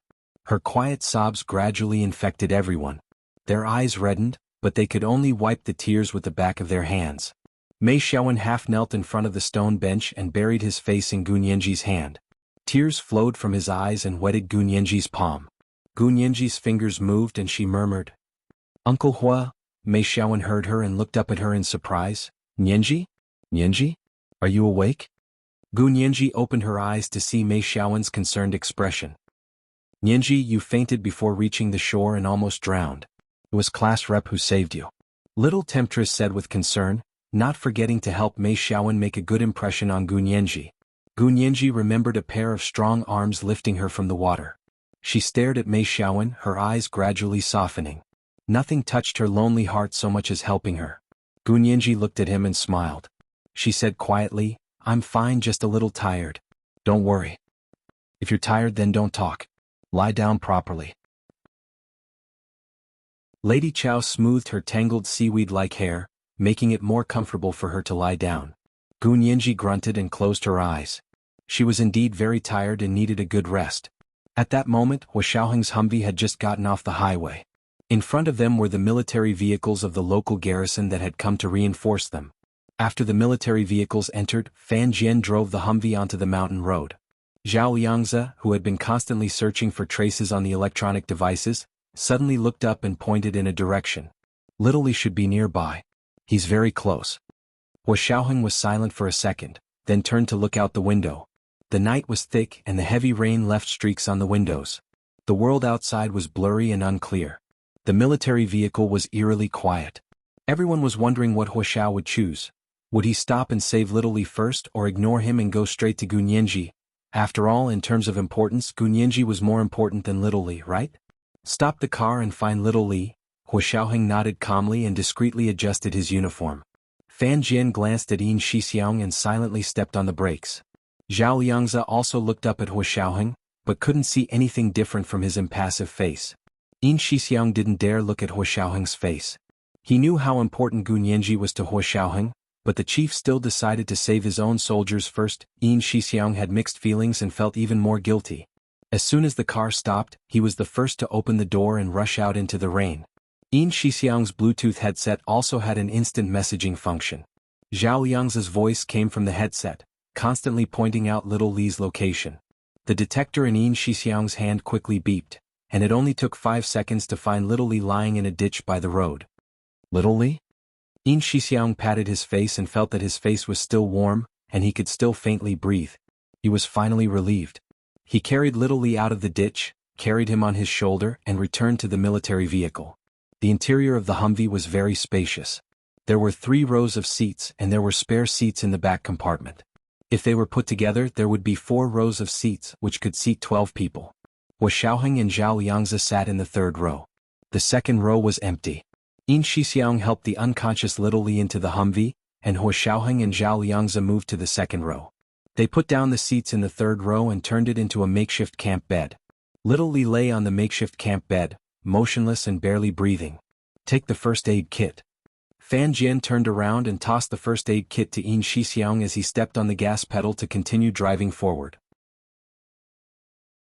Her quiet sobs gradually infected everyone. Their eyes reddened, but they could only wipe the tears with the back of their hands. Mei Xiaowen half knelt in front of the stone bench and buried his face in Gunyenji's hand. Tears flowed from his eyes and wetted Gunyenji's palm. Gunyenji's fingers moved and she murmured, "Uncle Hua." Mei Xiaowen heard her and looked up at her in surprise. "Nyenji? Nyenji? Are you awake?" Gunyenji opened her eyes to see Mei Xiaowen's concerned expression. "Nyenji, you fainted before reaching the shore and almost drowned. It was Class Rep who saved you," Little Temptress said with concern, not forgetting to help Mei Xiaowen make a good impression on Gunyenji. Gunyenji remembered a pair of strong arms lifting her from the water. She stared at Mei Xiaowen, her eyes gradually softening. Nothing touched her lonely heart so much as helping her. Gunyenji looked at him and smiled. She said quietly, "I'm fine, just a little tired. Don't worry. If you're tired, then don't talk. Lie down properly." Lady Chow smoothed her tangled seaweed-like hair, making it more comfortable for her to lie down. Gunyenji grunted and closed her eyes. She was indeed very tired and needed a good rest. At that moment, Hua Xiaoheng's Humvee had just gotten off the highway. In front of them were the military vehicles of the local garrison that had come to reinforce them. After the military vehicles entered, Fan Jian drove the Humvee onto the mountain road. Zhao Liangzi, who had been constantly searching for traces on the electronic devices, suddenly looked up and pointed in a direction. Little Li should be nearby. He's very close. Hua Xiaoheng was silent for a second, then turned to look out the window. The night was thick and the heavy rain left streaks on the windows. The world outside was blurry and unclear. The military vehicle was eerily quiet. Everyone was wondering what Hua Xiao would choose. Would he stop and save Little Li first or ignore him and go straight to Gunyanji? After all, in terms of importance, Gunyanji was more important than Little Li, right? Stop the car and find Little Li. Hua Xiaoheng nodded calmly and discreetly adjusted his uniform. Fan Jian glanced at Yin Shixiang and silently stepped on the brakes. Zhao Liangzi also looked up at Hua Xiaoheng, but couldn't see anything different from his impassive face. Yin Shixiang didn't dare look at Hua Xiaoheng's face. He knew how important Gunyanji was to Hua Xiaoheng, but the chief still decided to save his own soldiers first. Yin Shixiang had mixed feelings and felt even more guilty. As soon as the car stopped, he was the first to open the door and rush out into the rain. Yin Shixiang's Bluetooth headset also had an instant messaging function. Zhao Liangzi's voice came from the headset, constantly pointing out Little Li's location. The detector in Yin Shixiang's hand quickly beeped, and it only took 5 seconds to find Little Li lying in a ditch by the road. Little Li? Yin Shixiang patted his face and felt that his face was still warm, and he could still faintly breathe. He was finally relieved. He carried Little Li out of the ditch, carried him on his shoulder, and returned to the military vehicle. The interior of the Humvee was very spacious. There were 3 rows of seats and there were spare seats in the back compartment. If they were put together, there would be 4 rows of seats which could seat 12 people. Hua Xiaoheng and Zhao Liangzi sat in the 3rd row. The 2nd row was empty. Yin Shixiang helped the unconscious Little Li into the Humvee, and Hua Xiaoheng and Zhao Liangzi moved to the 2nd row. They put down the seats in the 3rd row and turned it into a makeshift camp bed. Little Li lay on the makeshift camp bed, motionless and barely breathing. Take the first aid kit. Fan Jian turned around and tossed the first aid kit to Yin Shixiang as he stepped on the gas pedal to continue driving forward.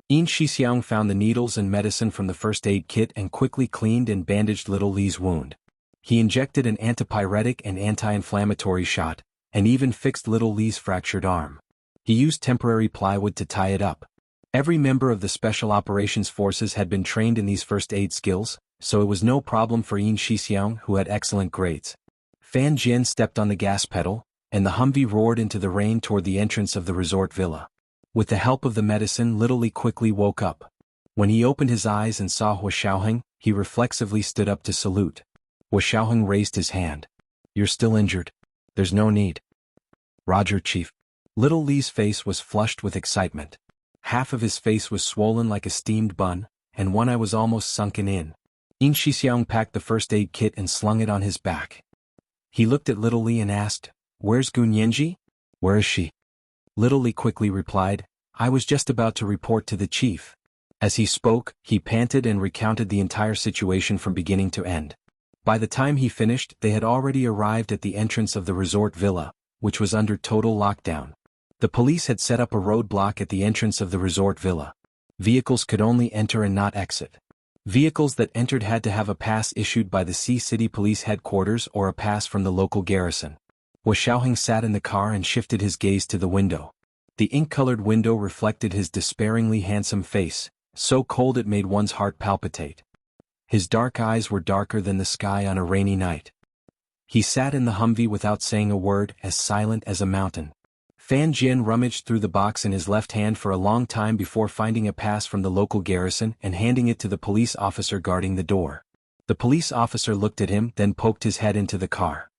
Yin Shixiang found the needles and medicine from the first aid kit and quickly cleaned and bandaged Little Li's wound. He injected an antipyretic and anti-inflammatory shot, and even fixed Little Li's fractured arm. He used temporary plywood to tie it up. Every member of the Special Operations Forces had been trained in these first aid skills, so it was no problem for Yin Shixiang, who had excellent grades. Fan Jian stepped on the gas pedal, and the Humvee roared into the rain toward the entrance of the resort villa. With the help of the medicine, Little Li quickly woke up. When he opened his eyes and saw Hua Xiaoheng, he reflexively stood up to salute. Hua Xiaoheng raised his hand. You're still injured. There's no need. Roger, Chief. Little Li's face was flushed with excitement. Half of his face was swollen like a steamed bun, and one eye was almost sunken in. Yin Shixiang packed the first aid kit and slung it on his back. He looked at Little Li and asked, Where's Gunyanji? Where is she? Little Li quickly replied, I was just about to report to the chief. As he spoke, he panted and recounted the entire situation from beginning to end. By the time he finished, they had already arrived at the entrance of the resort villa, which was under total lockdown. The police had set up a roadblock at the entrance of the resort villa. Vehicles could only enter and not exit. Vehicles that entered had to have a pass issued by the City Police Headquarters or a pass from the local garrison. Hua Xiaoheng sat in the car and shifted his gaze to the window. The ink-colored window reflected his despairingly handsome face, so cold it made one's heart palpitate. His dark eyes were darker than the sky on a rainy night. He sat in the Humvee without saying a word, as silent as a mountain. Fan Jian rummaged through the box in his left hand for a long time before finding a pass from the local garrison and handing it to the police officer guarding the door. The police officer looked at him, then poked his head into the car.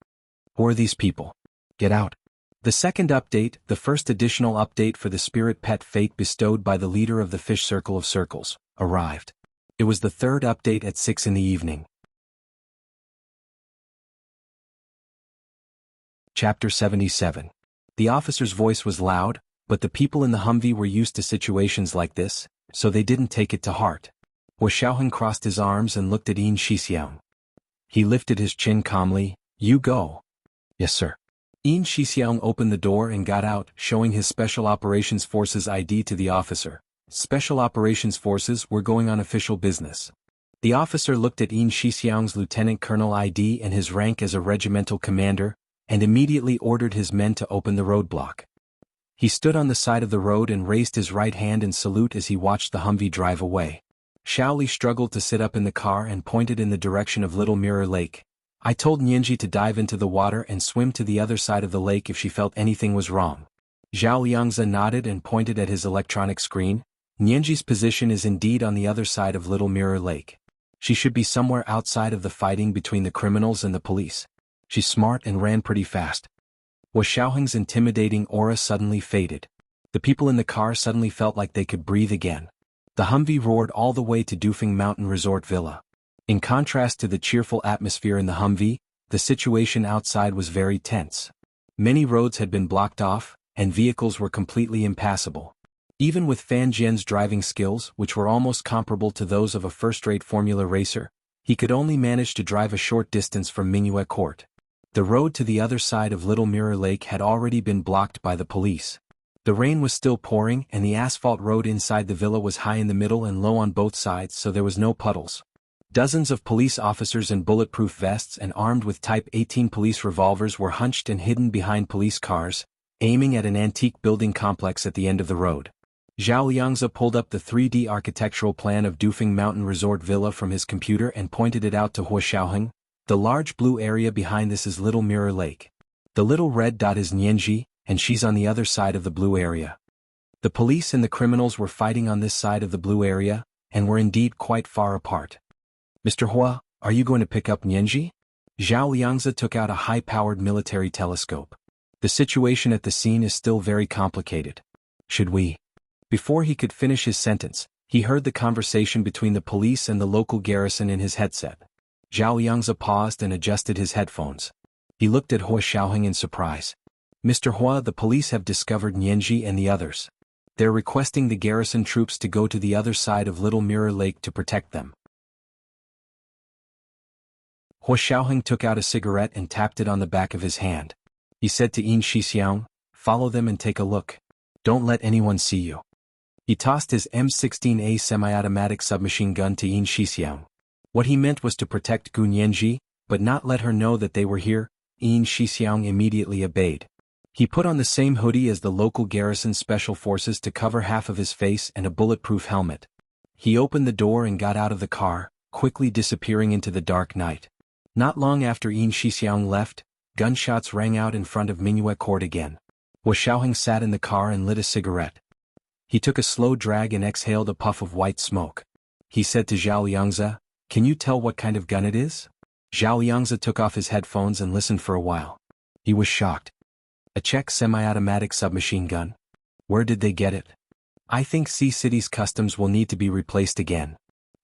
Who are these people? Get out. The second update, the first additional update for the spirit pet fate bestowed by the leader of the Fish Circle of Circles, arrived. It was the 3rd update at 6 in the evening. Chapter 77. The officer's voice was loud, but the people in the Humvee were used to situations like this, so they didn't take it to heart. Hua Xiaoheng crossed his arms and looked at Yin Shixiang. He lifted his chin calmly. You go. Yes, sir. Yin Shixiang opened the door and got out, showing his Special Operations Forces ID to the officer. Special Operations Forces were going on official business. The officer looked at Yin Shixiang's Lieutenant Colonel ID and his rank as a regimental commander, and immediately ordered his men to open the roadblock. He stood on the side of the road and raised his right hand in salute as he watched the Humvee drive away. Xiaoli struggled to sit up in the car and pointed in the direction of Little Mirror Lake. I told Nianji to dive into the water and swim to the other side of the lake if she felt anything was wrong. Zhao Liangzi nodded and pointed at his electronic screen. Nianji's position is indeed on the other side of Little Mirror Lake. She should be somewhere outside of the fighting between the criminals and the police. She's smart and ran pretty fast. Wu Xiaoheng's intimidating aura suddenly faded. The people in the car suddenly felt like they could breathe again. The Humvee roared all the way to Dufeng Mountain Resort Villa. In contrast to the cheerful atmosphere in the Humvee, the situation outside was very tense. Many roads had been blocked off, and vehicles were completely impassable. Even with Fan Jian's driving skills, which were almost comparable to those of a first-rate Formula racer, he could only manage to drive a short distance from Mingyue Court. The road to the other side of Little Mirror Lake had already been blocked by the police. The rain was still pouring and the asphalt road inside the villa was high in the middle and low on both sides, so there was no puddles. Dozens of police officers in bulletproof vests and armed with Type 18 police revolvers were hunched and hidden behind police cars, aiming at an antique building complex at the end of the road. Zhao Liangzi pulled up the 3D architectural plan of Dufeng Mountain Resort Villa from his computer and pointed it out to Wu Xiaoheng. The large blue area behind this is Little Mirror Lake. The little red dot is Nianji, and she's on the other side of the blue area. The police and the criminals were fighting on this side of the blue area, and were indeed quite far apart. Mr. Hua, are you going to pick up Nianji? Zhao Liangzi took out a high-powered military telescope. The situation at the scene is still very complicated. Should we? Before he could finish his sentence, he heard the conversation between the police and the local garrison in his headset. Zhao Liangzi paused and adjusted his headphones. He looked at Wu Xiaoheng in surprise. Mr. Hua, the police have discovered Nianji and the others. They're requesting the garrison troops to go to the other side of Little Mirror Lake to protect them. Wu Xiaoheng took out a cigarette and tapped it on the back of his hand. He said to Yin Shixiang, "Follow them and take a look. Don't let anyone see you." He tossed his M16A semi-automatic submachine gun to Yin Shixiang. What he meant was to protect Gu Nianji, but not let her know that they were here. Yin Shixiang immediately obeyed. He put on the same hoodie as the local garrison special forces to cover half of his face and a bulletproof helmet. He opened the door and got out of the car, quickly disappearing into the dark night. Not long after Yin Shixiang left, gunshots rang out in front of Mingyue Court again. Wu Xiaoheng sat in the car and lit a cigarette. He took a slow drag and exhaled a puff of white smoke. He said to Zhao Liangzi, "Can you tell what kind of gun it is?" Zhao Liangzi took off his headphones and listened for a while. He was shocked. A Czech semi-automatic submachine gun? Where did they get it? I think C-City's customs will need to be replaced again.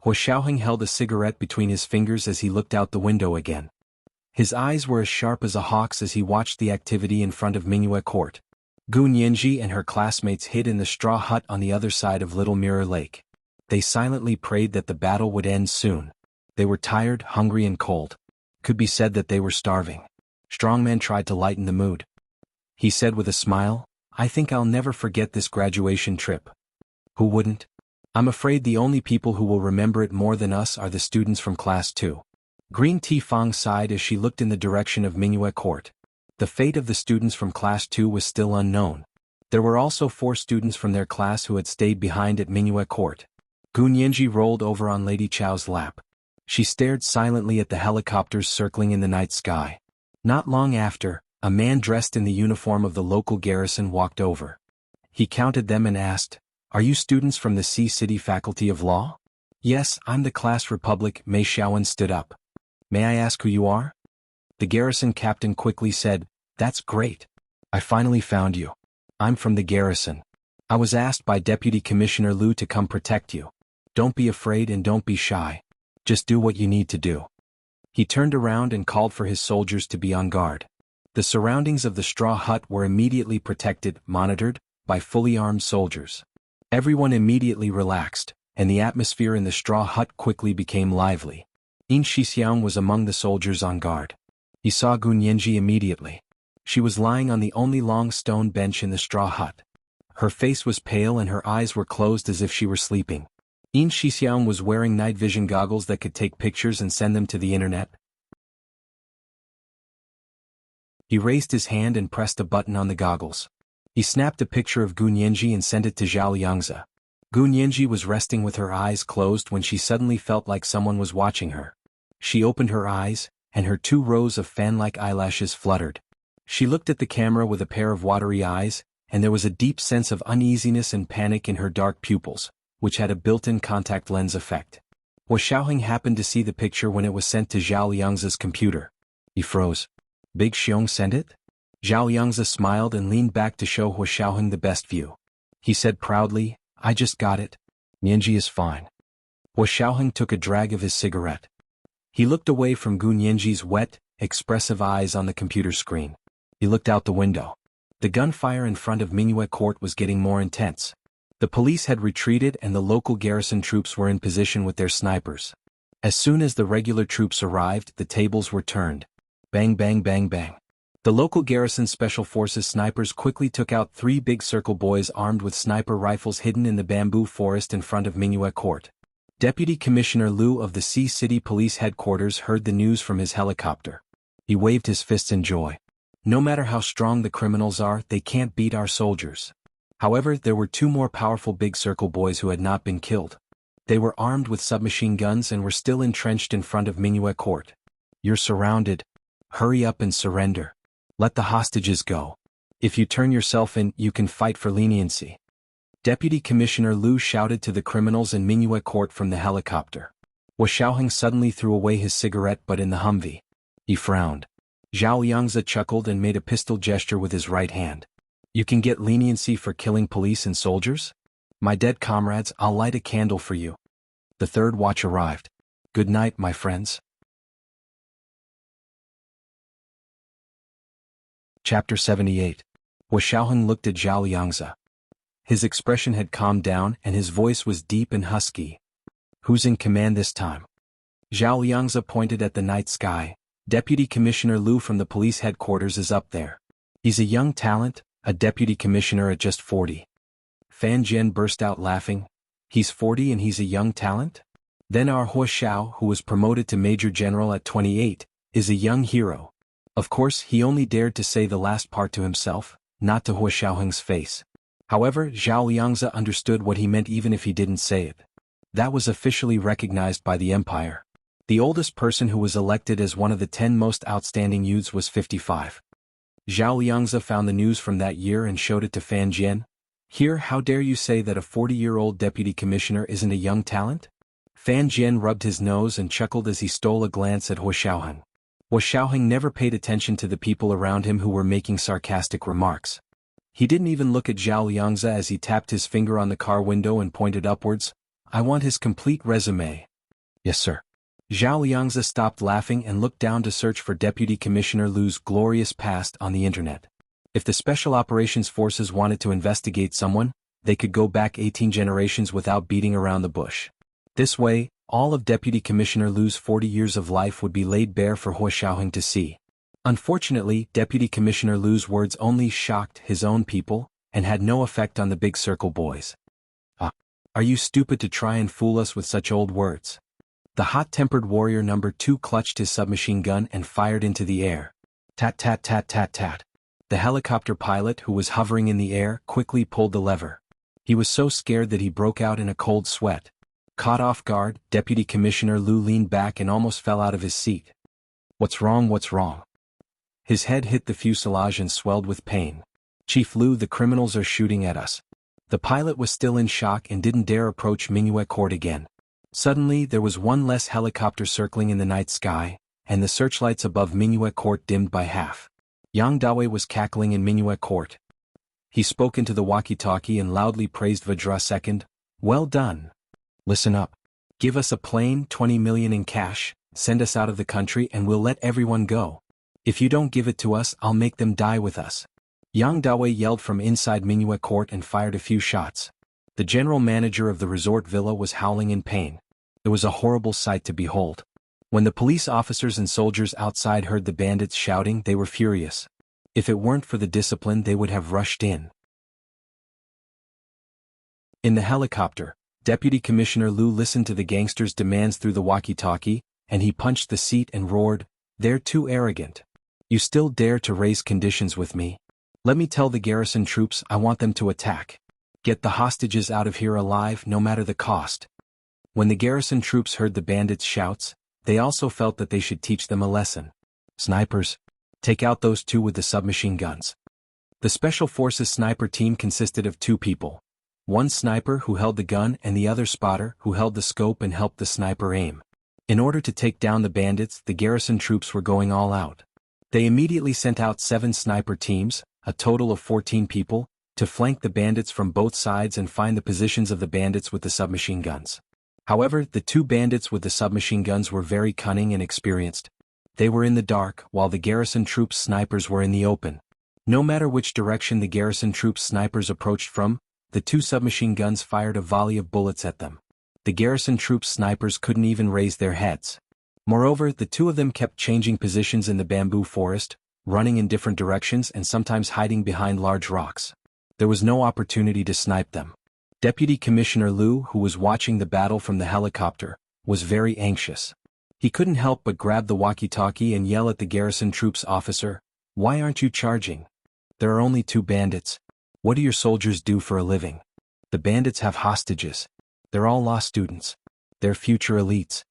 Wu Xiaoheng held a cigarette between his fingers as he looked out the window again. His eyes were as sharp as a hawk's as he watched the activity in front of Mingyue Court. Gu Nianji and her classmates hid in the straw hut on the other side of Little Mirror Lake. They silently prayed that the battle would end soon. They were tired, hungry and cold. Could be said that they were starving. Strongman tried to lighten the mood. He said with a smile, "I think I'll never forget this graduation trip." Who wouldn't? I'm afraid the only people who will remember it more than us are the students from Class 2. Green Tea Fong sighed as she looked in the direction of Mingyue Court. The fate of the students from Class 2 was still unknown. There were also 4 students from their class who had stayed behind at Mingyue Court. Gu Nianji rolled over on Lady Chao's lap. She stared silently at the helicopters circling in the night sky. Not long after, a man dressed in the uniform of the local garrison walked over. He counted them and asked, "Are you students from the C-City Faculty of Law?" "Yes, I'm the Class Republic." Mei Xiaowen stood up. "May I ask who you are?" The garrison captain quickly said, "That's great. I finally found you. I'm from the garrison. I was asked by Deputy Commissioner Liu to come protect you. Don't be afraid and don't be shy. Just do what you need to do." He turned around and called for his soldiers to be on guard. The surroundings of the straw hut were immediately protected, monitored, by fully armed soldiers. Everyone immediately relaxed, and the atmosphere in the straw hut quickly became lively. Yin Shixiang was among the soldiers on guard. He saw Gu Nianji immediately. She was lying on the only long stone bench in the straw hut. Her face was pale and her eyes were closed as if she were sleeping. Yin Shixiang was wearing night vision goggles that could take pictures and send them to the internet. He raised his hand and pressed a button on the goggles. He snapped a picture of Gu Nianji and sent it to Zhao Liangzi. Gu Nianji was resting with her eyes closed when she suddenly felt like someone was watching her. She opened her eyes, and her 2 rows of fan-like eyelashes fluttered. She looked at the camera with a pair of watery eyes, and there was a deep sense of uneasiness and panic in her dark pupils, which had a built-in contact lens effect. Hua Xiaoheng happened to see the picture when it was sent to Zhao Liangzi's computer. He froze. Big Xiong sent it? Zhao Liangzi smiled and leaned back to show Hua Xiaoheng the best view. He said proudly, I just got it. Nianji is fine. Hua Xiaoheng took a drag of his cigarette. He looked away from Gu Nianji's wet, expressive eyes on the computer screen. He looked out the window. The gunfire in front of Mingyue Court was getting more intense. The police had retreated and the local garrison troops were in position with their snipers. As soon as the regular troops arrived, the tables were turned. Bang bang bang bang. The local garrison special forces snipers quickly took out 3 big circle boys armed with sniper rifles hidden in the bamboo forest in front of Mingyue Court. Deputy Commissioner Liu of the Sea City Police Headquarters heard the news from his helicopter. He waved his fists in joy. No matter how strong the criminals are, they can't beat our soldiers. However, there were 2 more powerful big circle boys who had not been killed. They were armed with submachine guns and were still entrenched in front of Mingyue Court. You're surrounded. Hurry up and surrender. Let the hostages go. If you turn yourself in, you can fight for leniency. Deputy Commissioner Liu shouted to the criminals in Mingyue Court from the helicopter. Hua Xiaoheng suddenly threw away his cigarette but in the Humvee. He frowned. Zhao Liangzi chuckled and made a pistol gesture with his right hand. You can get leniency for killing police and soldiers? My dead comrades, I'll light a candle for you. The 3rd watch arrived. Good night, my friends. Chapter 78. Hua Xiaoheng looked at Zhao Liangzi. His expression had calmed down and his voice was deep and husky. Who's in command this time? Zhao Liangzi pointed at the night sky. Deputy Commissioner Liu from the police headquarters is up there. He's a young talent, a deputy commissioner at just 40. Fan Jian burst out laughing. He's 40 and he's a young talent? Then our Hua Xiao, who was promoted to Major General at 28, is a young hero. Of course, he only dared to say the last part to himself, not to Hua Xiaoheng's face. However, Zhao Liangzi understood what he meant even if he didn't say it. That was officially recognized by the empire. The oldest person who was elected as one of the 10 most outstanding youths was 55. Zhao Liangzi found the news from that year and showed it to Fan Jian. Here, how dare you say that a 40-year-old deputy commissioner isn't a young talent? Fan Jian rubbed his nose and chuckled as he stole a glance at Hua Xiaoheng. Hua Xiaoheng never paid attention to the people around him who were making sarcastic remarks. He didn't even look at Zhao Liangzi as he tapped his finger on the car window and pointed upwards. I want his complete resume. Yes, sir. Zhao Liangzi stopped laughing and looked down to search for Deputy Commissioner Liu's glorious past on the internet. If the Special Operations Forces wanted to investigate someone, they could go back 18 generations without beating around the bush. This way, all of Deputy Commissioner Liu's 40 years of life would be laid bare for Hua Xiaoheng to see. Unfortunately, Deputy Commissioner Liu's words only shocked his own people, and had no effect on the big circle boys. Are you stupid to try and fool us with such old words? The hot-tempered warrior number 2 clutched his submachine gun and fired into the air. Tat tat tat tat tat. The helicopter pilot who was hovering in the air quickly pulled the lever. He was so scared that he broke out in a cold sweat. Caught off guard, Deputy Commissioner Liu leaned back and almost fell out of his seat. What's wrong? What's wrong? His head hit the fuselage and swelled with pain. Chief Liu, the criminals are shooting at us. The pilot was still in shock and didn't dare approach Mingyue Court again. Suddenly, there was one less helicopter circling in the night sky, and the searchlights above Mingyue Court dimmed by half. Yang Dawei was cackling in Mingyue Court. He spoke into the walkie-talkie and loudly praised Vajra II. Well done. Listen up. Give us a plane, 20 million in cash, send us out of the country and we'll let everyone go. If you don't give it to us, I'll make them die with us. Yang Dawei yelled from inside Mingyue Court and fired a few shots. The general manager of the resort villa was howling in pain. It was a horrible sight to behold. When the police officers and soldiers outside heard the bandits shouting, they were furious. If it weren't for the discipline, they would have rushed in. In the helicopter, Deputy Commissioner Liu listened to the gangsters' demands through the walkie-talkie, and he punched the seat and roared, "They're too arrogant. You still dare to raise conditions with me? Let me tell the garrison troops I want them to attack. Get the hostages out of here alive no matter the cost. When the garrison troops heard the bandits' shouts, they also felt that they should teach them a lesson. Snipers, take out those two with the submachine guns. The Special Forces sniper team consisted of 2 people. One sniper who held the gun and the other spotter who held the scope and helped the sniper aim. In order to take down the bandits, the garrison troops were going all out. They immediately sent out 7 sniper teams, a total of 14 people, to flank the bandits from both sides and find the positions of the bandits with the submachine guns. However, the 2 bandits with the submachine guns were very cunning and experienced. They were in the dark, while the garrison troops' snipers were in the open. No matter which direction the garrison troops' snipers approached from, the 2 submachine guns fired a volley of bullets at them. The garrison troops' snipers couldn't even raise their heads. Moreover, the 2 of them kept changing positions in the bamboo forest, running in different directions and sometimes hiding behind large rocks. There was no opportunity to snipe them. Deputy Commissioner Liu, who was watching the battle from the helicopter, was very anxious. He couldn't help but grab the walkie-talkie and yell at the garrison troops officer, "Why aren't you charging? There are only 2 bandits. What do your soldiers do for a living? The bandits have hostages. They're all law students. They're future elites."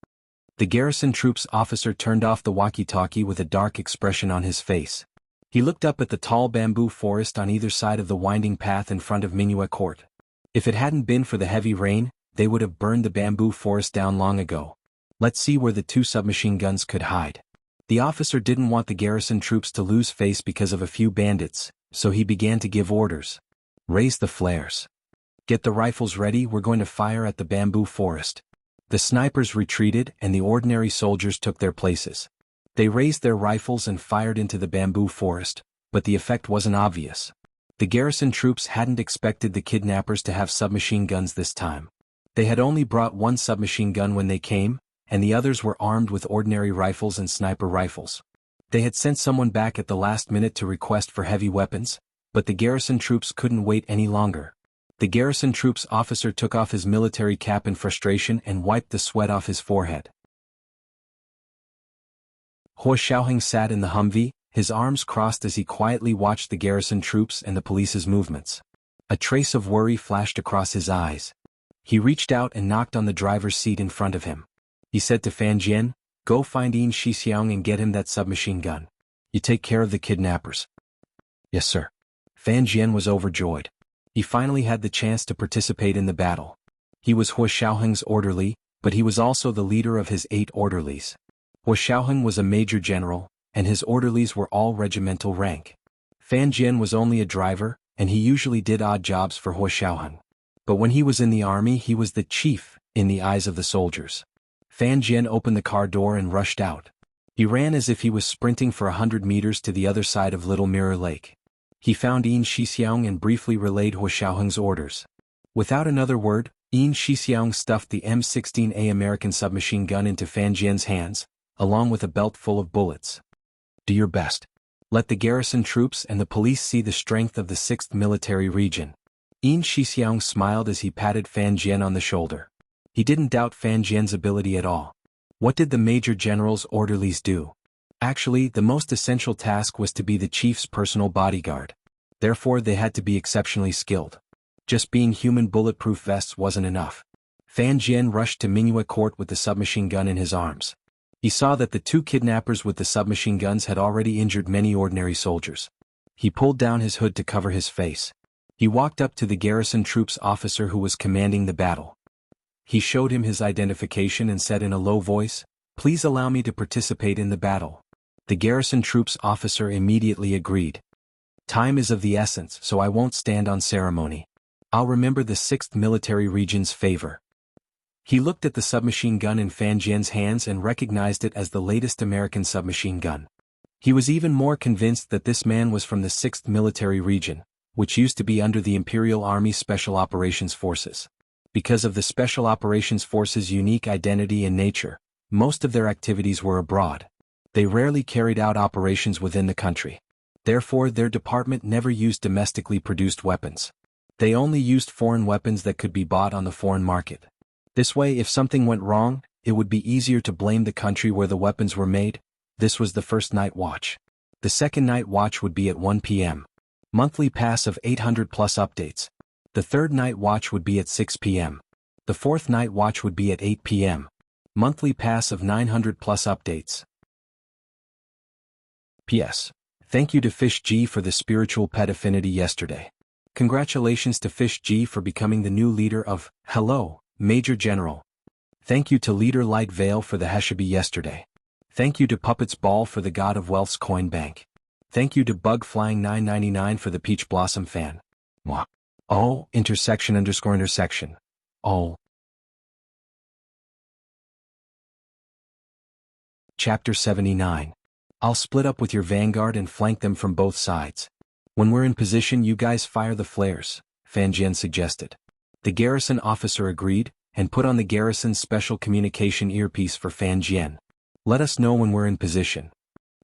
The garrison troops officer turned off the walkie-talkie with a dark expression on his face. He looked up at the tall bamboo forest on either side of the winding path in front of Minuet Court. If it hadn't been for the heavy rain, they would have burned the bamboo forest down long ago. Let's see where the 2 submachine guns could hide. The officer didn't want the garrison troops to lose face because of a few bandits, so he began to give orders. Raise the flares. Get the rifles ready, we're going to fire at the bamboo forest. The snipers retreated and the ordinary soldiers took their places. They raised their rifles and fired into the bamboo forest, but the effect wasn't obvious. The garrison troops hadn't expected the kidnappers to have submachine guns this time. They had only brought 1 submachine gun when they came, and the others were armed with ordinary rifles and sniper rifles. They had sent someone back at the last minute to request for heavy weapons, but the garrison troops couldn't wait any longer. The garrison troops officer took off his military cap in frustration and wiped the sweat off his forehead. Huo Xiaoheng sat in the Humvee, his arms crossed as he quietly watched the garrison troops and the police's movements. A trace of worry flashed across his eyes. He reached out and knocked on the driver's seat in front of him. He said to Fan Jian, "Go find Yin Shixiang and get him that submachine gun. You take care of the kidnappers." "Yes, sir." Fan Jian was overjoyed. He finally had the chance to participate in the battle. He was Huo Xiaoheng's orderly, but he was also the leader of his 8 orderlies. Huo Xiaoheng was a major general, and his orderlies were all regimental rank. Fan Jian was only a driver, and he usually did odd jobs for Huo Xiaoheng. But when he was in the army, he was the chief in the eyes of the soldiers. Fan Jian opened the car door and rushed out. He ran as if he was sprinting for 100 meters to the other side of Little Mirror Lake. He found Yin Shixiang and briefly relayed Huo Xiaoheng's orders. Without another word, Yin Shixiang stuffed the M16A American submachine gun into Fan Jian's hands, along with a belt full of bullets. "Do your best. Let the garrison troops and the police see the strength of the 6th Military Region." Yin Shixiang smiled as he patted Fan Jian on the shoulder. He didn't doubt Fan Jian's ability at all. What did the Major General's orderlies do? Actually, the most essential task was to be the chief's personal bodyguard. Therefore, they had to be exceptionally skilled. Just being human bulletproof vests wasn't enough. Fan Jian rushed to Minuet Court with the submachine gun in his arms. He saw that the 2 kidnappers with the submachine guns had already injured many ordinary soldiers. He pulled down his hood to cover his face. He walked up to the garrison troops officer who was commanding the battle. He showed him his identification and said in a low voice, "Please allow me to participate in the battle." The garrison troops officer immediately agreed. "Time is of the essence, so I won't stand on ceremony. I'll remember the 6th Military Region's favor." He looked at the submachine gun in Fan Jian's hands and recognized it as the latest American submachine gun. He was even more convinced that this man was from the 6th Military Region, which used to be under the Imperial Army Special Operations Forces. Because of the Special Operations Forces' unique identity and nature, most of their activities were abroad. They rarely carried out operations within the country. Therefore, their department never used domestically produced weapons. They only used foreign weapons that could be bought on the foreign market. This way, if something went wrong, it would be easier to blame the country where the weapons were made. This was the first night watch. The second night watch would be at 1 p.m. Monthly pass of 800 plus updates. The third night watch would be at 6 p.m. The fourth night watch would be at 8 p.m. Monthly pass of 900 plus updates. P.S. Thank you to Fish G for the spiritual pet affinity yesterday. Congratulations to Fish G for becoming the new leader of Hello, Major General. Thank you to Leader Light Veil for the Heshabi yesterday. Thank you to Puppets Ball for the God of Wealth's Coin Bank. Thank you to Bug Flying 999 for the Peach Blossom fan. Mwah. Oh, intersection. Oh. Chapter 79. I'll split up with your vanguard and flank them from both sides. When we're in position you guys fire the flares, Fan Jian suggested. The garrison officer agreed, and put on the garrison's special communication earpiece for Fan Jian. Let us know when we're in position.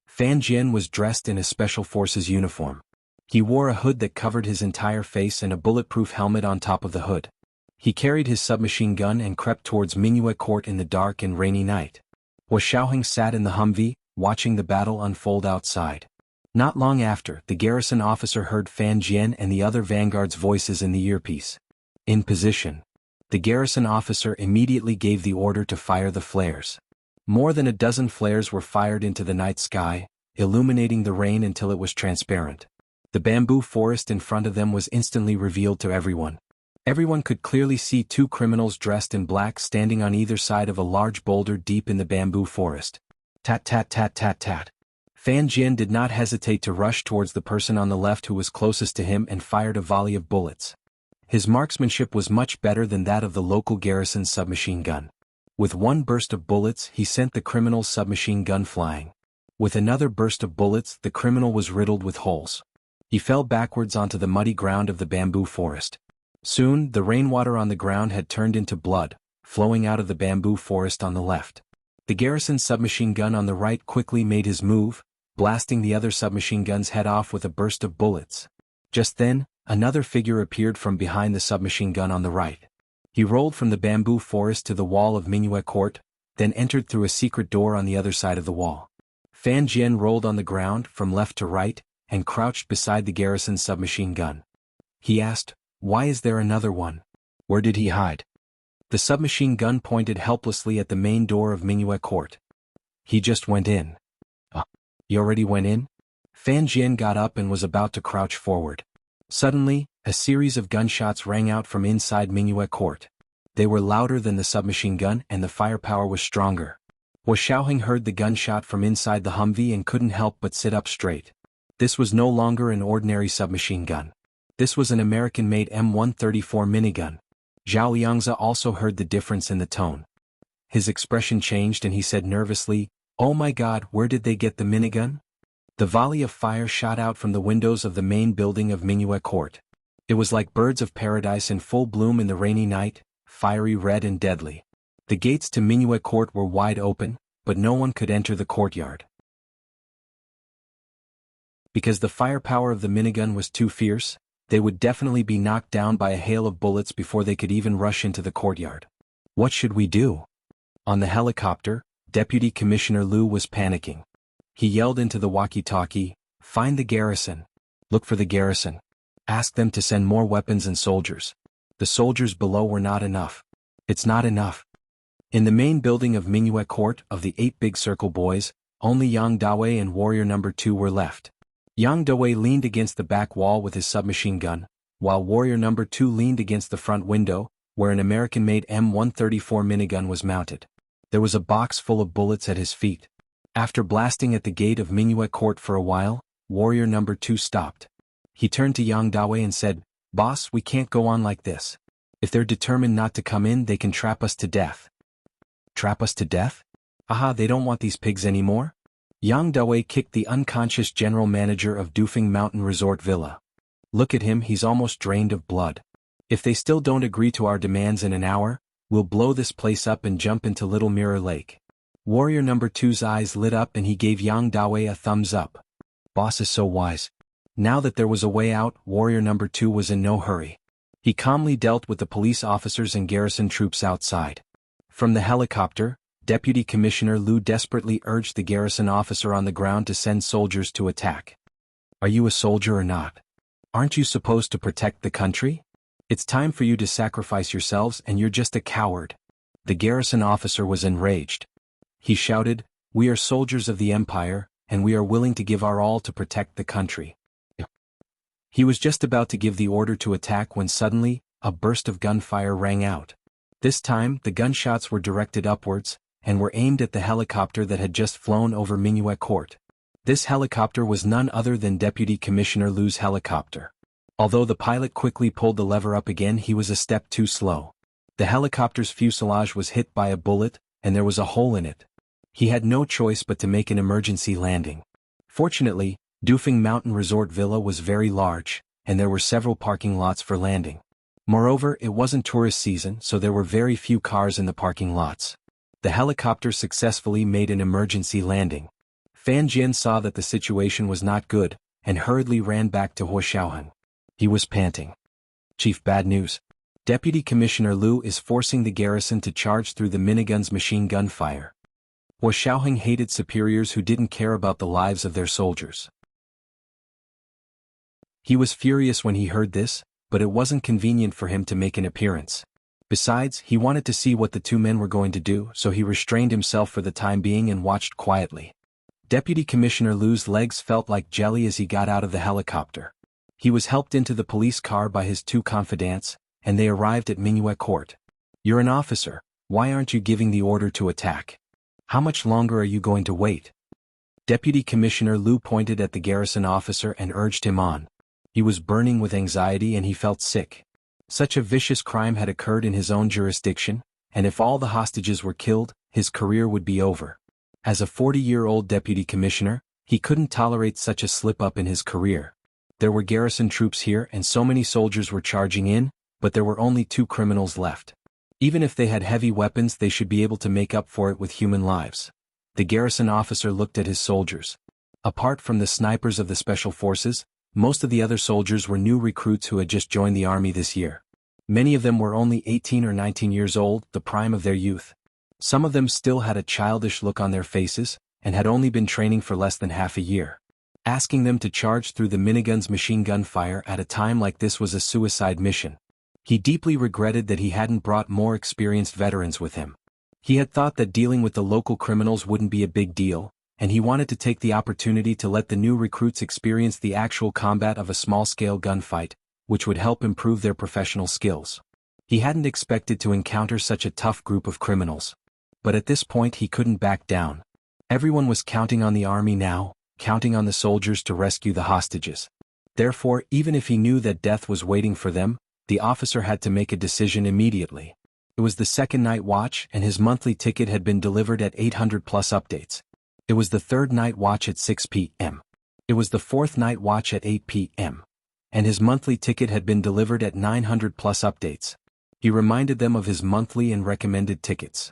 Fan Jian was dressed in a special forces uniform. He wore a hood that covered his entire face and a bulletproof helmet on top of the hood. He carried his submachine gun and crept towards Mingyue Court in the dark and rainy night. Hua Xiaoheng sat in the Humvee, watching the battle unfold outside. Not long after, the garrison officer heard Fan Jian and the other vanguard's voices in the earpiece. In position. The garrison officer immediately gave the order to fire the flares. More than a dozen flares were fired into the night sky, illuminating the rain until it was transparent. The bamboo forest in front of them was instantly revealed to everyone. Everyone could clearly see two criminals dressed in black standing on either side of a large boulder deep in the bamboo forest. Tat tat tat tat tat. Fan Jian did not hesitate to rush towards the person on the left who was closest to him and fired a volley of bullets. His marksmanship was much better than that of the local garrison's submachine gun. With one burst of bullets he sent the criminal's submachine gun flying. With another burst of bullets the criminal was riddled with holes. He fell backwards onto the muddy ground of the bamboo forest. Soon the rainwater on the ground had turned into blood, flowing out of the bamboo forest on the left. The garrison's submachine gun on the right quickly made his move, blasting the other submachine gun's head off with a burst of bullets. Just then, another figure appeared from behind the submachine gun on the right. He rolled from the bamboo forest to the wall of Mingyue Court, then entered through a secret door on the other side of the wall. Fan Jian rolled on the ground from left to right, and crouched beside the garrison's submachine gun. He asked, "Why is there another one? Where did he hide?" The submachine gun pointed helplessly at the main door of Mingyue Court. "He just went in." "He already went in?" Fan Jian got up and was about to crouch forward. Suddenly, a series of gunshots rang out from inside Mingyue Court. They were louder than the submachine gun and the firepower was stronger. Hua Xiaoheng heard the gunshot from inside the Humvee and couldn't help but sit up straight. This was no longer an ordinary submachine gun. This was an American-made M134 minigun. Zhao Yangzi also heard the difference in the tone. His expression changed and he said nervously, "Oh my God, where did they get the minigun?" The volley of fire shot out from the windows of the main building of Mingyue Court. It was like birds of paradise in full bloom in the rainy night, fiery red and deadly. The gates to Mingyue Court were wide open, but no one could enter the courtyard. Because the firepower of the minigun was too fierce, they would definitely be knocked down by a hail of bullets before they could even rush into the courtyard. What should we do? On the helicopter, Deputy Commissioner Liu was panicking. He yelled into the walkie-talkie, "Find the garrison. Look for the garrison. Ask them to send more weapons and soldiers. The soldiers below were not enough. It's not enough." In the main building of Mingyue Court of the 8 Big Circle Boys, only Yang Dawei and Warrior Number 2 were left. Yang Dawei leaned against the back wall with his submachine gun, while Warrior Number 2 leaned against the front window, where an American-made M134 minigun was mounted. There was a box full of bullets at his feet. After blasting at the gate of Mingyue Court for a while, Warrior Number 2 stopped. He turned to Yang Dawei and said, "Boss, we can't go on like this. If they're determined not to come in, they can trap us to death." "Trap us to death? Aha, they don't want these pigs anymore?" Yang Dawei kicked the unconscious general manager of Dufeng Mountain Resort Villa. "Look at him, he's almost drained of blood. If they still don't agree to our demands in an hour, we'll blow this place up and jump into Little Mirror Lake." Warrior Number 2's eyes lit up and he gave Yang Dawei a thumbs up. Boss is so wise. Now that there was a way out, Warrior Number 2 was in no hurry. He calmly dealt with the police officers and garrison troops outside. From the helicopter, Deputy Commissioner Liu desperately urged the garrison officer on the ground to send soldiers to attack. Are you a soldier or not? Aren't you supposed to protect the country? It's time for you to sacrifice yourselves and you're just a coward. The garrison officer was enraged. He shouted, "We are soldiers of the Empire, and we are willing to give our all to protect the country." He was just about to give the order to attack when suddenly, a burst of gunfire rang out. This time, the gunshots were directed upwards, and were aimed at the helicopter that had just flown over Minuet Court. This helicopter was none other than Deputy Commissioner Liu's helicopter. Although the pilot quickly pulled the lever up again, he was a step too slow. The helicopter's fuselage was hit by a bullet, and there was a hole in it. He had no choice but to make an emergency landing. Fortunately, Dufeng Mountain Resort Villa was very large, and there were several parking lots for landing. Moreover, it wasn't tourist season, so there were very few cars in the parking lots. The helicopter successfully made an emergency landing. Fan Jian saw that the situation was not good, and hurriedly ran back to Huoxiaoheng. He was panting. "Chief, bad news. Deputy Commissioner Liu is forcing the garrison to charge through the minigun's machine gun fire." Huoxiaoheng hated superiors who didn't care about the lives of their soldiers. He was furious when he heard this, but it wasn't convenient for him to make an appearance. Besides, he wanted to see what the two men were going to do, so he restrained himself for the time being and watched quietly. Deputy Commissioner Liu's legs felt like jelly as he got out of the helicopter. He was helped into the police car by his two confidants, and they arrived at Minuet Court. "You're an officer, why aren't you giving the order to attack? How much longer are you going to wait?" Deputy Commissioner Liu pointed at the garrison officer and urged him on. He was burning with anxiety and he felt sick. Such a vicious crime had occurred in his own jurisdiction, and if all the hostages were killed, his career would be over. As a 40-year-old deputy commissioner, he couldn't tolerate such a slip-up in his career. There were garrison troops here and so many soldiers were charging in, but there were only 2 criminals left. Even if they had heavy weapons, they should be able to make up for it with human lives. The garrison officer looked at his soldiers. Apart from the snipers of the special forces, most of the other soldiers were new recruits who had just joined the army this year. Many of them were only 18 or 19 years old, the prime of their youth. Some of them still had a childish look on their faces, and had only been training for less than half a year. Asking them to charge through the minigun's machine gun fire at a time like this was a suicide mission. He deeply regretted that he hadn't brought more experienced veterans with him. He had thought that dealing with the local criminals wouldn't be a big deal, and he wanted to take the opportunity to let the new recruits experience the actual combat of a small-scale gunfight, which would help improve their professional skills. He hadn't expected to encounter such a tough group of criminals. But at this point he couldn't back down. Everyone was counting on the army now, counting on the soldiers to rescue the hostages. Therefore, even if he knew that death was waiting for them, the officer had to make a decision immediately. It was the second night watch and his monthly ticket had been delivered at 800 plus updates. It was the third night watch at 6 p.m. It was the fourth night watch at 8 p.m. And his monthly ticket had been delivered at 900 plus updates. He reminded them of his monthly and recommended tickets.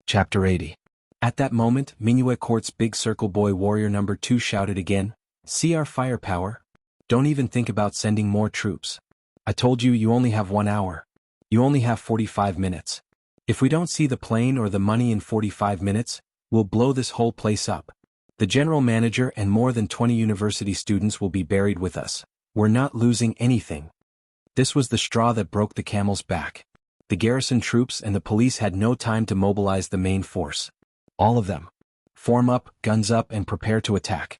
Chapter 80. At that moment, Minuet Court's big circle boy warrior number 2 shouted again, "See our firepower? Don't even think about sending more troops. I told you you only have 1 hour. You only have 45 minutes. If we don't see the plane or the money in 45 minutes, we'll blow this whole place up. The general manager and more than 20 university students will be buried with us. We're not losing anything." This was the straw that broke the camel's back. The garrison troops and the police had no time to mobilize the main force. All of them. Form up, guns up, and prepare to attack.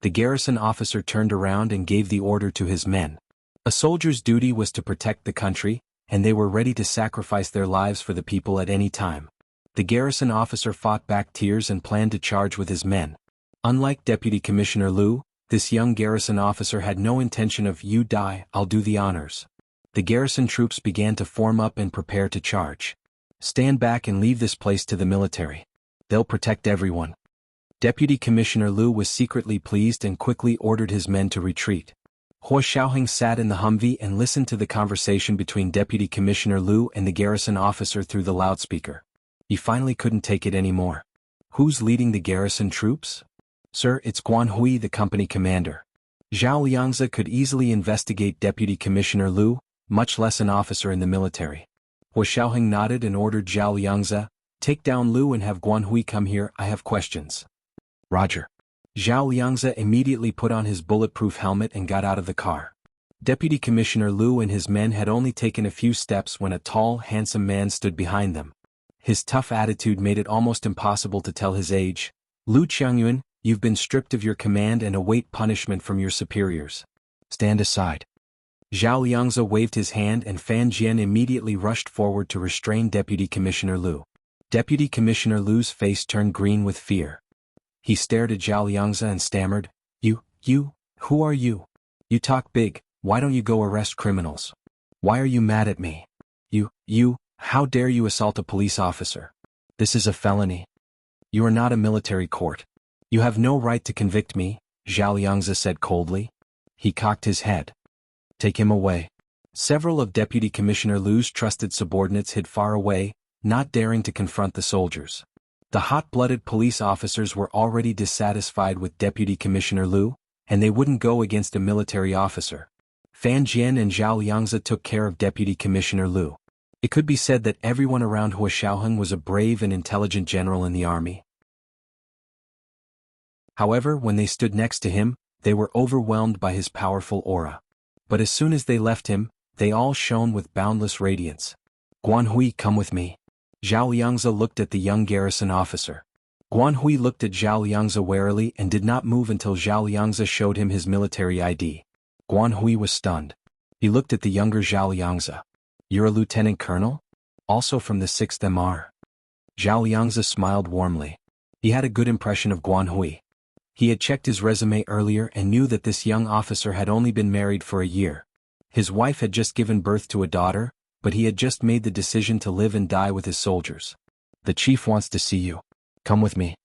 The garrison officer turned around and gave the order to his men. A soldier's duty was to protect the country, and they were ready to sacrifice their lives for the people at any time. The garrison officer fought back tears and planned to charge with his men. Unlike Deputy Commissioner Liu, this young garrison officer had no intention of "you die, I'll do the honors." The garrison troops began to form up and prepare to charge. "Stand back and leave this place to the military. They'll protect everyone." Deputy Commissioner Liu was secretly pleased and quickly ordered his men to retreat. Huoxiaoheng sat in the Humvee and listened to the conversation between Deputy Commissioner Liu and the garrison officer through the loudspeaker. He finally couldn't take it anymore. "Who's leading the garrison troops?" "Sir, it's Guan Hui, the company commander." Zhao Liangzi could easily investigate Deputy Commissioner Liu, much less an officer in the military. Hua Xiaoheng nodded and ordered Zhao Liangzi, "Take down Lu and have Guan Hui come here, I have questions." Roger. Zhao Liangzi immediately put on his bulletproof helmet and got out of the car. Deputy Commissioner Lu and his men had only taken a few steps when a tall, handsome man stood behind them. His tough attitude made it almost impossible to tell his age. "Lu Qiangyuan, you've been stripped of your command and await punishment from your superiors. Stand aside." Zhao Liangzi waved his hand and Fan Jian immediately rushed forward to restrain Deputy Commissioner Lu. Deputy Commissioner Lu's face turned green with fear. He stared at Zhao Liangzi and stammered, You, who are you? You talk big, why don't you go arrest criminals? Why are you mad at me? You, how dare you assault a police officer? This is a felony. You are not a military court. You have no right to convict me," Zhao Liangzi said coldly. He cocked his head. "Take him away." Several of Deputy Commissioner Lu's trusted subordinates hid far away, not daring to confront the soldiers. The hot-blooded police officers were already dissatisfied with Deputy Commissioner Lu, and they wouldn't go against a military officer. Fan Jian and Zhao Liangzi took care of Deputy Commissioner Lu. It could be said that everyone around Hua Xiaoheng was a brave and intelligent general in the army. However, when they stood next to him, they were overwhelmed by his powerful aura. But as soon as they left him, they all shone with boundless radiance. "Guan Hui, come with me." Zhao Liangzi looked at the young garrison officer. Guan Hui looked at Zhao Liangzi warily and did not move until Zhao Liangzi showed him his military ID. Guan Hui was stunned. He looked at the younger Zhao Liangzi. "You're a lieutenant colonel? Also from the 6th MR?" Zhao Liangzi smiled warmly. He had a good impression of Guan Hui. He had checked his resume earlier and knew that this young officer had only been married for a year. His wife had just given birth to a daughter, but he had just made the decision to live and die with his soldiers. "The chief wants to see you. Come with me."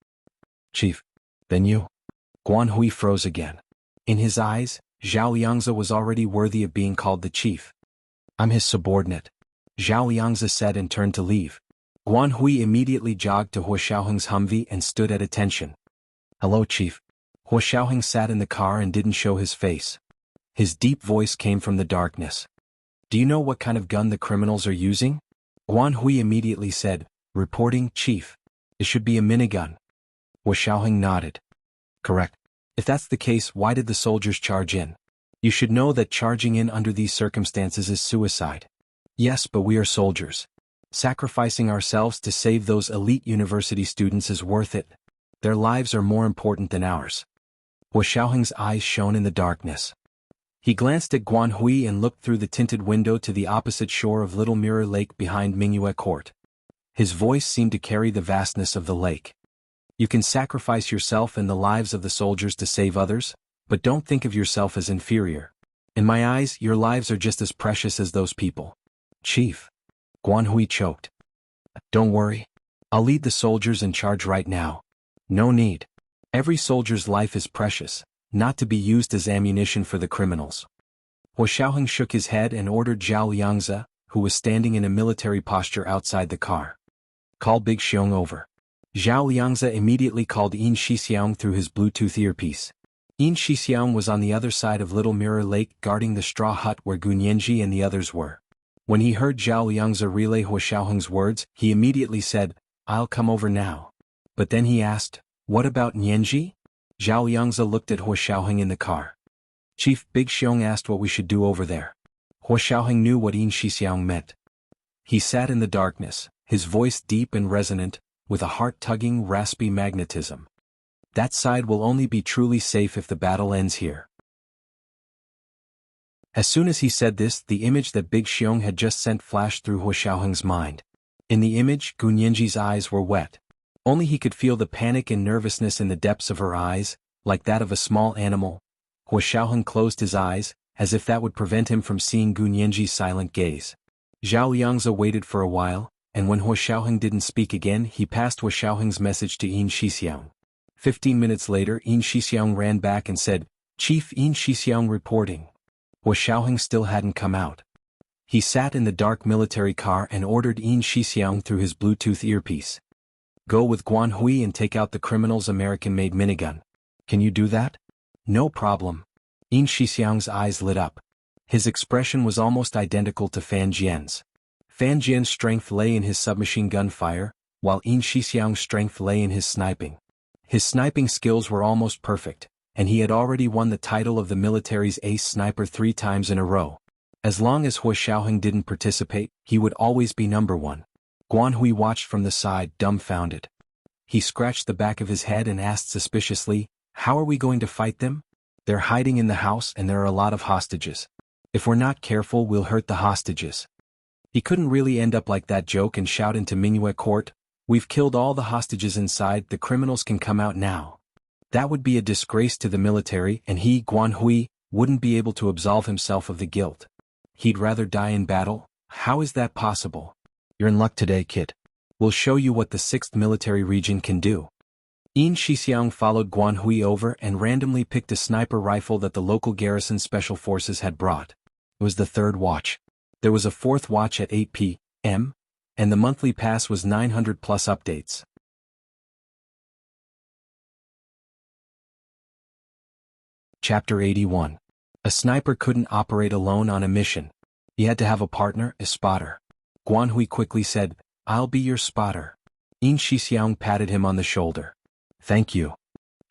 "Chief. Then you?" Guan Hui froze again. In his eyes, Zhao Liangzi was already worthy of being called the chief. "I'm his subordinate," Zhao Liangzi said and turned to leave. Guan Hui immediately jogged to Hua Xiaoheng's Humvee and stood at attention. "Hello, chief." Hua Xiaoheng sat in the car and didn't show his face. His deep voice came from the darkness. "Do you know what kind of gun the criminals are using?" Guan Hui immediately said, "Reporting, chief. It should be a minigun." Hua Xiaoheng nodded. "Correct. If that's the case, why did the soldiers charge in? You should know that charging in under these circumstances is suicide." "Yes, but we are soldiers. Sacrificing ourselves to save those elite university students is worth it. Their lives are more important than ours." Hua Xiaoheng's eyes shone in the darkness. He glanced at Guan Hui and looked through the tinted window to the opposite shore of Little Mirror Lake behind Mingyue Court. His voice seemed to carry the vastness of the lake. "You can sacrifice yourself and the lives of the soldiers to save others, but don't think of yourself as inferior. In my eyes, your lives are just as precious as those people." "Chief." Guan Hui choked. "Don't worry. I'll lead the soldiers and charge right now. No need. Every soldier's life is precious, not to be used as ammunition for the criminals." Hua Xiaoheng shook his head and ordered Zhao Liangzi, who was standing in a military posture outside the car. "Call Big Xiong over." Zhao Liangzi immediately called Yin Shixiang through his Bluetooth earpiece. Yin Shixiang was on the other side of Little Mirror Lake guarding the straw hut where Gu Nianji and the others were. When he heard Zhao Liangzi relay Hua Xiaoheng's words, he immediately said, "I'll come over now." But then he asked, "What about Nianji?" Zhao Liangzi looked at Hua Xiaoheng in the car. "Chief, Big Xiong asked what we should do over there." Hua Xiaoheng knew what Yin Shixiang meant. He sat in the darkness, his voice deep and resonant, with a heart-tugging, raspy magnetism. "That side will only be truly safe if the battle ends here." As soon as he said this, the image that Big Xiong had just sent flashed through Hua Xiaoheng's mind. In the image, Gu Nianji's eyes were wet. Only he could feel the panic and nervousness in the depths of her eyes, like that of a small animal. Hua Xiaoheng closed his eyes, as if that would prevent him from seeing Gu Nianji's silent gaze. Zhao Liangzi waited for a while, and when Hua Xiaoheng didn't speak again, he passed Hua Xiaoheng's message to Yin Shixiang. 15 minutes later, Yin Shixiang ran back and said, "Chief, Yin Shixiang reporting." Hua Xiaoheng still hadn't come out. He sat in the dark military car and ordered Yin Shixiang through his Bluetooth earpiece. "Go with Guan Hui and take out the criminal's American-made minigun. Can you do that?" "No problem." Yin Shixiang's eyes lit up. His expression was almost identical to Fan Jian's. Fan Jian's strength lay in his submachine gun fire, while Yin Shixiang's strength lay in his sniping. His sniping skills were almost perfect, and he had already won the title of the military's ace sniper 3 times in a row. As long as Hua Xiaoheng didn't participate, he would always be number 1. Guan Hui watched from the side, dumbfounded. He scratched the back of his head and asked suspiciously, "How are we going to fight them? They're hiding in the house and there are a lot of hostages. If we're not careful, we'll hurt the hostages." He couldn't really end up like that joke and shout into Minuet Court, "We've killed all the hostages inside, the criminals can come out now." That would be a disgrace to the military, and he, Guan Hui, wouldn't be able to absolve himself of the guilt. He'd rather die in battle? How is that possible? "You're in luck today, kid. We'll show you what the 6th military region can do." Yin Shixiang followed Guan Hui over and randomly picked a sniper rifle that the local garrison special forces had brought. It was the 3rd watch. There was a 4th watch at 8 p.m., and the monthly pass was 900 plus updates. Chapter 81. A sniper couldn't operate alone on a mission. He had to have a partner, a spotter. Guan Hui quickly said, "I'll be your spotter." Yin Shixiang patted him on the shoulder. "Thank you."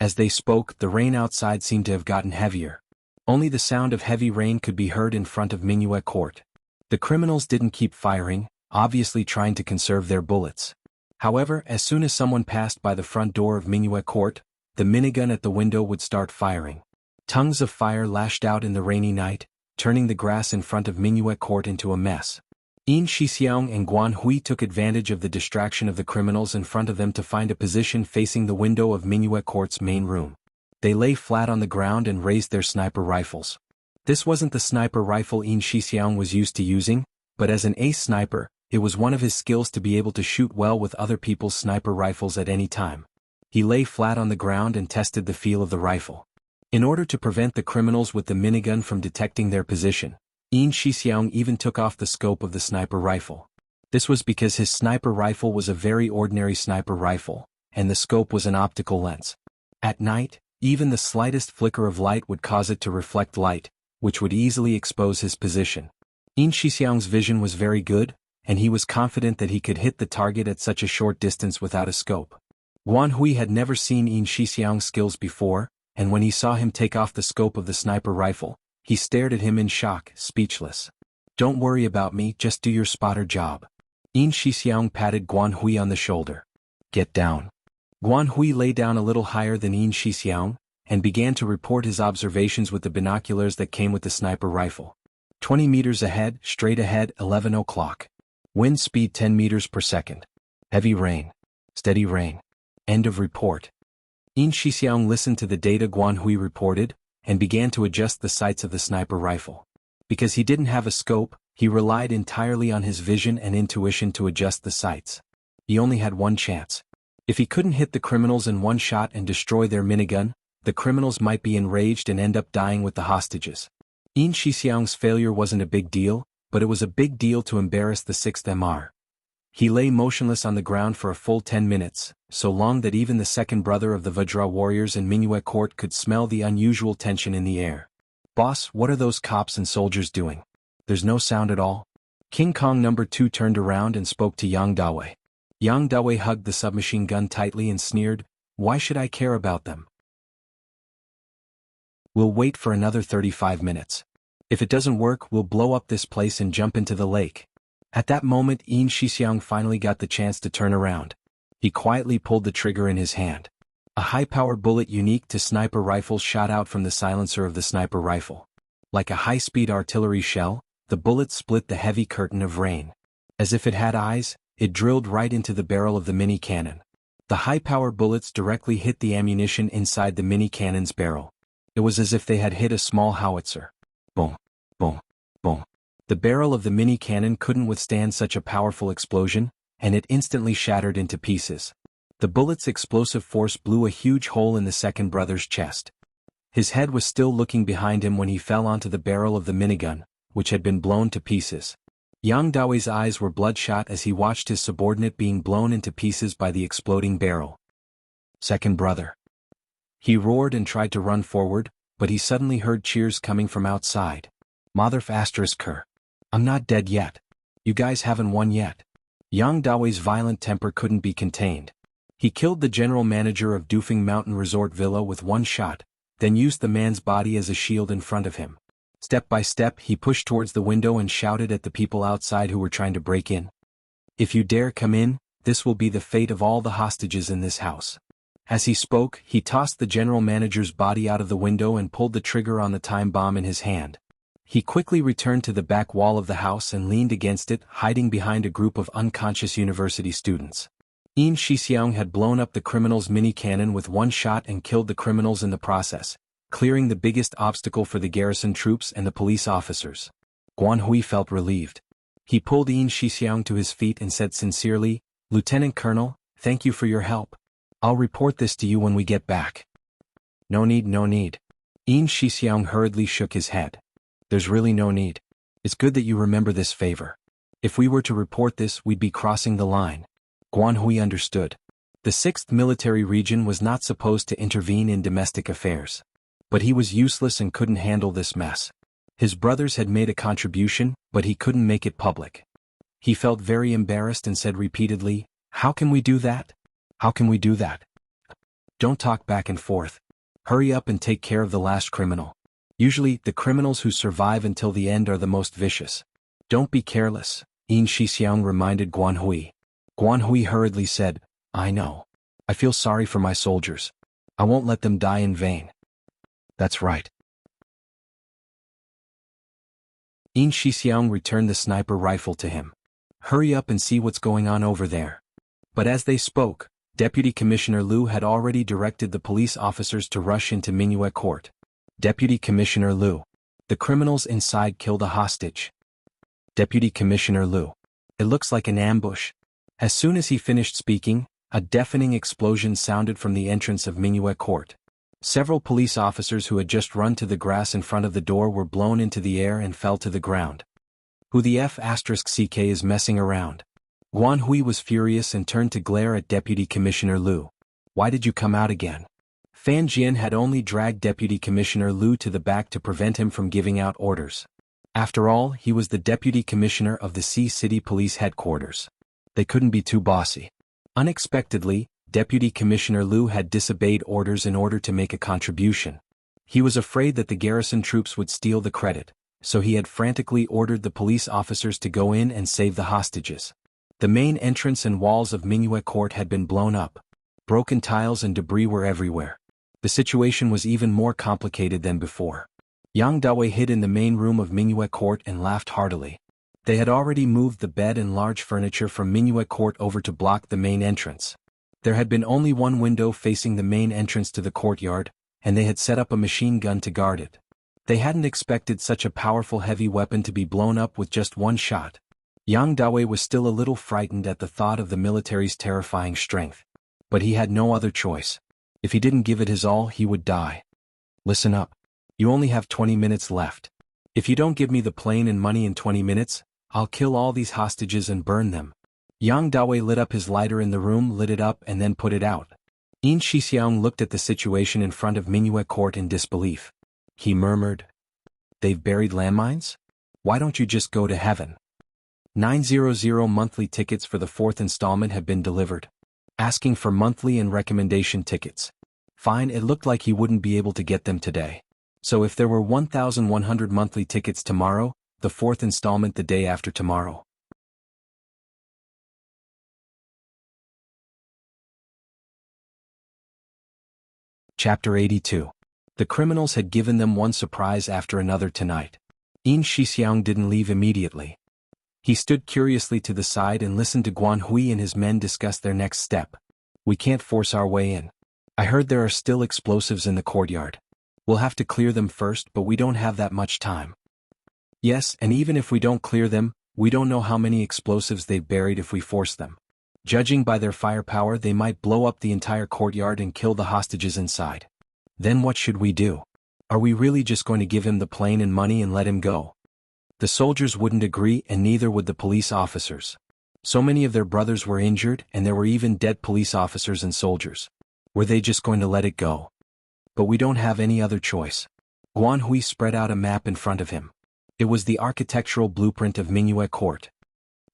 As they spoke, the rain outside seemed to have gotten heavier. Only the sound of heavy rain could be heard in front of Minuet Court. The criminals didn't keep firing, obviously trying to conserve their bullets. However, as soon as someone passed by the front door of Minuet Court, the minigun at the window would start firing. Tongues of fire lashed out in the rainy night, turning the grass in front of Minuet Court into a mess. Yin Shixiang and Guan Hui took advantage of the distraction of the criminals in front of them to find a position facing the window of Minuet Court's main room. They lay flat on the ground and raised their sniper rifles. This wasn't the sniper rifle Yin Shixiang was used to using, but as an ace sniper, it was one of his skills to be able to shoot well with other people's sniper rifles at any time. He lay flat on the ground and tested the feel of the rifle. In order to prevent the criminals with the minigun from detecting their position, Yin Shixiang even took off the scope of the sniper rifle. This was because his sniper rifle was a very ordinary sniper rifle, and the scope was an optical lens. At night, even the slightest flicker of light would cause it to reflect light, which would easily expose his position. Yin Shixiang's vision was very good, and he was confident that he could hit the target at such a short distance without a scope. Guan Hui had never seen Yin Shixiang's skills before, and when he saw him take off the scope of the sniper rifle, he stared at him in shock, speechless. "Don't worry about me, just do your spotter job." Yin Shixiang patted Guan Hui on the shoulder. "Get down." Guan Hui lay down a little higher than Yin Shixiang, and began to report his observations with the binoculars that came with the sniper rifle. 20 meters ahead, straight ahead, 11 o'clock. Wind speed 10 meters per second. Heavy rain. Steady rain. End of report. Yin Shixiang listened to the data Guan Hui reported, and began to adjust the sights of the sniper rifle. Because he didn't have a scope, he relied entirely on his vision and intuition to adjust the sights. He only had one chance. If he couldn't hit the criminals in one shot and destroy their minigun, the criminals might be enraged and end up dying with the hostages. Yin Shixiang's failure wasn't a big deal, but it was a big deal to embarrass the 6th MR. He lay motionless on the ground for a full 10 minutes, so long that even the second brother of the Vajra warriors in Minuet Court could smell the unusual tension in the air. "Boss, what are those cops and soldiers doing? There's no sound at all." King Kong number 2 turned around and spoke to Yang Dawei. Yang Dawei hugged the submachine gun tightly and sneered, "Why should I care about them? We'll wait for another 35 minutes. If it doesn't work, we'll blow up this place and jump into the lake." At that moment, Yin Shixiang finally got the chance to turn around. He quietly pulled the trigger in his hand. A high-power bullet unique to sniper rifles shot out from the silencer of the sniper rifle. Like a high-speed artillery shell, the bullet split the heavy curtain of rain. As if it had eyes, it drilled right into the barrel of the mini cannon. The high-power bullets directly hit the ammunition inside the mini cannon's barrel. It was as if they had hit a small howitzer. Boom, boom, boom. The barrel of the mini cannon couldn't withstand such a powerful explosion, and it instantly shattered into pieces. The bullet's explosive force blew a huge hole in the second brother's chest. His head was still looking behind him when he fell onto the barrel of the minigun, which had been blown to pieces. Yang Dawei's eyes were bloodshot as he watched his subordinate being blown into pieces by the exploding barrel. "Second brother." He roared and tried to run forward, but he suddenly heard cheers coming from outside. Mother asterisk her. I'm not dead yet. You guys haven't won yet. Yang Dawe's violent temper couldn't be contained. He killed the general manager of Dufeng Mountain Resort Villa with one shot, then used the man's body as a shield in front of him. Step by step he pushed towards the window and shouted at the people outside who were trying to break in. If you dare come in, this will be the fate of all the hostages in this house. As he spoke, he tossed the general manager's body out of the window and pulled the trigger on the time bomb in his hand. He quickly returned to the back wall of the house and leaned against it, hiding behind a group of unconscious university students. Yin Shixiang had blown up the criminals' mini-cannon with one shot and killed the criminals in the process, clearing the biggest obstacle for the garrison troops and the police officers. Guan Hui felt relieved. He pulled Yin Shixiang to his feet and said sincerely, "Lieutenant Colonel, thank you for your help. I'll report this to you when we get back." No need, no need. Yin Shixiang hurriedly shook his head. There's really no need. It's good that you remember this favor. If we were to report this, we'd be crossing the line. Guan Hui understood. The 6th Military Region was not supposed to intervene in domestic affairs. But he was useless and couldn't handle this mess. His brothers had made a contribution, but he couldn't make it public. He felt very embarrassed and said repeatedly, "How can we do that? How can we do that? Don't talk back and forth. Hurry up and take care of the last criminal. Usually, the criminals who survive until the end are the most vicious. Don't be careless," Yin Shixiang reminded Guan Hui. Guan Hui hurriedly said, "I know. I feel sorry for my soldiers. I won't let them die in vain." That's right. Yin Shixiang returned the sniper rifle to him. "Hurry up and see what's going on over there." But as they spoke, Deputy Commissioner Liu had already directed the police officers to rush into Mingyue Court. Deputy Commissioner Liu. The criminals inside killed a hostage. Deputy Commissioner Liu. It looks like an ambush. As soon as he finished speaking, a deafening explosion sounded from the entrance of Mingyue Court. Several police officers who had just run to the grass in front of the door were blown into the air and fell to the ground. Who the F***ck is messing around? Guan Hui was furious and turned to glare at Deputy Commissioner Liu. Why did you come out again? Fan Jian had only dragged Deputy Commissioner Liu to the back to prevent him from giving out orders. After all, he was the Deputy Commissioner of the Sea City Police Headquarters. They couldn't be too bossy. Unexpectedly, Deputy Commissioner Liu had disobeyed orders in order to make a contribution. He was afraid that the garrison troops would steal the credit, so he had frantically ordered the police officers to go in and save the hostages. The main entrance and walls of Mingyue Court had been blown up. Broken tiles and debris were everywhere. The situation was even more complicated than before. Yang Dawe hid in the main room of Mingyue Court and laughed heartily. They had already moved the bed and large furniture from Mingyue Court over to block the main entrance. There had been only one window facing the main entrance to the courtyard, and they had set up a machine gun to guard it. They hadn't expected such a powerful heavy weapon to be blown up with just one shot. Yang Dawe was still a little frightened at the thought of the military's terrifying strength. But he had no other choice. If he didn't give it his all, he would die. Listen up. You only have 20 minutes left. If you don't give me the plane and money in 20 minutes, I'll kill all these hostages and burn them. Yang Dawe lit up his lighter in the room, lit it up and then put it out. Yin Shixiang looked at the situation in front of Mingyue Court in disbelief. He murmured, "They've buried landmines? Why don't you just go to heaven?" 900 monthly tickets for the 4th installment have been delivered. Asking for monthly and recommendation tickets. Fine, it looked like he wouldn't be able to get them today. So if there were 1,100 monthly tickets tomorrow, the 4th installment the day after tomorrow. Chapter 82. The criminals had given them one surprise after another tonight. Yin Shixiang didn't leave immediately. He stood curiously to the side and listened to Guan Hui and his men discuss their next step. "We can't force our way in. I heard there are still explosives in the courtyard. We'll have to clear them first, but we don't have that much time." "Yes, and even if we don't clear them, we don't know how many explosives they've buried if we force them. Judging by their firepower, they might blow up the entire courtyard and kill the hostages inside. Then what should we do? Are we really just going to give him the plane and money and let him go?" The soldiers wouldn't agree, and neither would the police officers. So many of their brothers were injured, and there were even dead police officers and soldiers. Were they just going to let it go? But we don't have any other choice. Guan Hui spread out a map in front of him. It was the architectural blueprint of Minuet Court.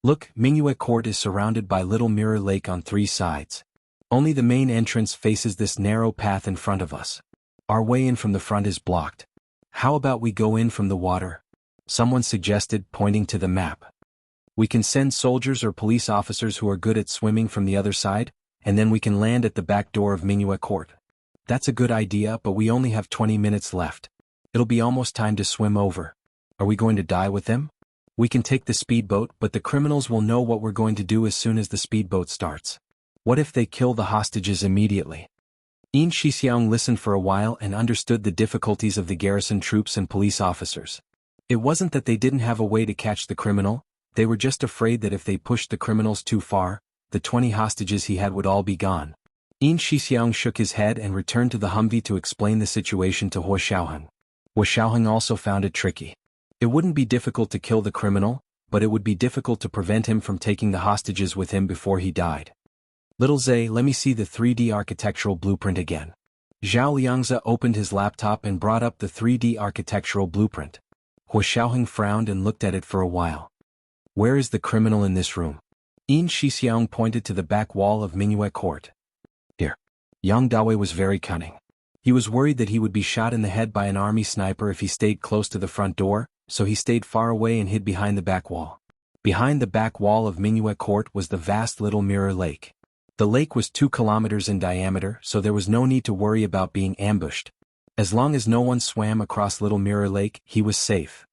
Look, Minuet Court is surrounded by Little Mirror Lake on 3 sides. Only the main entrance faces this narrow path in front of us. Our way in from the front is blocked. How about we go in from the water? Someone suggested, pointing to the map. We can send soldiers or police officers who are good at swimming from the other side, and then we can land at the back door of Minuet Court. That's a good idea, but we only have 20 minutes left. It'll be almost time to swim over. Are we going to die with them? We can take the speedboat, but the criminals will know what we're going to do as soon as the speedboat starts. What if they kill the hostages immediately? Yin Shixiang listened for a while and understood the difficulties of the garrison troops and police officers. It wasn't that they didn't have a way to catch the criminal, they were just afraid that if they pushed the criminals too far, the 20 hostages he had would all be gone. Yin Shixiang shook his head and returned to the Humvee to explain the situation to Hua Xiaoheng. Hua Xiaoheng also found it tricky. It wouldn't be difficult to kill the criminal, but it would be difficult to prevent him from taking the hostages with him before he died. Little Zay, let me see the 3D architectural blueprint again. Zhao Liangzi opened his laptop and brought up the 3D architectural blueprint. Hua Xiaoheng frowned and looked at it for a while. Where is the criminal in this room? Yin Shixiang pointed to the back wall of Minuet Court. Here. Yang Dawei was very cunning. He was worried that he would be shot in the head by an army sniper if he stayed close to the front door, so he stayed far away and hid behind the back wall. Behind the back wall of Minuet Court was the vast Little Mirror Lake. The lake was 2 kilometers in diameter, so there was no need to worry about being ambushed. As long as no one swam across Little Mirror Lake, he was safe.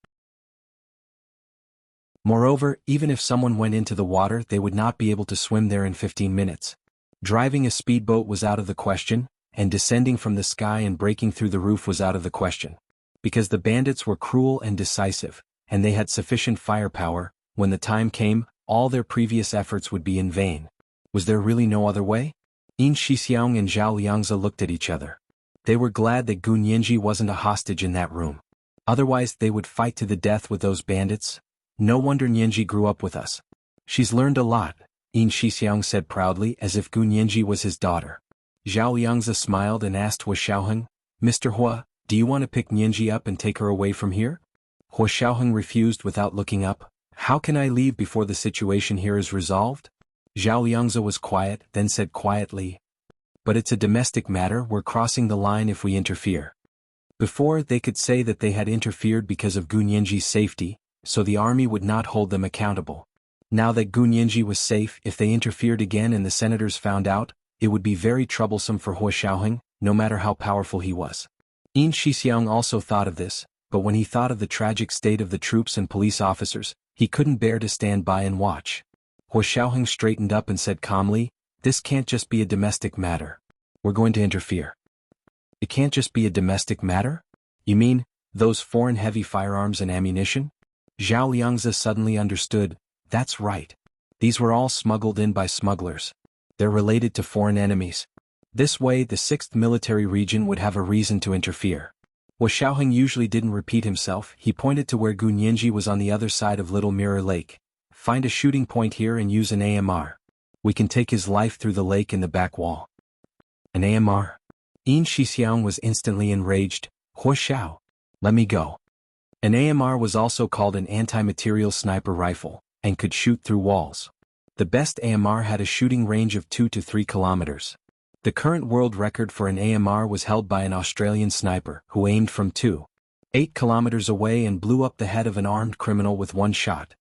Moreover, even if someone went into the water, they would not be able to swim there in 15 minutes. Driving a speedboat was out of the question, and descending from the sky and breaking through the roof was out of the question. Because the bandits were cruel and decisive, and they had sufficient firepower, when the time came, all their previous efforts would be in vain. Was there really no other way? Yin Shixiang and Zhao Liangzi looked at each other. They were glad that Gun Yinji wasn't a hostage in that room. Otherwise they would fight to the death with those bandits. No wonder Yinji grew up with us. She's learned a lot, Yin Shixiang said proudly, as if Gun Yinji was his daughter. Zhao Liangzi smiled and asked Hua Xiaoheng, Mr. Hua, do you want to pick Yinji up and take her away from here? Hua Xiaoheng refused without looking up. How can I leave before the situation here is resolved? Zhao Liangzi was quiet, then said quietly, but it's a domestic matter, we're crossing the line if we interfere. Before, they could say that they had interfered because of Gun Yinji's safety, so the army would not hold them accountable. Now that Gun Yinji was safe, if they interfered again and the senators found out, it would be very troublesome for Hua Xiaoheng, no matter how powerful he was. Yin Shixiang also thought of this, but when he thought of the tragic state of the troops and police officers, he couldn't bear to stand by and watch. Hua Xiaoheng straightened up and said calmly, this can't just be a domestic matter. We're going to interfere. It can't just be a domestic matter? You mean, those foreign heavy firearms and ammunition? Zhao Liangzi suddenly understood, that's right. These were all smuggled in by smugglers. They're related to foreign enemies. This way the 6th military region would have a reason to interfere. Hua Xiaoheng usually didn't repeat himself, he pointed to where Gun Yinji was on the other side of Little Mirror Lake. Find a shooting point here and use an AMR. We can take his life through the lake in the back wall. An AMR? Yin Shixiang was instantly enraged. Hua Xiao, let me go. An AMR was also called an anti-material sniper rifle, and could shoot through walls. The best AMR had a shooting range of 2 to 3 kilometers. The current world record for an AMR was held by an Australian sniper who aimed from 2.8 kilometers away and blew up the head of an armed criminal with one shot.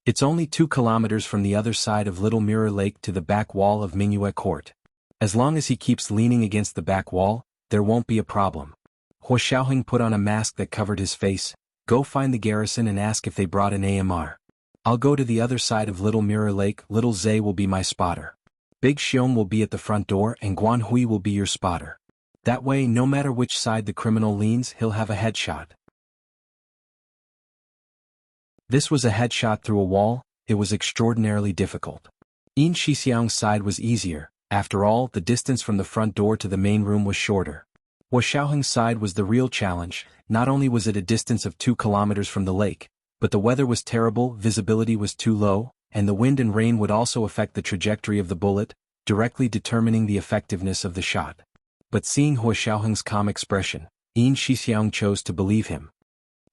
It's only 2 kilometers from the other side of Little Mirror Lake to the back wall of Minuet Court. As long as he keeps leaning against the back wall, there won't be a problem. Hua Xiaoheng put on a mask that covered his face. Go find the garrison and ask if they brought an AMR. I'll go to the other side of Little Mirror Lake, Little Zay will be my spotter. Big Xiong will be at the front door and Guan Hui will be your spotter. That way, no matter which side the criminal leans, he'll have a headshot. This was a headshot through a wall. It was extraordinarily difficult. Yin Shixiang's side was easier. After all, the distance from the front door to the main room was shorter. Hua Xiaoheng's side was the real challenge. Not only was it a distance of 2 kilometers from the lake, but the weather was terrible, visibility was too low, and the wind and rain would also affect the trajectory of the bullet, directly determining the effectiveness of the shot. But seeing Hua Xiaoheng's calm expression, Yin Shixiang chose to believe him.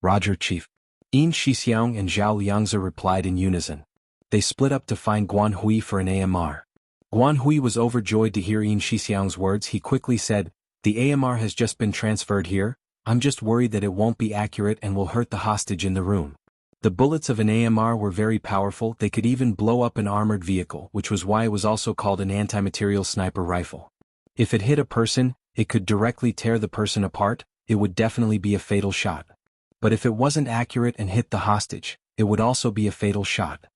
Roger, Chief. Yin Shixiang and Zhao Liangzi replied in unison. They split up to find Guan Hui for an AMR. Guan Hui was overjoyed to hear Yin Shixiang's words. He quickly said, "The AMR has just been transferred here. I'm just worried that it won't be accurate and will hurt the hostage in the room." The bullets of an AMR were very powerful. They could even blow up an armored vehicle, which was why it was also called an anti-material sniper rifle. If it hit a person, it could directly tear the person apart. It would definitely be a fatal shot. But if it wasn't accurate and hit the hostage, it would also be a fatal shot.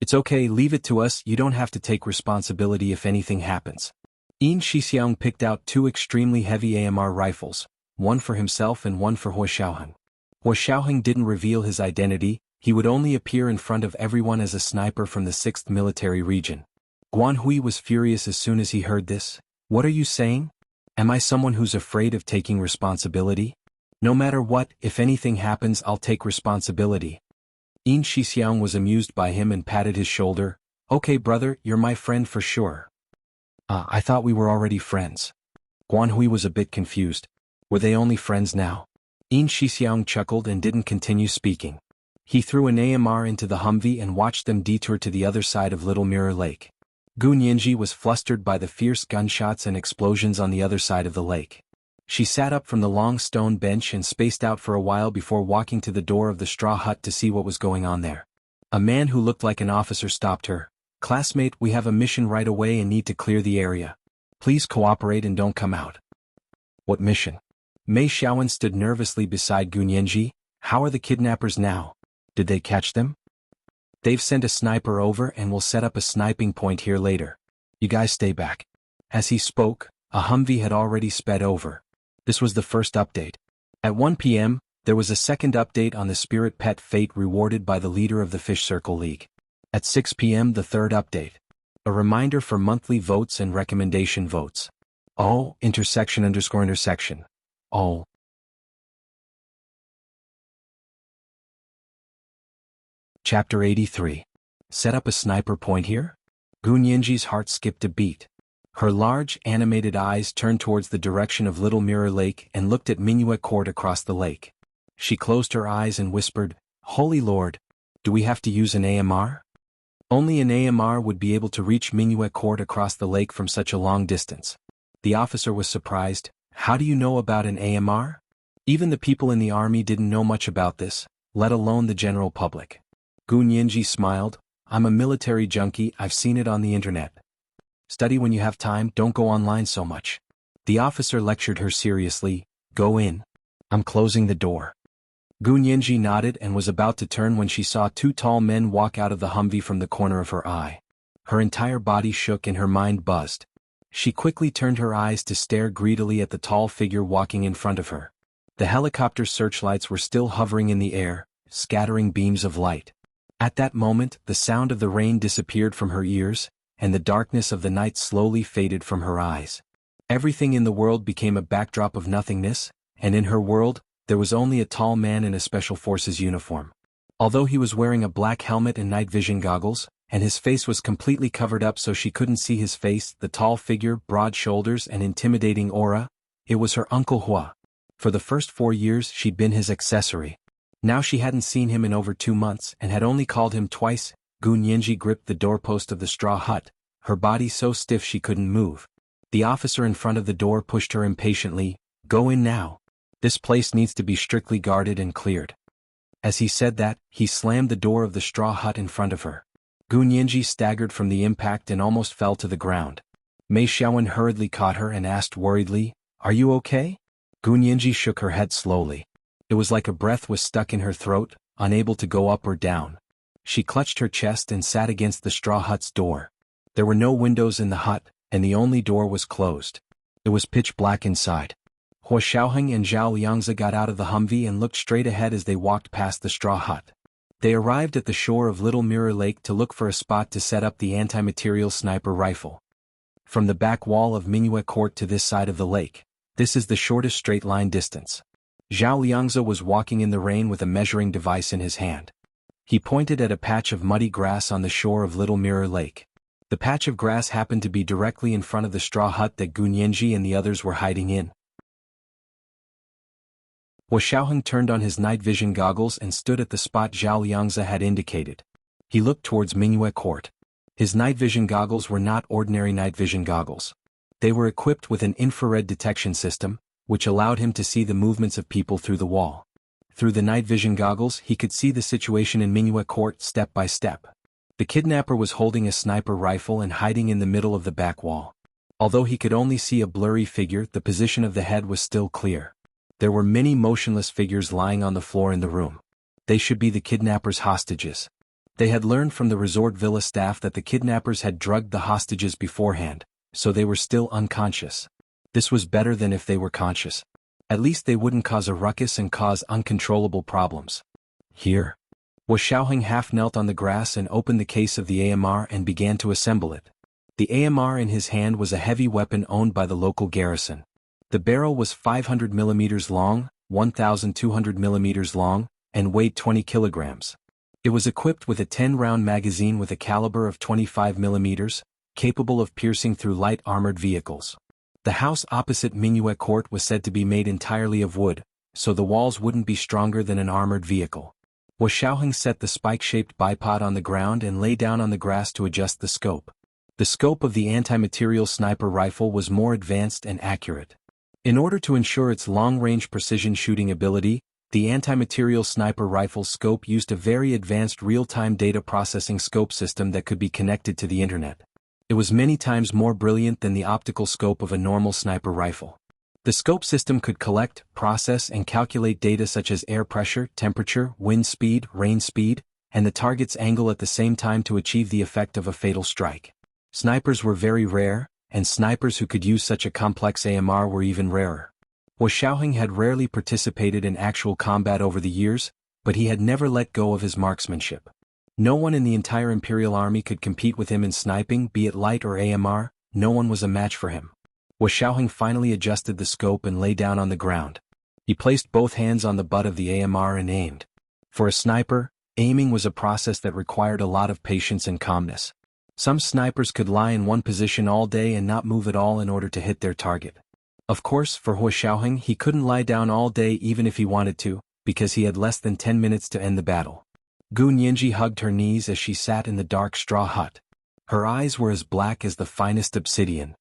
"It's okay, leave it to us, you don't have to take responsibility if anything happens." Yin Shixiang picked out 2 extremely heavy AMR rifles, one for himself and one for Hua Xiaoheng. Hua Xiaoheng didn't reveal his identity. He would only appear in front of everyone as a sniper from the 6th Military Region. Guan Hui was furious as soon as he heard this. "What are you saying? Am I someone who's afraid of taking responsibility? No matter what, if anything happens, I'll take responsibility." Yin Shixiang was amused by him and patted his shoulder. "Okay brother, you're my friend for sure." I thought we were already friends." Guan Hui was a bit confused. Were they only friends now? Yin Shixiang chuckled and didn't continue speaking. He threw an AMR into the Humvee and watched them detour to the other side of Little Mirror Lake. Gu Nianji was flustered by the fierce gunshots and explosions on the other side of the lake. She sat up from the long stone bench and spaced out for a while before walking to the door of the straw hut to see what was going on there. A man who looked like an officer stopped her. "Classmate, we have a mission right away and need to clear the area. Please cooperate and don't come out." "What mission?" Mei Xiaowen stood nervously beside Gu Nianji. "How are the kidnappers now? Did they catch them?" "They've sent a sniper over and will set up a sniping point here later. You guys stay back." As he spoke, a Humvee had already sped over. This was the first update. At 1 p.m., there was a second update on the spirit pet fate rewarded by the leader of the Fish Circle League. At 6 p.m. the third update. A reminder for monthly votes and recommendation votes. Oh, intersection. Oh. Chapter 83. Set up a sniper point here? Gu Nianji's heart skipped a beat. Her large, animated eyes turned towards the direction of Little Mirror Lake and looked at Minuet Court across the lake. She closed her eyes and whispered, "Holy Lord, do we have to use an AMR?" Only an AMR would be able to reach Minuet Court across the lake from such a long distance. The officer was surprised. "How do you know about an AMR?" Even the people in the army didn't know much about this, let alone the general public. Gu Nianji smiled. "I'm a military junkie, I've seen it on the internet. Study when you have time, don't go online so much." The officer lectured her seriously. "Go in. I'm closing the door." Gu Nianji nodded and was about to turn when she saw 2 tall men walk out of the Humvee from the corner of her eye. Her entire body shook and her mind buzzed. She quickly turned her eyes to stare greedily at the tall figure walking in front of her. The helicopter's searchlights were still hovering in the air, scattering beams of light. At that moment, the sound of the rain disappeared from her ears, and the darkness of the night slowly faded from her eyes. Everything in the world became a backdrop of nothingness, and in her world, there was only a tall man in a Special Forces uniform. Although he was wearing a black helmet and night vision goggles, and his face was completely covered up so she couldn't see his face, the tall figure, broad shoulders and intimidating aura, it was her Uncle Hua. For the first 4 years she'd been his accessory. Now she hadn't seen him in over 2 months and had only called him twice. Gu Nianji gripped the doorpost of the straw hut, her body so stiff she couldn't move. The officer in front of the door pushed her impatiently. "Go in now. This place needs to be strictly guarded and cleared." As he said that, he slammed the door of the straw hut in front of her. Gu Nianji staggered from the impact and almost fell to the ground. Mei Xiaowen hurriedly caught her and asked worriedly, "Are you okay?" Gu Nianji shook her head slowly. It was like a breath was stuck in her throat, unable to go up or down. She clutched her chest and sat against the straw hut's door. There were no windows in the hut, and the only door was closed. It was pitch black inside. Hua Xiaoheng and Zhao Liangzi got out of the Humvee and looked straight ahead as they walked past the straw hut. They arrived at the shore of Little Mirror Lake to look for a spot to set up the anti-material sniper rifle. From the back wall of Minuet Court to this side of the lake, this is the shortest straight line distance. Zhao Liangzi was walking in the rain with a measuring device in his hand. He pointed at a patch of muddy grass on the shore of Little Mirror Lake. The patch of grass happened to be directly in front of the straw hut that Gu Nianji and the others were hiding in. Hua Xiaoheng turned on his night vision goggles and stood at the spot Zhao Liangzi had indicated. He looked towards Mingyue Court. His night vision goggles were not ordinary night vision goggles. They were equipped with an infrared detection system, which allowed him to see the movements of people through the wall. Through the night vision goggles he could see the situation in Mingyue Court step by step. The kidnapper was holding a sniper rifle and hiding in the middle of the back wall. Although he could only see a blurry figure, the position of the head was still clear. There were many motionless figures lying on the floor in the room. They should be the kidnappers' hostages. They had learned from the resort villa staff that the kidnappers had drugged the hostages beforehand, so they were still unconscious. This was better than if they were conscious. At least they wouldn't cause a ruckus and cause uncontrollable problems. Here. Hua Xiaoheng half knelt on the grass and opened the case of the AMR and began to assemble it. The AMR in his hand was a heavy weapon owned by the local garrison. The barrel was 500 mm long, 1,200 mm long, and weighed 20 kilograms. It was equipped with a 10-round magazine with a caliber of 25 mm, capable of piercing through light armored vehicles. The house opposite Mingyue Court was said to be made entirely of wood, so the walls wouldn't be stronger than an armored vehicle. Hua Xiaoheng set the spike-shaped bipod on the ground and lay down on the grass to adjust the scope. The scope of the anti-material sniper rifle was more advanced and accurate. In order to ensure its long-range precision shooting ability, the anti-material sniper rifle's scope used a very advanced real-time data processing scope system that could be connected to the internet. It was many times more brilliant than the optical scope of a normal sniper rifle. The scope system could collect, process and calculate data such as air pressure, temperature, wind speed, rain speed, and the target's angle at the same time to achieve the effect of a fatal strike. Snipers were very rare, and snipers who could use such a complex AMR were even rarer. Hua Xiaoheng had rarely participated in actual combat over the years, but he had never let go of his marksmanship. No one in the entire Imperial Army could compete with him in sniping, be it light or AMR, no one was a match for him. Hua Xiaoheng finally adjusted the scope and lay down on the ground. He placed both hands on the butt of the AMR and aimed. For a sniper, aiming was a process that required a lot of patience and calmness. Some snipers could lie in one position all day and not move at all in order to hit their target. Of course, for Hua Xiaoheng he couldn't lie down all day even if he wanted to, because he had less than 10 minutes to end the battle. Gu Nianji hugged her knees as she sat in the dark straw hut. Her eyes were as black as the finest obsidian.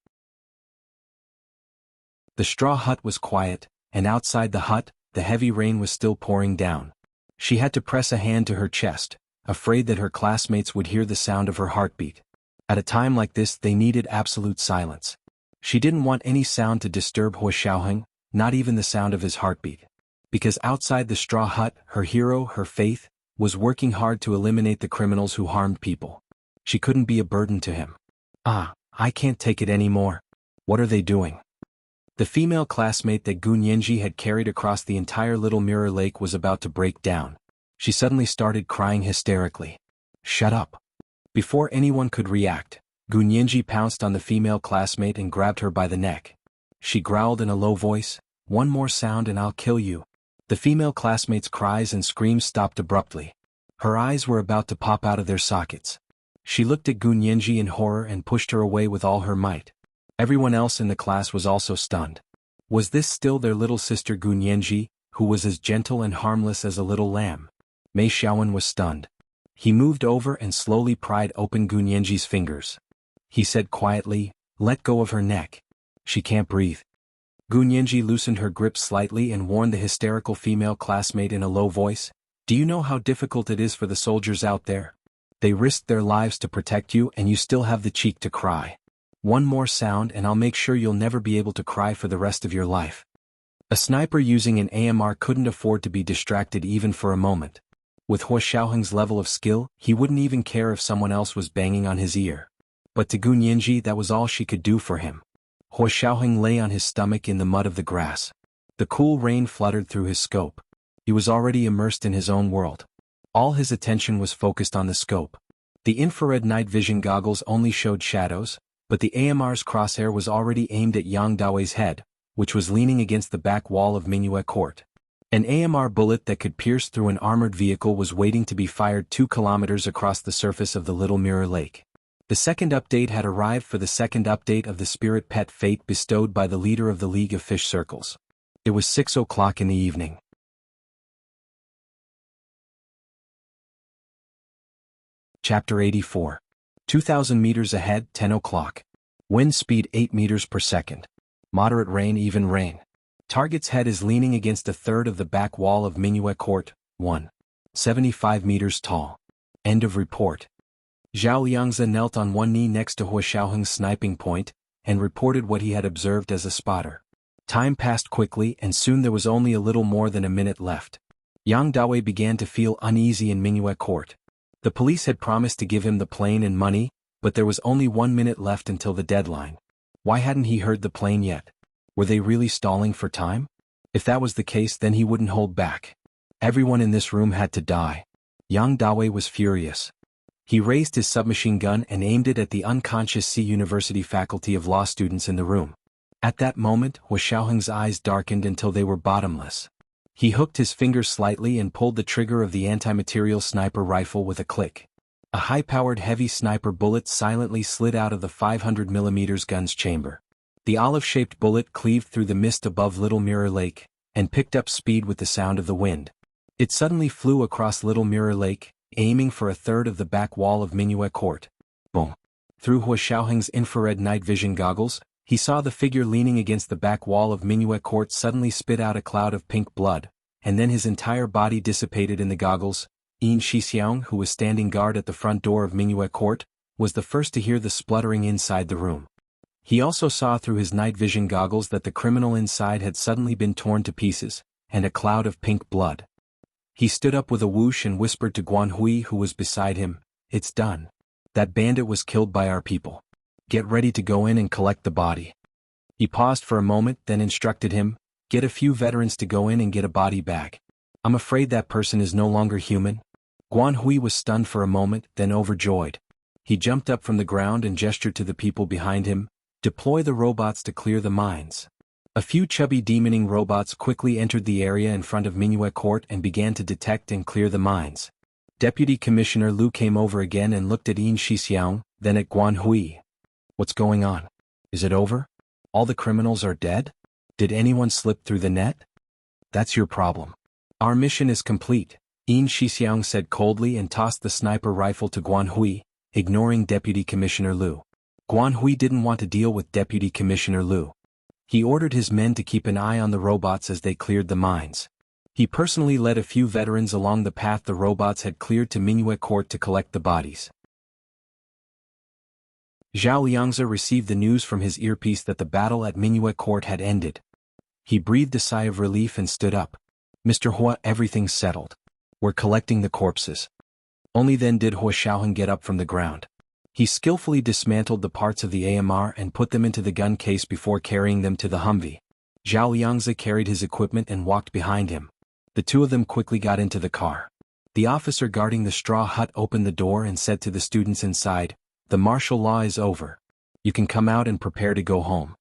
The straw hut was quiet, and outside the hut, the heavy rain was still pouring down. She had to press a hand to her chest, afraid that her classmates would hear the sound of her heartbeat. At a time like this they needed absolute silence. She didn't want any sound to disturb Hua Xiaoheng, not even the sound of his heartbeat. Because outside the straw hut, her hero, her faith, was working hard to eliminate the criminals who harmed people. She couldn't be a burden to him. I can't take it anymore. What are they doing? The female classmate that Gu Nianji had carried across the entire Little Mirror Lake was about to break down. She suddenly started crying hysterically. Shut up. Before anyone could react, Gu Nianji pounced on the female classmate and grabbed her by the neck. She growled in a low voice, "One more sound and I'll kill you." The female classmate's cries and screams stopped abruptly. Her eyes were about to pop out of their sockets. She looked at Gu Nianji in horror and pushed her away with all her might. Everyone else in the class was also stunned. Was this still their little sister Gu Nianji, who was as gentle and harmless as a little lamb? Mei Xiaowen was stunned. He moved over and slowly pried open Gu Nianji's fingers. He said quietly, "Let go of her neck. She can't breathe." Gu Nianji loosened her grip slightly and warned the hysterical female classmate in a low voice, "Do you know how difficult it is for the soldiers out there? They risked their lives to protect you and you still have the cheek to cry. One more sound and I'll make sure you'll never be able to cry for the rest of your life." A sniper using an AMR couldn't afford to be distracted even for a moment. With Hua Xiaoheng's level of skill, he wouldn't even care if someone else was banging on his ear. But to Gu Nianji that was all she could do for him. Hua Xiaoheng lay on his stomach in the mud of the grass. The cool rain fluttered through his scope. He was already immersed in his own world. All his attention was focused on the scope. The infrared night vision goggles only showed shadows, but the AMR's crosshair was already aimed at Yang Daoi's head, which was leaning against the back wall of Mingyue Court. An AMR bullet that could pierce through an armored vehicle was waiting to be fired 2 kilometers across the surface of the Little Mirror Lake. The second update had arrived for the second update of the spirit pet fate bestowed by the leader of the League of Fish Circles. It was 6 o'clock in the evening. Chapter 84. 2,000 meters ahead, 10 o'clock. Wind speed 8 meters per second. Moderate rain, even rain. Target's head is leaning against a third of the back wall of Minuet Court, 1. 75 meters tall. End of report. Zhao Liangzi knelt on one knee next to Hua Xiaoheng's sniping point, and reported what he had observed as a spotter. Time passed quickly and soon there was only a little more than a minute left. Yang Dawei began to feel uneasy in Minuet Court. The police had promised to give him the plane and money, but there was only 1 minute left until the deadline. Why hadn't he heard the plane yet? Were they really stalling for time? If that was the case, then he wouldn't hold back. Everyone in this room had to die. Yang Dawei was furious. He raised his submachine gun and aimed it at the unconscious C University faculty of law students in the room. At that moment, Hua Xiaoheng's eyes darkened until they were bottomless. He hooked his fingers slightly and pulled the trigger of the anti-material sniper rifle with a click. A high-powered heavy sniper bullet silently slid out of the 500mm gun's chamber. The olive-shaped bullet cleaved through the mist above Little Mirror Lake, and picked up speed with the sound of the wind. It suddenly flew across Little Mirror Lake, aiming for a third of the back wall of Minuet Court. Boom! Through Hua Xiaoheng's infrared night vision goggles, he saw the figure leaning against the back wall of Minuet Court suddenly spit out a cloud of pink blood, and then his entire body dissipated in the goggles. Yin Shixiang, who was standing guard at the front door of Minuet Court, was the first to hear the spluttering inside the room. He also saw through his night vision goggles that the criminal inside had suddenly been torn to pieces, and a cloud of pink blood. He stood up with a whoosh and whispered to Guan Hui, who was beside him, "It's done. That bandit was killed by our people. Get ready to go in and collect the body." He paused for a moment, then instructed him, "Get a few veterans to go in and get a body bag. I'm afraid that person is no longer human." Guan Hui was stunned for a moment, then overjoyed. He jumped up from the ground and gestured to the people behind him, "Deploy the robots to clear the mines." A few chubby demoning robots quickly entered the area in front of Minuet Court and began to detect and clear the mines. Deputy Commissioner Liu came over again and looked at Yin Shixiang, then at Guan Hui. "What's going on? Is it over? All the criminals are dead? Did anyone slip through the net?" "That's your problem. Our mission is complete," Yin Shixiang said coldly and tossed the sniper rifle to Guan Hui, ignoring Deputy Commissioner Liu. Guan Hui didn't want to deal with Deputy Commissioner Liu. He ordered his men to keep an eye on the robots as they cleared the mines. He personally led a few veterans along the path the robots had cleared to Minuet Court to collect the bodies. Zhao Liangzi received the news from his earpiece that the battle at Minuet Court had ended. He breathed a sigh of relief and stood up. "Mr. Hua, everything's settled. We're collecting the corpses." Only then did Hua Xiaoheng get up from the ground. He skillfully dismantled the parts of the AMR and put them into the gun case before carrying them to the Humvee. Zhao Liangzi carried his equipment and walked behind him. The two of them quickly got into the car. The officer guarding the straw hut opened the door and said to the students inside, "The martial law is over. You can come out and prepare to go home."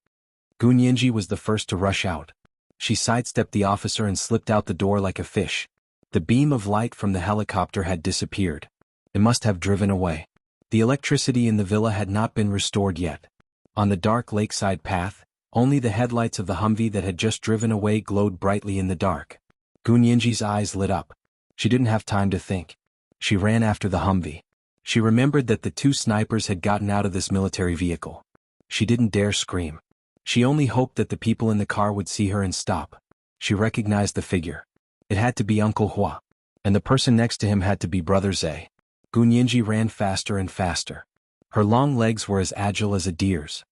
Gun Yinji was the first to rush out. She sidestepped the officer and slipped out the door like a fish. The beam of light from the helicopter had disappeared. It must have driven away. The electricity in the villa had not been restored yet. On the dark lakeside path, only the headlights of the Humvee that had just driven away glowed brightly in the dark. Gun Yinji's eyes lit up. She didn't have time to think. She ran after the Humvee. She remembered that the two snipers had gotten out of this military vehicle. She didn't dare scream. She only hoped that the people in the car would see her and stop. She recognized the figure. It had to be Uncle Hua. And the person next to him had to be Brother Zhe. Gun Yinji ran faster and faster. Her long legs were as agile as a deer's.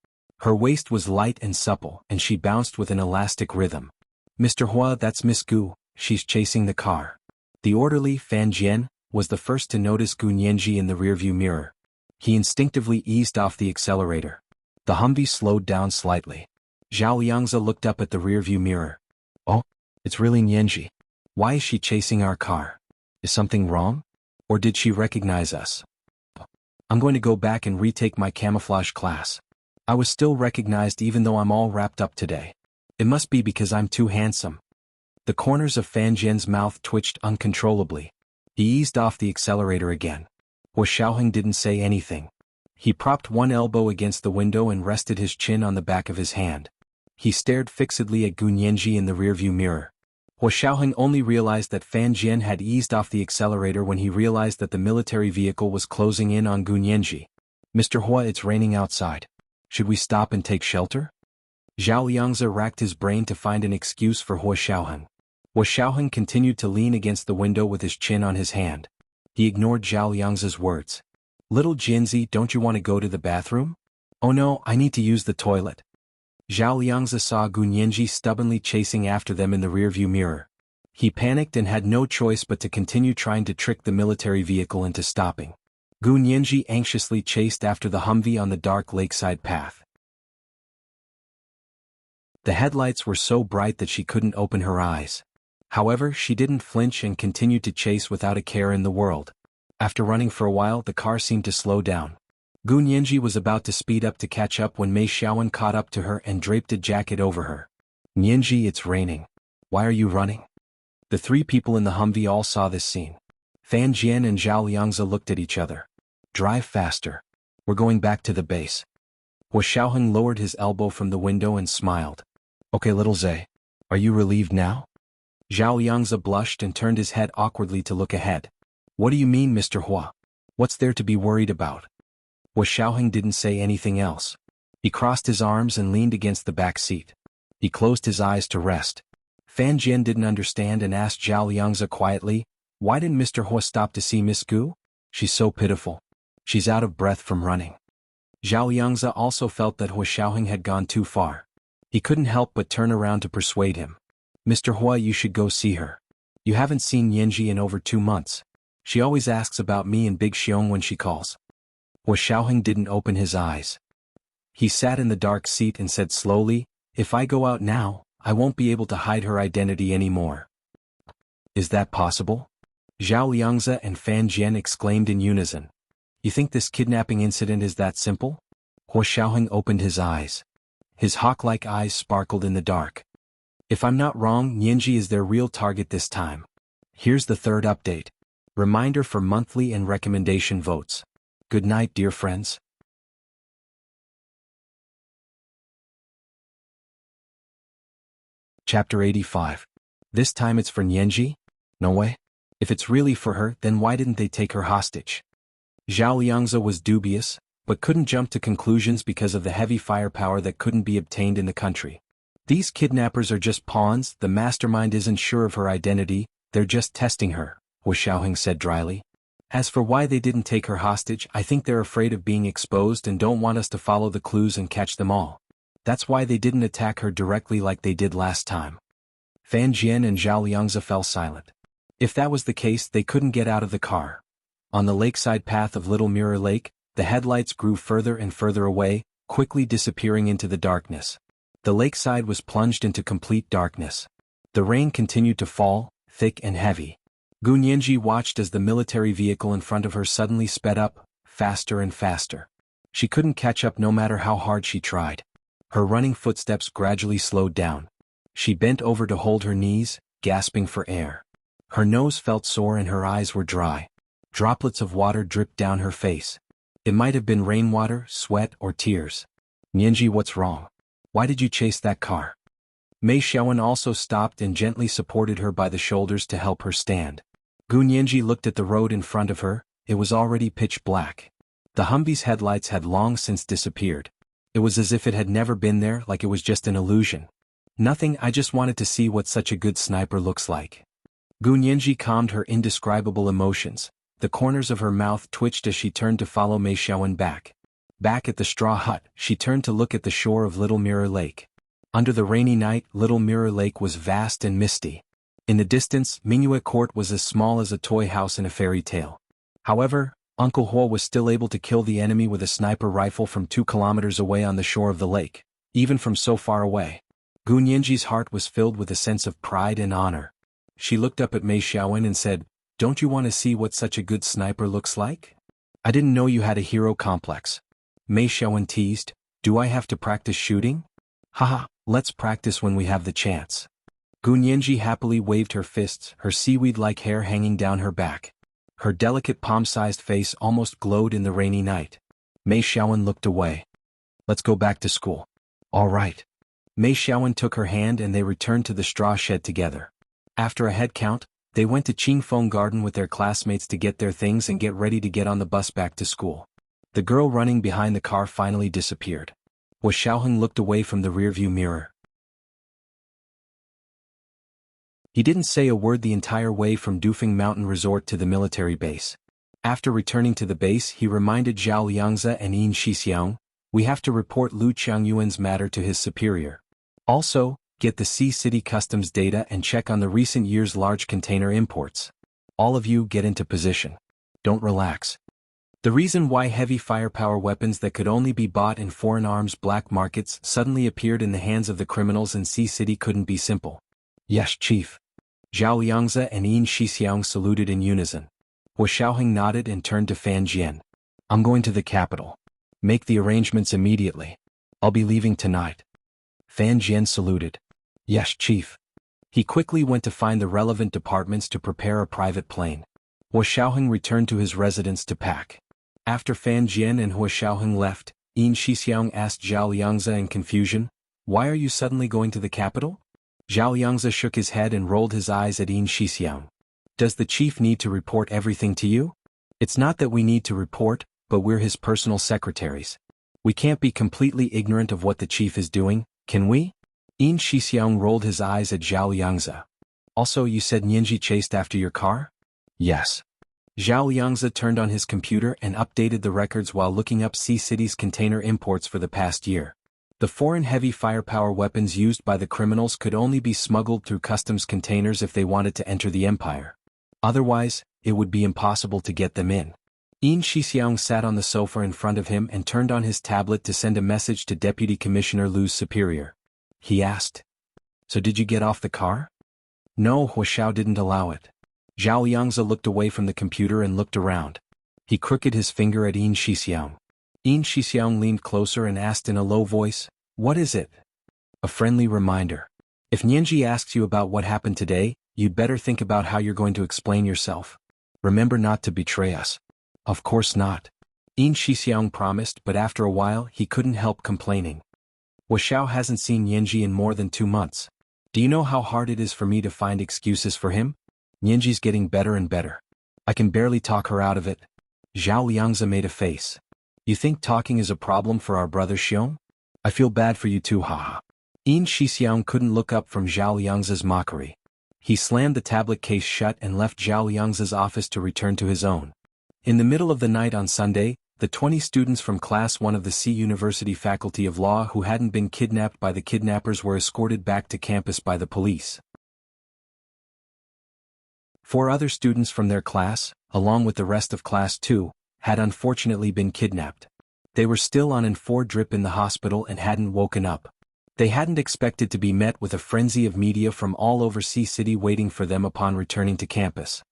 Her waist was light and supple, and she bounced with an elastic rhythm. "Mr. Hua, that's Miss Gu, she's chasing the car." The orderly, Fan Jian, was the first to notice Gun Yinji in the rearview mirror. He instinctively eased off the accelerator. The Humvee slowed down slightly. Zhao Liangzi looked up at the rearview mirror. "Oh, it's really Yinji. Why is she chasing our car? Is something wrong? Or did she recognize us? I'm going to go back and retake my camouflage class. I was still recognized even though I'm all wrapped up today. It must be because I'm too handsome." The corners of Fan Jian's mouth twitched uncontrollably. He eased off the accelerator again. Hua Xiaoheng didn't say anything. He propped one elbow against the window and rested his chin on the back of his hand. He stared fixedly at Gun Yinji in the rearview mirror. Hua Xiaoheng only realized that Fan Jian had eased off the accelerator when he realized that the military vehicle was closing in on Gunyanji. Mr. Hua, it's raining outside. Should we stop and take shelter? Zhao Liangzi racked his brain to find an excuse for Hua Xiaoheng. Hua Xiaoheng continued to lean against the window with his chin on his hand. He ignored Zhao Liangzi's words. Little Jinzi, don't you want to go to the bathroom? Oh no, I need to use the toilet. Zhao Liangzi saw Gunyanji stubbornly chasing after them in the rearview mirror. He panicked and had no choice but to continue trying to trick the military vehicle into stopping. Gunyanji anxiously chased after the Humvee on the dark lakeside path. The headlights were so bright that she couldn't open her eyes. However, she didn't flinch and continued to chase without a care in the world. After running for a while, the car seemed to slow down. Gunyanji was about to speed up to catch up when Mei Xiaowen caught up to her and draped a jacket over her. Nianji, it's raining. Why are you running? The three people in the Humvee all saw this scene. Fan Jian and Zhao Liangzi looked at each other. Drive faster. We're going back to the base. Hua Xiaoheng lowered his elbow from the window and smiled. Okay, little Zhe. Are you relieved now? Zhao Liangzi blushed and turned his head awkwardly to look ahead. What do you mean, Mr. Hua? What's there to be worried about? Hua Xiaoheng didn't say anything else. He crossed his arms and leaned against the back seat. He closed his eyes to rest. Fan Jian didn't understand and asked Zhao Liangzi quietly, why didn't Mr. Hua stop to see Miss Gu? She's so pitiful. She's out of breath from running. Zhao Liangzi also felt that Hua Xiaoheng had gone too far. He couldn't help but turn around to persuade him. Mr. Hua, you should go see her. You haven't seen Yanji in over 2 months. She always asks about me and Big Xiong when she calls. Hua Xiaoheng didn't open his eyes. He sat in the dark seat and said slowly, if I go out now, I won't be able to hide her identity anymore. Is that possible? Zhao Liangzi and Fan Jian exclaimed in unison. You think this kidnapping incident is that simple? Hua Xiaoheng opened his eyes. His hawk-like eyes sparkled in the dark. If I'm not wrong, Nianji is their real target this time. Here's the third update. Reminder for monthly and recommendation votes. Good night, dear friends. Chapter 85. This time it's for Nianji? No way. If it's really for her, then why didn't they take her hostage? Zhao Liangzi was dubious, but couldn't jump to conclusions because of the heavy firepower that couldn't be obtained in the country. These kidnappers are just pawns, the mastermind isn't sure of her identity, they're just testing her, Hua Xiaoheng said dryly. As for why they didn't take her hostage, I think they're afraid of being exposed and don't want us to follow the clues and catch them all. That's why they didn't attack her directly like they did last time. Fan Jian and Zhao Liangzi fell silent. If that was the case, they couldn't get out of the car. On the lakeside path of Little Mirror Lake, the headlights grew further and further away, quickly disappearing into the darkness. The lakeside was plunged into complete darkness. The rain continued to fall, thick and heavy. Gunyanji watched as the military vehicle in front of her suddenly sped up, faster and faster. She couldn't catch up no matter how hard she tried. Her running footsteps gradually slowed down. She bent over to hold her knees, gasping for air. Her nose felt sore and her eyes were dry. Droplets of water dripped down her face. It might have been rainwater, sweat, or tears. Nianji, what's wrong? Why did you chase that car? Mei Xiaowen also stopped and gently supported her by the shoulders to help her stand. Gunyanji looked at the road in front of her, it was already pitch black. The Humvee's headlights had long since disappeared. It was as if it had never been there, like it was just an illusion. Nothing, I just wanted to see what such a good sniper looks like. Gunyanji calmed her indescribable emotions. The corners of her mouth twitched as she turned to follow Mei Xiaowen back. Back at the straw hut, she turned to look at the shore of Little Mirror Lake. Under the rainy night, Little Mirror Lake was vast and misty. In the distance, Mingyue Court was as small as a toy house in a fairy tale. However, Uncle Hua was still able to kill the enemy with a sniper rifle from 2 kilometers away on the shore of the lake, even from so far away. Gunyanji's heart was filled with a sense of pride and honor. She looked up at Mei Xiaowen and said, "Don't you want to see what such a good sniper looks like? I didn't know you had a hero complex." Mei Xiaowen teased, "Do I have to practice shooting?" "Haha, let's practice when we have the chance." Gunyanji happily waved her fists, her seaweed-like hair hanging down her back. Her delicate palm-sized face almost glowed in the rainy night. Mei Xiaowen looked away. "Let's go back to school." "All right." Mei Xiaowen took her hand and they returned to the straw shed together. After a head count, they went to Qingfeng Garden with their classmates to get their things and get ready to get on the bus back to school. The girl running behind the car finally disappeared. Wu Xiaoheng looked away from the rearview mirror. He didn't say a word the entire way from Dufeng Mountain Resort to the military base. After returning to the base, he reminded Zhao Liangzi and Yin Shixiang, "We have to report Lu Qiangyuan's matter to his superior. Also, get the Sea City customs data and check on the recent year's large container imports. All of you get into position. Don't relax." The reason why heavy firepower weapons that could only be bought in foreign arms black markets suddenly appeared in the hands of the criminals in Sea City couldn't be simple. "Yes, Chief." Zhao Liangzi and Yin Shixiang saluted in unison. Wu Xiaoheng nodded and turned to Fan Jian. "I'm going to the capital. Make the arrangements immediately. I'll be leaving tonight." Fan Jian saluted. "Yes, Chief." He quickly went to find the relevant departments to prepare a private plane. Wu Xiaoheng returned to his residence to pack. After Fan Jian and Wu Xiaoheng left, Yin Shixiang asked Zhao Liangzi in confusion, "Why are you suddenly going to the capital?" Zhao Liangzi shook his head and rolled his eyes at Yin Shixiang. "Does the chief need to report everything to you?" "It's not that we need to report, but we're his personal secretaries. We can't be completely ignorant of what the chief is doing, can we?" Yin Shixiang rolled his eyes at Zhao Liangzi. "Also, you said Nianji chased after your car?" "Yes." Zhao Liangzi turned on his computer and updated the records while looking up Sea City's container imports for the past year. The foreign heavy firepower weapons used by the criminals could only be smuggled through customs containers if they wanted to enter the empire. Otherwise, it would be impossible to get them in. Yin Shixiang sat on the sofa in front of him and turned on his tablet to send a message to Deputy Commissioner Lu's superior. He asked, "So did you get off the car?" "No, Hu Xiao didn't allow it." Zhao Liangzi looked away from the computer and looked around. He crooked his finger at Yin Shixiang. Yin Shixiang leaned closer and asked in a low voice, "What is it?" "A friendly reminder. If Nianji asks you about what happened today, you'd better think about how you're going to explain yourself. Remember not to betray us." "Of course not." Yin Shixiang promised, but after a while he couldn't help complaining. "Wu Xiao hasn't seen Nianji in more than 2 months. Do you know how hard it is for me to find excuses for him? Nianji's getting better and better. I can barely talk her out of it." Zhao Liangzi made a face. "You think talking is a problem for our brother Xiong? I feel bad for you too, haha." Yin Shixiang couldn't look up from Zhao Liangzi's mockery. He slammed the tablet case shut and left Zhao Liangzi's office to return to his own. In the middle of the night on Sunday, the 20 students from Class 1 of the Sea University Faculty of Law who hadn't been kidnapped by the kidnappers were escorted back to campus by the police. 4 other students from their class, along with the rest of Class 2, had unfortunately been kidnapped. They were still on N4 drip in the hospital and hadn't woken up. They hadn't expected to be met with a frenzy of media from all over Sea City waiting for them upon returning to campus.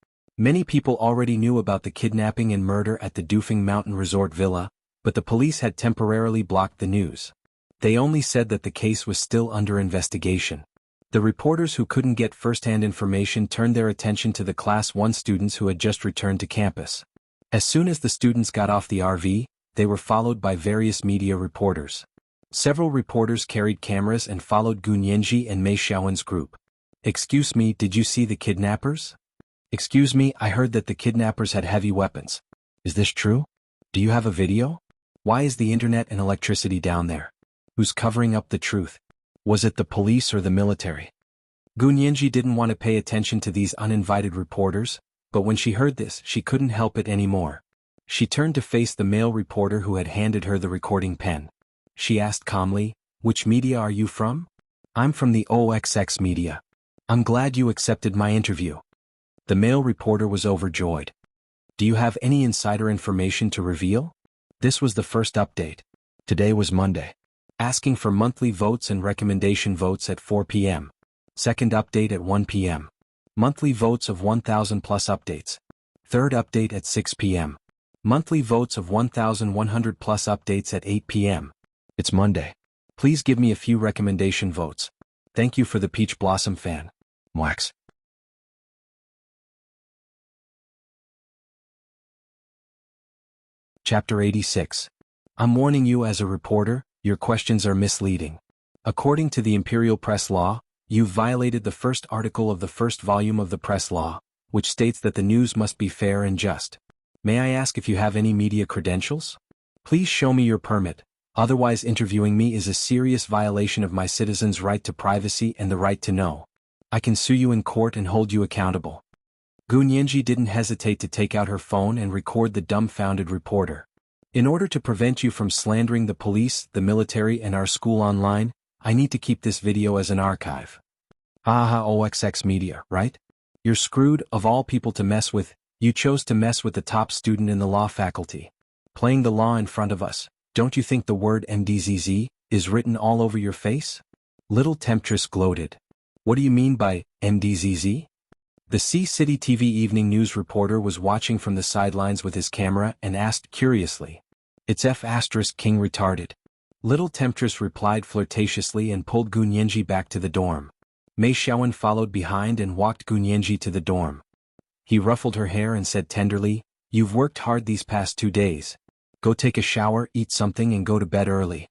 Many people already knew about the kidnapping and murder at the Dufeng Mountain Resort Villa, but the police had temporarily blocked the news. They only said that the case was still under investigation. The reporters who couldn't get first-hand information turned their attention to the Class 1 students who had just returned to campus. As soon as the students got off the RV, they were followed by various media reporters. Several reporters carried cameras and followed Gu Nianji and Mei Xiaowen's group. "Excuse me, did you see the kidnappers?" "Excuse me, I heard that the kidnappers had heavy weapons. Is this true? Do you have a video? Why is the internet and electricity down there? Who's covering up the truth? Was it the police or the military?" Gu Nianji didn't want to pay attention to these uninvited reporters, but when she heard this, she couldn't help it anymore. She turned to face the male reporter who had handed her the recording pen. She asked calmly, "Which media are you from?" "I'm from the OXX media. I'm glad you accepted my interview." The male reporter was overjoyed. "Do you have any insider information to reveal?" This was the first update. Today was Monday. Asking for monthly votes and recommendation votes at 4 p.m. Second update at 1 p.m. Monthly votes of 1,000 plus updates. Third update at 6 p.m. Monthly votes of 1,100 plus updates at 8 p.m. It's Monday. Please give me a few recommendation votes. Thank you for the Peach Blossom fan. Wax. Chapter 86. I'm warning you as a reporter, your questions are misleading. According to the Imperial Press Law, you've violated the first article of the first volume of the press law, which states that the news must be fair and just. May I ask if you have any media credentials? Please show me your permit, otherwise interviewing me is a serious violation of my citizens' right to privacy and the right to know. I can sue you in court and hold you accountable. Gu Nianji didn't hesitate to take out her phone and record the dumbfounded reporter. In order to prevent you from slandering the police, the military and our school online, I need to keep this video as an archive. Haha OXX media, right? You're screwed, of all people to mess with, you chose to mess with the top student in the law faculty. Playing the law in front of us, don't you think the word MDZZ is written all over your face? Little temptress gloated. What do you mean by MDZZ? The C-City TV evening news reporter was watching from the sidelines with his camera and asked curiously. It's F***King retarded. Little temptress replied flirtatiously and pulled Gu Nianji back to the dorm. Mei Xiaowen followed behind and walked Gu Nianji to the dorm. He ruffled her hair and said tenderly, "You've worked hard these past 2 days. Go take a shower, eat something and go to bed early."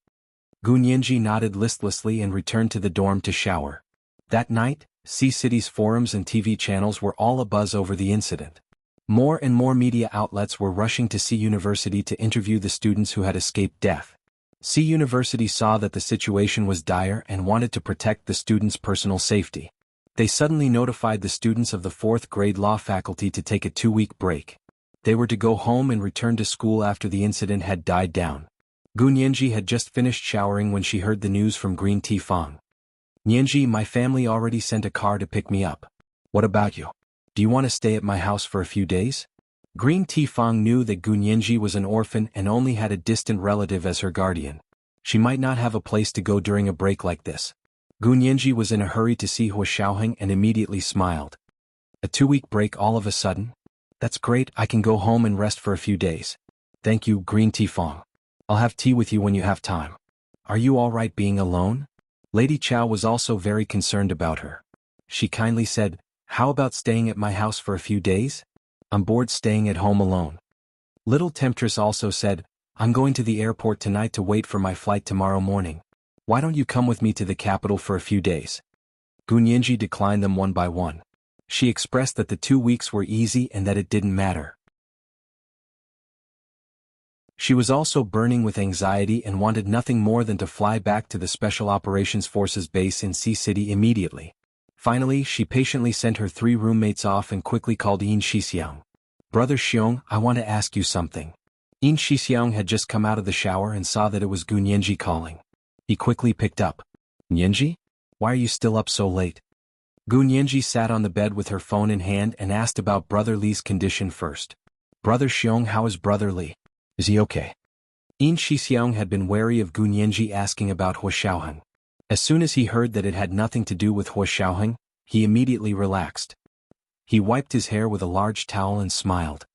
Gu Nianji nodded listlessly and returned to the dorm to shower. That night, C-City's forums and TV channels were all abuzz over the incident. More and more media outlets were rushing to C University to interview the students who had escaped death. C University saw that the situation was dire and wanted to protect the students' personal safety. They suddenly notified the students of the 4th grade law faculty to take a 2-week break. They were to go home and return to school after the incident had died down. Gu Nianji had just finished showering when she heard the news from Green Tea Fong. "Nianji, my family already sent a car to pick me up. What about you? Do you want to stay at my house for a few days?" Green Tea Fong knew that Gu Nianji was an orphan and only had a distant relative as her guardian. She might not have a place to go during a break like this. Gu Nianji was in a hurry to see Hua Xiaoheng and immediately smiled. "A 2-week break all of a sudden? That's great, I can go home and rest for a few days. Thank you, Green Tea Fong. I'll have tea with you when you have time. Are you all right being alone?" Lady Chow was also very concerned about her. She kindly said, "How about staying at my house for a few days? I'm bored staying at home alone." Little Temptress also said, "I'm going to the airport tonight to wait for my flight tomorrow morning. Why don't you come with me to the capital for a few days?" Gu Nianji declined them one by one. She expressed that the 2 weeks were easy and that it didn't matter. She was also burning with anxiety and wanted nothing more than to fly back to the Special Operations Forces base in C-City immediately. Finally, she patiently sent her 3 roommates off and quickly called Yin Shixiang. "Brother Xiong, I want to ask you something." Yin Shixiang had just come out of the shower and saw that it was Gu Nianji calling. He quickly picked up. "Nianji? Why are you still up so late?" Gu Nianji sat on the bed with her phone in hand and asked about Brother Li's condition first. "Brother Xiong, how is Brother Li? Is he okay?" Yin Shixiang had been wary of Gu Nianji asking about Hua Xiaoheng. As soon as he heard that it had nothing to do with Hua Xiaoheng, he immediately relaxed. He wiped his hair with a large towel and smiled.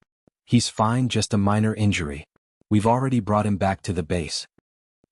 "He's fine, just a minor injury. We've already brought him back to the base."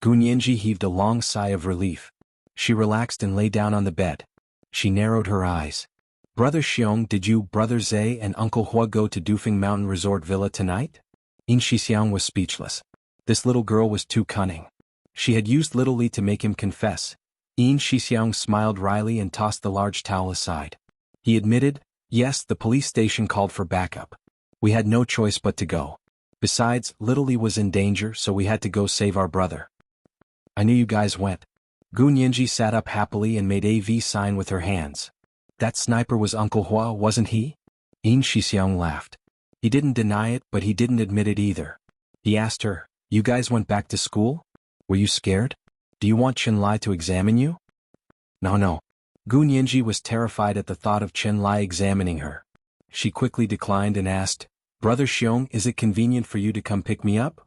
Gu Nianji heaved a long sigh of relief. She relaxed and lay down on the bed. She narrowed her eyes. "Brother Xiong, did you, Brother Zhe and Uncle Hua go to Dufeng Mountain Resort Villa tonight?" Yin Shixiang was speechless. This little girl was too cunning. She had used Little Li to make him confess. Yin Shixiang smiled wryly and tossed the large towel aside. He admitted, "Yes, the police station called for backup. We had no choice but to go. Besides, Little Li was in danger, so we had to go save our brother." "I knew you guys went." Gu Nianji sat up happily and made a V sign with her hands. "That sniper was Uncle Hua, wasn't he?" Yin Shixiang laughed. He didn't deny it, but he didn't admit it either. He asked her, "You guys went back to school? Were you scared? Do you want Chen Lai to examine you?" No. Gu Nianji was terrified at the thought of Chen Lai examining her. She quickly declined and asked, "Brother Xiong, is it convenient for you to come pick me up?"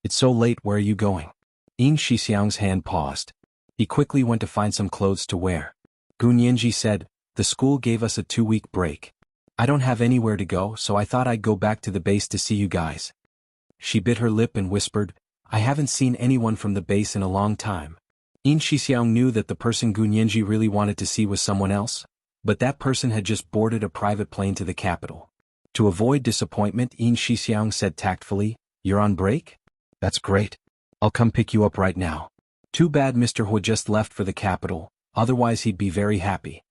"It's so late, where are you going?" Yin Shixiang's hand paused. He quickly went to find some clothes to wear. Gu Nianji said, "The school gave us a 2-week break. I don't have anywhere to go, so I thought I'd go back to the base to see you guys." She bit her lip and whispered, "I haven't seen anyone from the base in a long time." Yin Shixiang knew that the person Gu Nianji really wanted to see was someone else, but that person had just boarded a private plane to the capital. To avoid disappointment, Yin Shixiang said tactfully, "You're on break? That's great. I'll come pick you up right now. Too bad Mr. Hua just left for the capital. Otherwise he'd be very happy.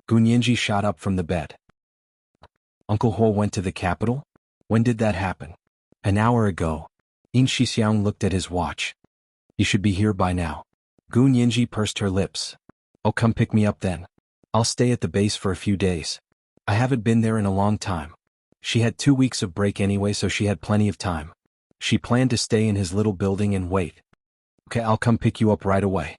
Gunyanji shot up from the bed. Uncle Ho went to the capital? When did that happen? An hour ago. In Shixiang looked at his watch. You should be here by now. Gunyanji pursed her lips. Oh, come pick me up then. I'll stay at the base for a few days. I haven't been there in a long time. She had 2 weeks of break anyway, so she had plenty of time. She planned to stay in his little building and wait. Okay, I'll come pick you up right away.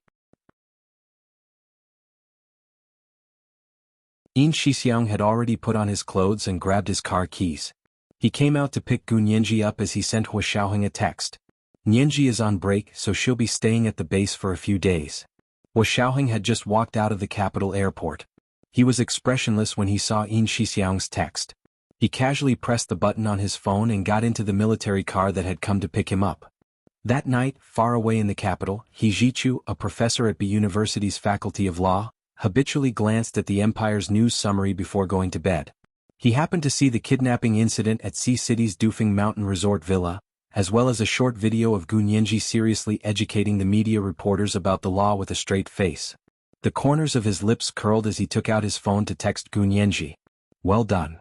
In Shixiang had already put on his clothes and grabbed his car keys. He came out to pick Gunyanji up as he sent Hua Xiaoheng a text. Nianji is on break, so she'll be staying at the base for a few days. Hua Xiaoheng had just walked out of the capital airport. He was expressionless when he saw In Shixiang's text. He casually pressed the button on his phone and got into the military car that had come to pick him up. That night, far away in the capital, He Zhichu, a professor at B University's Faculty of Law, habitually glanced at the Empire's news summary before going to bed. He happened to see the kidnapping incident at Sea City's Dufeng Mountain Resort Villa, as well as a short video of Gunyanji seriously educating the media reporters about the law with a straight face. The corners of his lips curled as he took out his phone to text Gunyanji. Well done.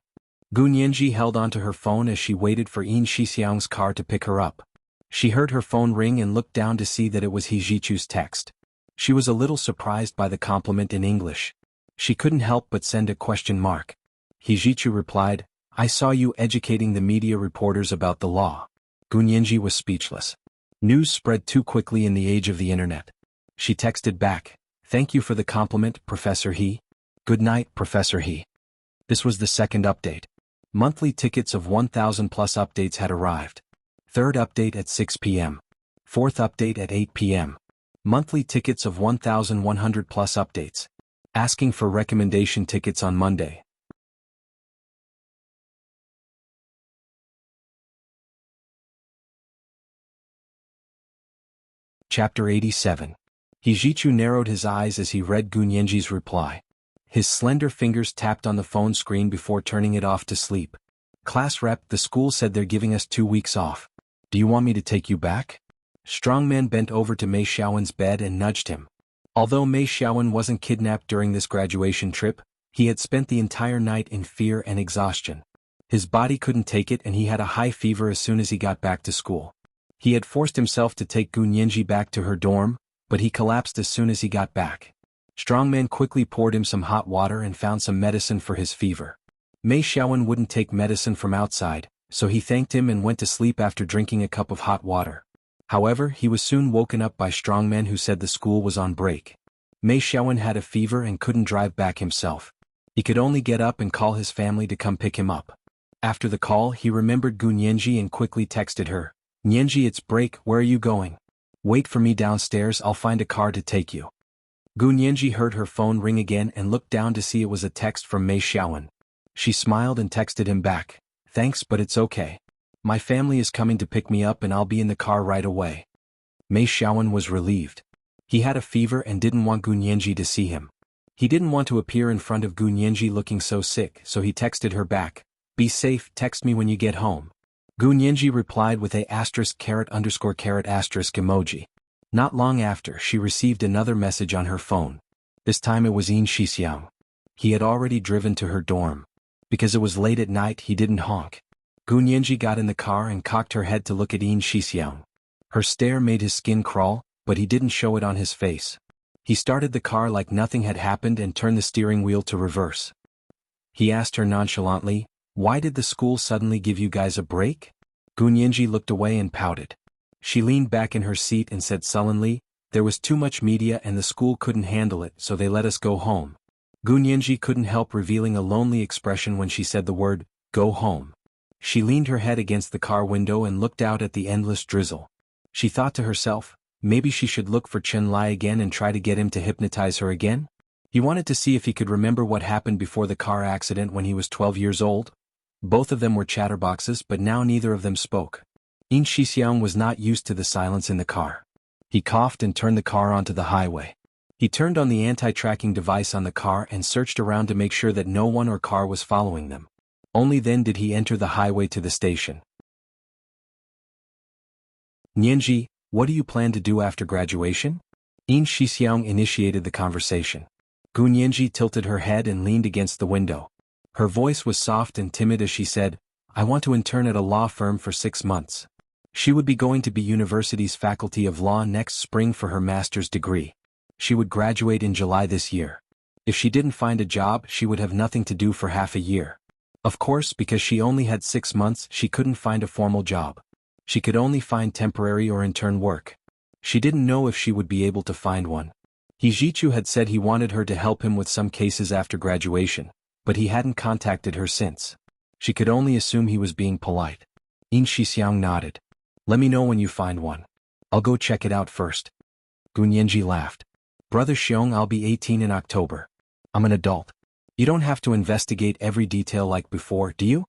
Gunyanji held onto her phone as she waited for In Shixiang's car to pick her up. She heard her phone ring and looked down to see that it was He Zhichu's text. She was a little surprised by the compliment in English. She couldn't help but send a question mark. He Zhichu replied, I saw you educating the media reporters about the law. Gunyanji was speechless. News spread too quickly in the age of the internet. She texted back, thank you for the compliment, Professor He. Good night, Professor He. This was the second update. Monthly tickets of 1,000 plus updates had arrived. Third update at 6 p.m. Fourth update at 8 p.m. Monthly tickets of 1,100 plus updates. Asking for recommendation tickets on Monday. Chapter 87. He Zhichu narrowed his eyes as he read Gunyanji's reply. His slender fingers tapped on the phone screen before turning it off to sleep. Class rep, the school said they're giving us 2 weeks off. Do you want me to take you back? Strongman bent over to Mei Xiaowen's bed and nudged him. Although Mei Xiaowen wasn't kidnapped during this graduation trip, he had spent the entire night in fear and exhaustion. His body couldn't take it and he had a high fever as soon as he got back to school. He had forced himself to take Gunyanji back to her dorm, but he collapsed as soon as he got back. Strongman quickly poured him some hot water and found some medicine for his fever. Mei Xiaowen wouldn't take medicine from outside, so he thanked him and went to sleep after drinking a cup of hot water. However, he was soon woken up by Strongman who said the school was on break. Mei Xiaowen had a fever and couldn't drive back himself. He could only get up and call his family to come pick him up. After the call, he remembered Gunyanji and quickly texted her. Nianji, it's break, where are you going? Wait for me downstairs, I'll find a car to take you. Gunyanji heard her phone ring again and looked down to see it was a text from Mei Xiaowen. She smiled and texted him back. Thanks, but it's okay. My family is coming to pick me up and I'll be in the car right away. Mei Xiaowen was relieved. He had a fever and didn't want Gunyanji to see him. He didn't want to appear in front of Gunyanji looking so sick, so he texted her back. Be safe, text me when you get home. Gunyanji replied with a **** emoji. Not long after, she received another message on her phone. This time it was In Shixiang. He had already driven to her dorm. Because it was late at night, he didn't honk. Gunyanji got in the car and cocked her head to look at In Shixiang. Her stare made his skin crawl, but he didn't show it on his face. He started the car like nothing had happened and turned the steering wheel to reverse. He asked her nonchalantly, why did the school suddenly give you guys a break? Gunyanji looked away and pouted. She leaned back in her seat and said sullenly, there was too much media and the school couldn't handle it, so they let us go home. Gunyanji couldn't help revealing a lonely expression when she said the word, go home. She leaned her head against the car window and looked out at the endless drizzle. She thought to herself, maybe she should look for Chen Lai again and try to get him to hypnotize her again? He wanted to see if he could remember what happened before the car accident when he was 12 years old. Both of them were chatterboxes, but now neither of them spoke. In Shixiang was not used to the silence in the car. He coughed and turned the car onto the highway. He turned on the anti-tracking device on the car and searched around to make sure that no one or car was following them. Only then did he enter the highway to the station. Nianji, what do you plan to do after graduation? Yin Shixiang initiated the conversation. Gu Nianji tilted her head and leaned against the window. Her voice was soft and timid as she said, I want to intern at a law firm for 6 months. She would be going to be university's faculty of law next spring for her master's degree. She would graduate in July this year. If she didn't find a job, she would have nothing to do for half a year. Of course, because she only had 6 months, she couldn't find a formal job. She could only find temporary or intern work. She didn't know if she would be able to find one. He Jichu had said he wanted her to help him with some cases after graduation, but he hadn't contacted her since. She could only assume he was being polite. Yin Shixiang nodded. Let me know when you find one. I'll go check it out first. Gu Nianji laughed. Brother Xiong, I'll be 18 in October. I'm an adult. You don't have to investigate every detail like before, do you?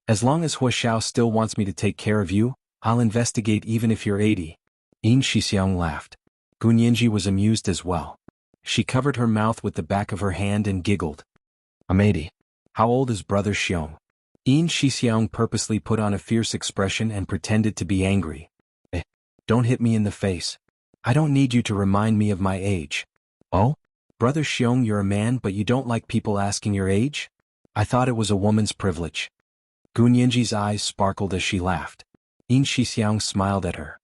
As long as Hua Xiao still wants me to take care of you, I'll investigate even if you're 80. Yin Shixiang laughed. Gu Nianji was amused as well. She covered her mouth with the back of her hand and giggled. I'm 80. How old is Brother Xiong? Yin Shixiang purposely put on a fierce expression and pretended to be angry. Don't hit me in the face. I don't need you to remind me of my age. Oh? Brother Xiong, you're a man but you don't like people asking your age? I thought it was a woman's privilege. Gu Nianji's eyes sparkled as she laughed. Yin Shixiang smiled at her.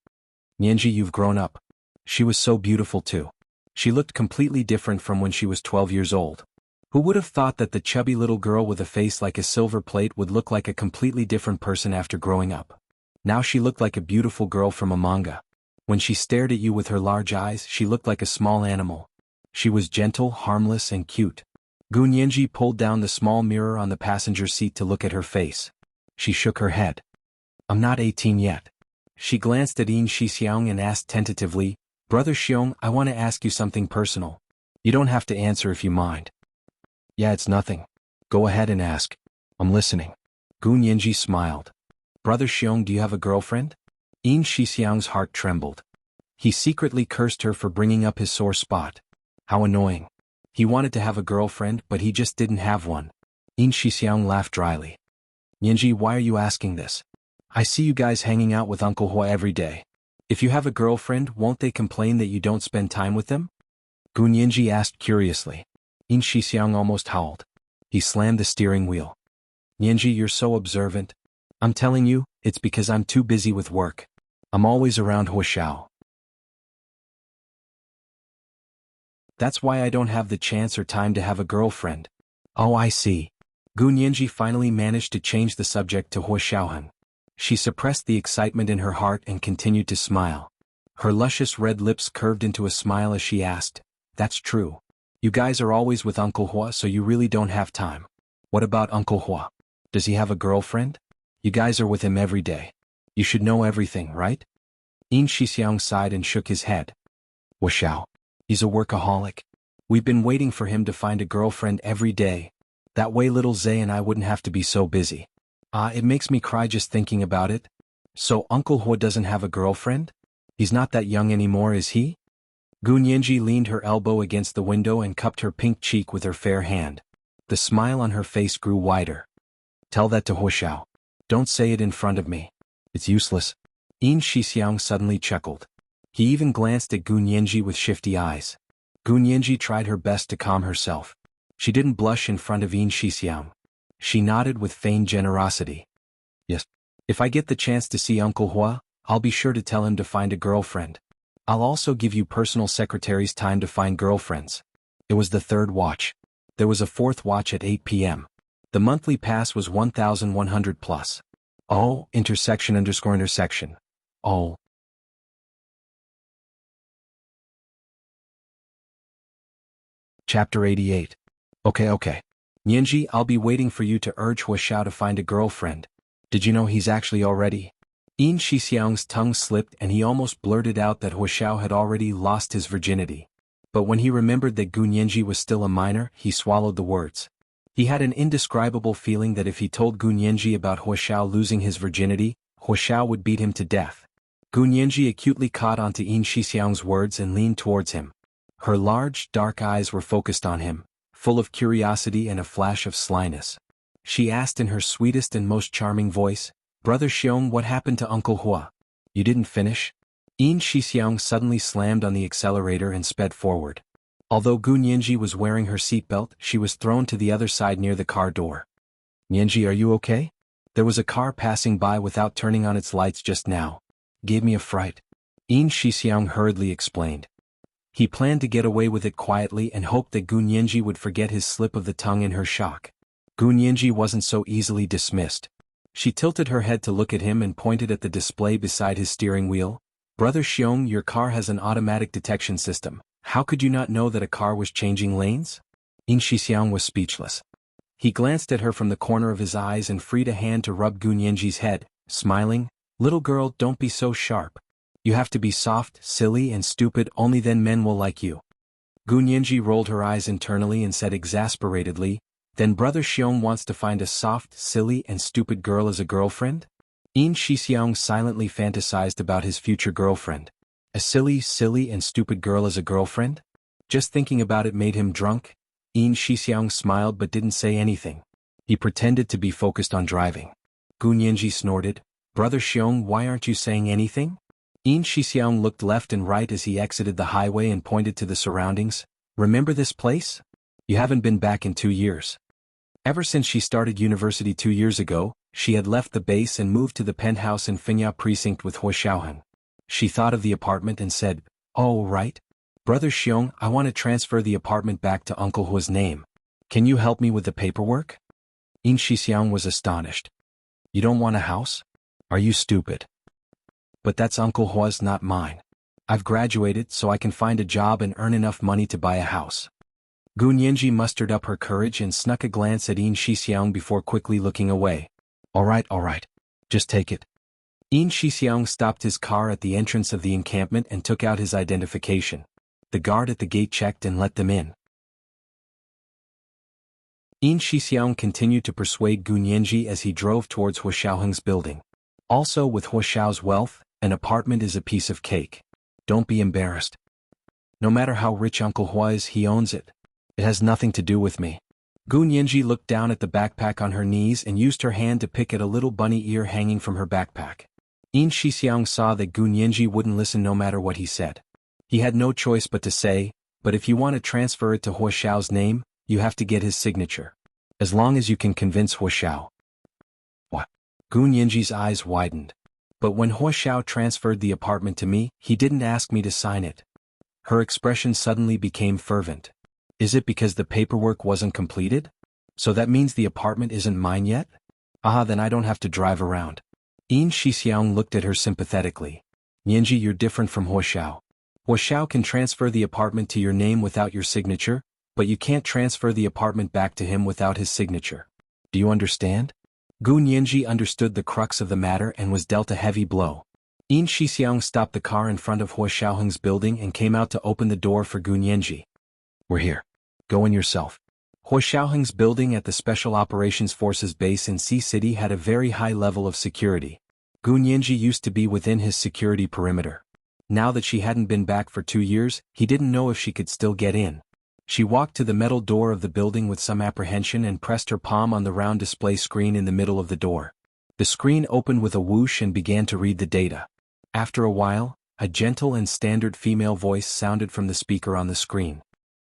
Nianji, you've grown up. She was so beautiful too. She looked completely different from when she was 12 years old. Who would have thought that the chubby little girl with a face like a silver plate would look like a completely different person after growing up? Now she looked like a beautiful girl from a manga. When she stared at you with her large eyes, she looked like a small animal. She was gentle, harmless, and cute. Gu Nianji pulled down the small mirror on the passenger seat to look at her face. She shook her head. I'm not 18 yet. She glanced at Yin Shixiang and asked tentatively, Brother Xiong, I want to ask you something personal. You don't have to answer if you mind. Yeah, it's nothing. Go ahead and ask. I'm listening. Gu Nianji smiled. Brother Xiong, do you have a girlfriend? Yin Shixiang's heart trembled. He secretly cursed her for bringing up his sore spot. How annoying. He wanted to have a girlfriend, but he just didn't have one. Yin Shixiang laughed dryly. Nianji, why are you asking this? I see you guys hanging out with Uncle Hua every day. If you have a girlfriend, won't they complain that you don't spend time with them? Gu Nianji asked curiously. Yin Shixiang almost howled. He slammed the steering wheel. Nianji, you're so observant. I'm telling you, it's because I'm too busy with work. I'm always around Hua Xiao. That's why I don't have the chance or time to have a girlfriend. Oh, I see. Gu Nianji finally managed to change the subject to Hua Xiaohan. She suppressed the excitement in her heart and continued to smile. Her luscious red lips curved into a smile as she asked, That's true. You guys are always with Uncle Hua, so you really don't have time. What about Uncle Hua? Does he have a girlfriend? You guys are with him every day. You should know everything, right? Yin Shixiang sighed and shook his head. Hua Xiao. He's a workaholic. We've been waiting for him to find a girlfriend every day. That way little Zay and I wouldn't have to be so busy. It makes me cry just thinking about it. So Uncle Hua doesn't have a girlfriend? He's not that young anymore, is he? Gu Nianji leaned her elbow against the window and cupped her pink cheek with her fair hand. The smile on her face grew wider. Tell that to Hua Xiao. Don't say it in front of me. It's useless. Yin Shixiang suddenly chuckled. He even glanced at Gu Nianji with shifty eyes. Gu Nianji tried her best to calm herself. She didn't blush in front of Yin Shixiang. She nodded with feigned generosity. Yes. If I get the chance to see Uncle Hua, I'll be sure to tell him to find a girlfriend. I'll also give you personal secretaries time to find girlfriends. It was the third watch. There was a fourth watch at 8 p.m. The monthly pass was 1,100 plus. Oh, intersection. Oh. Chapter 88. Okay. Nianji, I'll be waiting for you to urge Hua Xiao to find a girlfriend. Did you know he's actually already? Yin Shixiang's tongue slipped and he almost blurted out that Hua Xiao had already lost his virginity. But when he remembered that Gu Nianji was still a minor, he swallowed the words. He had an indescribable feeling that if he told Gu Nianji about Hua Xiao losing his virginity, Hua Xiao would beat him to death. Gu Nianji acutely caught onto Yin Shixiang's words and leaned towards him. Her large, dark eyes were focused on him, full of curiosity and a flash of slyness. She asked in her sweetest and most charming voice, Brother Xiong, what happened to Uncle Hua? You didn't finish? Yin Shixiang suddenly slammed on the accelerator and sped forward. Although Gu Nianji was wearing her seatbelt, she was thrown to the other side near the car door. Nianji, are you okay? There was a car passing by without turning on its lights just now. Gave me a fright. Yin Shixiang hurriedly explained. He planned to get away with it quietly and hoped that Gu Nianji would forget his slip of the tongue in her shock. Gu Nianji wasn't so easily dismissed. She tilted her head to look at him and pointed at the display beside his steering wheel. Brother Xiong, your car has an automatic detection system. How could you not know that a car was changing lanes? Yin Shixiang was speechless. He glanced at her from the corner of his eyes and freed a hand to rub Gu Nianji's head, smiling. Little girl, don't be so sharp. You have to be soft, silly and stupid, only then men will like you. Gu Nianji rolled her eyes internally and said exasperatedly, then Brother Xiong wants to find a soft, silly and stupid girl as a girlfriend? Yin Shixiang silently fantasized about his future girlfriend. A silly and stupid girl as a girlfriend? Just thinking about it made him drunk. Yin Shixiang smiled but didn't say anything. He pretended to be focused on driving. Gu Nianji snorted, Brother Xiong, why aren't you saying anything? Yin Shixiang looked left and right as he exited the highway and pointed to the surroundings. Remember this place? You haven't been back in 2 years. Ever since she started university 2 years ago, she had left the base and moved to the penthouse in Fengya precinct with Hua Xiaoheng. She thought of the apartment and said, oh right. Brother Xiong, I want to transfer the apartment back to Uncle Hua's name. Can you help me with the paperwork? Yin Shixiang was astonished. You don't want a house? Are you stupid? But that's Uncle Hua's, not mine. I've graduated so I can find a job and earn enough money to buy a house. Gu Nianji mustered up her courage and snuck a glance at Yin Shixiang before quickly looking away. All right. Just take it. Yin Shixiang stopped his car at the entrance of the encampment and took out his identification. The guard at the gate checked and let them in. Yin Shixiang continued to persuade Gu Nianji as he drove towards Hua Xiaoheng's building. Also, with Hua Xiao's wealth, an apartment is a piece of cake. Don't be embarrassed. No matter how rich Uncle Hua is, he owns it. It has nothing to do with me. Gu Nianji looked down at the backpack on her knees and used her hand to pick at a little bunny ear hanging from her backpack. Yin Shixiang saw that Gu Nianji wouldn't listen no matter what he said. He had no choice but to say, but if you want to transfer it to Hua Xiao's name, you have to get his signature. As long as you can convince Hua Xiao. What? Gu Nianji's eyes widened. But when Hua Xiao transferred the apartment to me, he didn't ask me to sign it. Her expression suddenly became fervent. Is it because the paperwork wasn't completed? So that means the apartment isn't mine yet? Then I don't have to drive around. Yin Shixiang looked at her sympathetically. Nianji, you're different from Hua Xiao. Hua Xiao can transfer the apartment to your name without your signature, but you can't transfer the apartment back to him without his signature. Do you understand? Gu Nianji understood the crux of the matter and was dealt a heavy blow. Yin Shixiang stopped the car in front of Hua Xiaoheng's building and came out to open the door for Gu Nianji. We're here. Go in yourself. Hua Xiaoheng's building at the Special Operations Forces base in Sea City had a very high level of security. Gu Nianji used to be within his security perimeter. Now that she hadn't been back for 2 years, he didn't know if she could still get in. She walked to the metal door of the building with some apprehension and pressed her palm on the round display screen in the middle of the door. The screen opened with a whoosh and began to read the data. After a while, a gentle and standard female voice sounded from the speaker on the screen.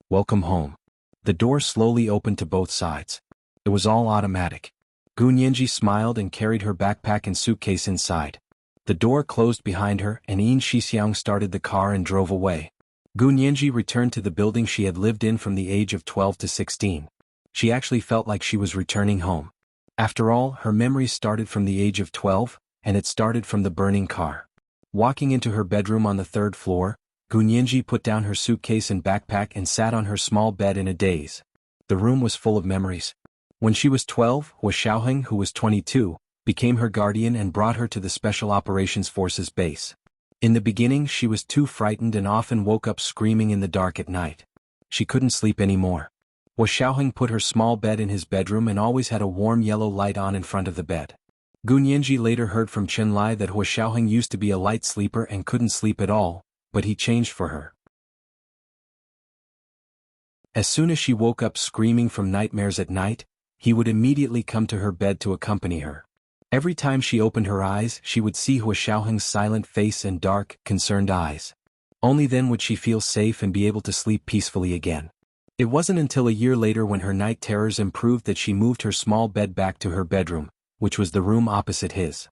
Welcome home. The door slowly opened to both sides. It was all automatic. Gu Nianji smiled and carried her backpack and suitcase inside. The door closed behind her and Yin Shixiang started the car and drove away. Gu Nianji returned to the building she had lived in from the age of 12 to 16. She actually felt like she was returning home. After all, her memories started from the age of 12, and it started from the burning car. Walking into her bedroom on the 3rd floor, Gu Nianji put down her suitcase and backpack and sat on her small bed in a daze. The room was full of memories. When she was 12, Hua Xiaoheng, who was 22, became her guardian and brought her to the Special Operations Forces base. In the beginning she was too frightened and often woke up screaming in the dark at night. She couldn't sleep anymore. Hua Xiaoheng put her small bed in his bedroom and always had a warm yellow light on in front of the bed. Gu Nianji later heard from Chen Lai that Hua Xiaoheng used to be a light sleeper and couldn't sleep at all, but he changed for her. As soon as she woke up screaming from nightmares at night, he would immediately come to her bed to accompany her. Every time she opened her eyes, she would see Hua Xiaoheng's silent face and dark, concerned eyes. Only then would she feel safe and be able to sleep peacefully again. It wasn't until a year later, when her night terrors improved, that she moved her small bed back to her bedroom, which was the room opposite his.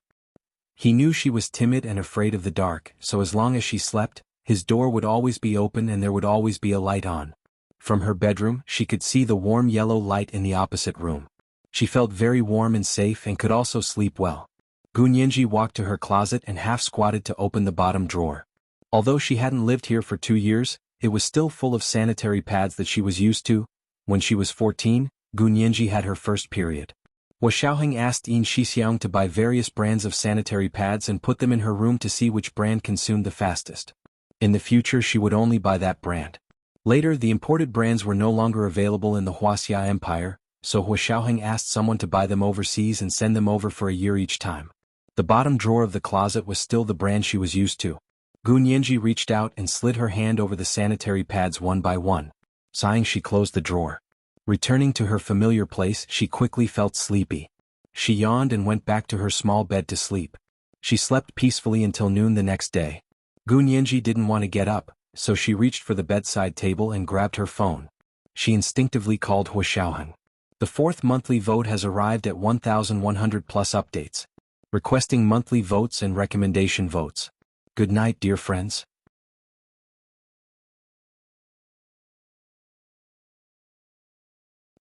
He knew she was timid and afraid of the dark, so as long as she slept, his door would always be open and there would always be a light on. From her bedroom, she could see the warm yellow light in the opposite room. She felt very warm and safe and could also sleep well. Gu Nianji walked to her closet and half-squatted to open the bottom drawer. Although she hadn't lived here for 2 years, it was still full of sanitary pads that she was used to. When she was 14, Gu Nianji had her first period. Hua Xiaoheng asked Yin Shixiang to buy various brands of sanitary pads and put them in her room to see which brand consumed the fastest. In the future she would only buy that brand. Later, the imported brands were no longer available in the Huaxia Empire, so Hua Xiaoheng asked someone to buy them overseas and send them over for a year each time. The bottom drawer of the closet was still the brand she was used to. Gu Nianji reached out and slid her hand over the sanitary pads one by one. Sighing, she closed the drawer. Returning to her familiar place, she quickly felt sleepy. She yawned and went back to her small bed to sleep. She slept peacefully until noon the next day. Gu Nianji didn't want to get up, so she reached for the bedside table and grabbed her phone. She instinctively called Hua Xiaoheng. The 4th monthly vote has arrived at 1,100 plus updates. Requesting monthly votes and recommendation votes. Good night, dear friends.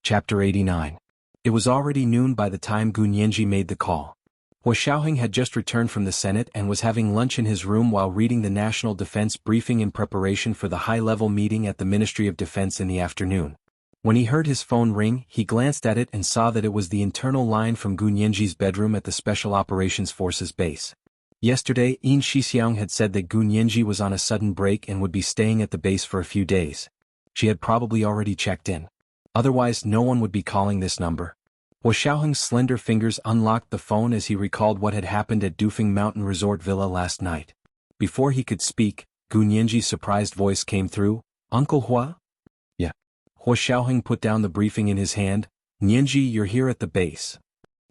Chapter 89. It was already noon by the time Gu Nianji made the call. Hua Xiaoheng had just returned from the Senate and was having lunch in his room while reading the National Defense Briefing in preparation for the high-level meeting at the Ministry of Defense in the afternoon. When he heard his phone ring, he glanced at it and saw that it was the internal line from Gu Nianji's bedroom at the Special Operations Forces base. Yesterday, Yin Shixiang had said that Gu Nianji was on a sudden break and would be staying at the base for a few days. She had probably already checked in. Otherwise, no one would be calling this number. Hua Xiaoheng's slender fingers unlocked the phone as he recalled what had happened at Dufeng Mountain Resort Villa last night. Before he could speak, Gu Nianji's surprised voice came through. Uncle Hua? Yeah. Hua Xiaoheng put down the briefing in his hand. Nianji, you're here at the base.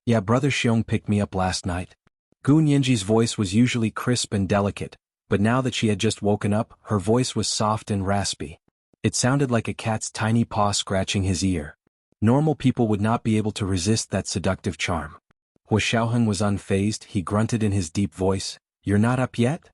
Yeah, Brother Xiong picked me up last night. Gu Nianji's voice was usually crisp and delicate, but now that she had just woken up, her voice was soft and raspy. It sounded like a cat's tiny paw scratching his ear. Normal people would not be able to resist that seductive charm. Hua Xiaoheng was unfazed. He grunted in his deep voice. You're not up yet?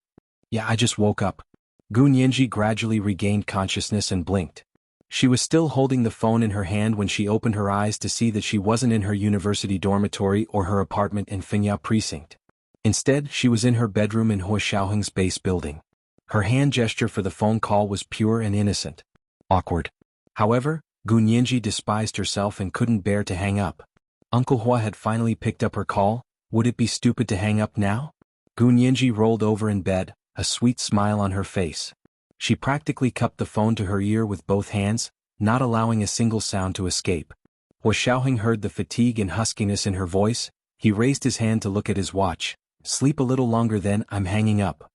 Yeah, I just woke up. Gu Nianji gradually regained consciousness and blinked. She was still holding the phone in her hand when she opened her eyes to see that she wasn't in her university dormitory or her apartment in Fengyao Precinct. Instead, she was in her bedroom in Hua Xiaoheng's base building. Her hand gesture for the phone call was pure and innocent. Awkward. However, Gu Nianji despised herself and couldn't bear to hang up. Uncle Hua had finally picked up her call. Would it be stupid to hang up now? Gu Nianji rolled over in bed, a sweet smile on her face. She practically cupped the phone to her ear with both hands, not allowing a single sound to escape. Hua Xiaoheng heard the fatigue and huskiness in her voice. He raised his hand to look at his watch. Sleep a little longer, then I'm hanging up.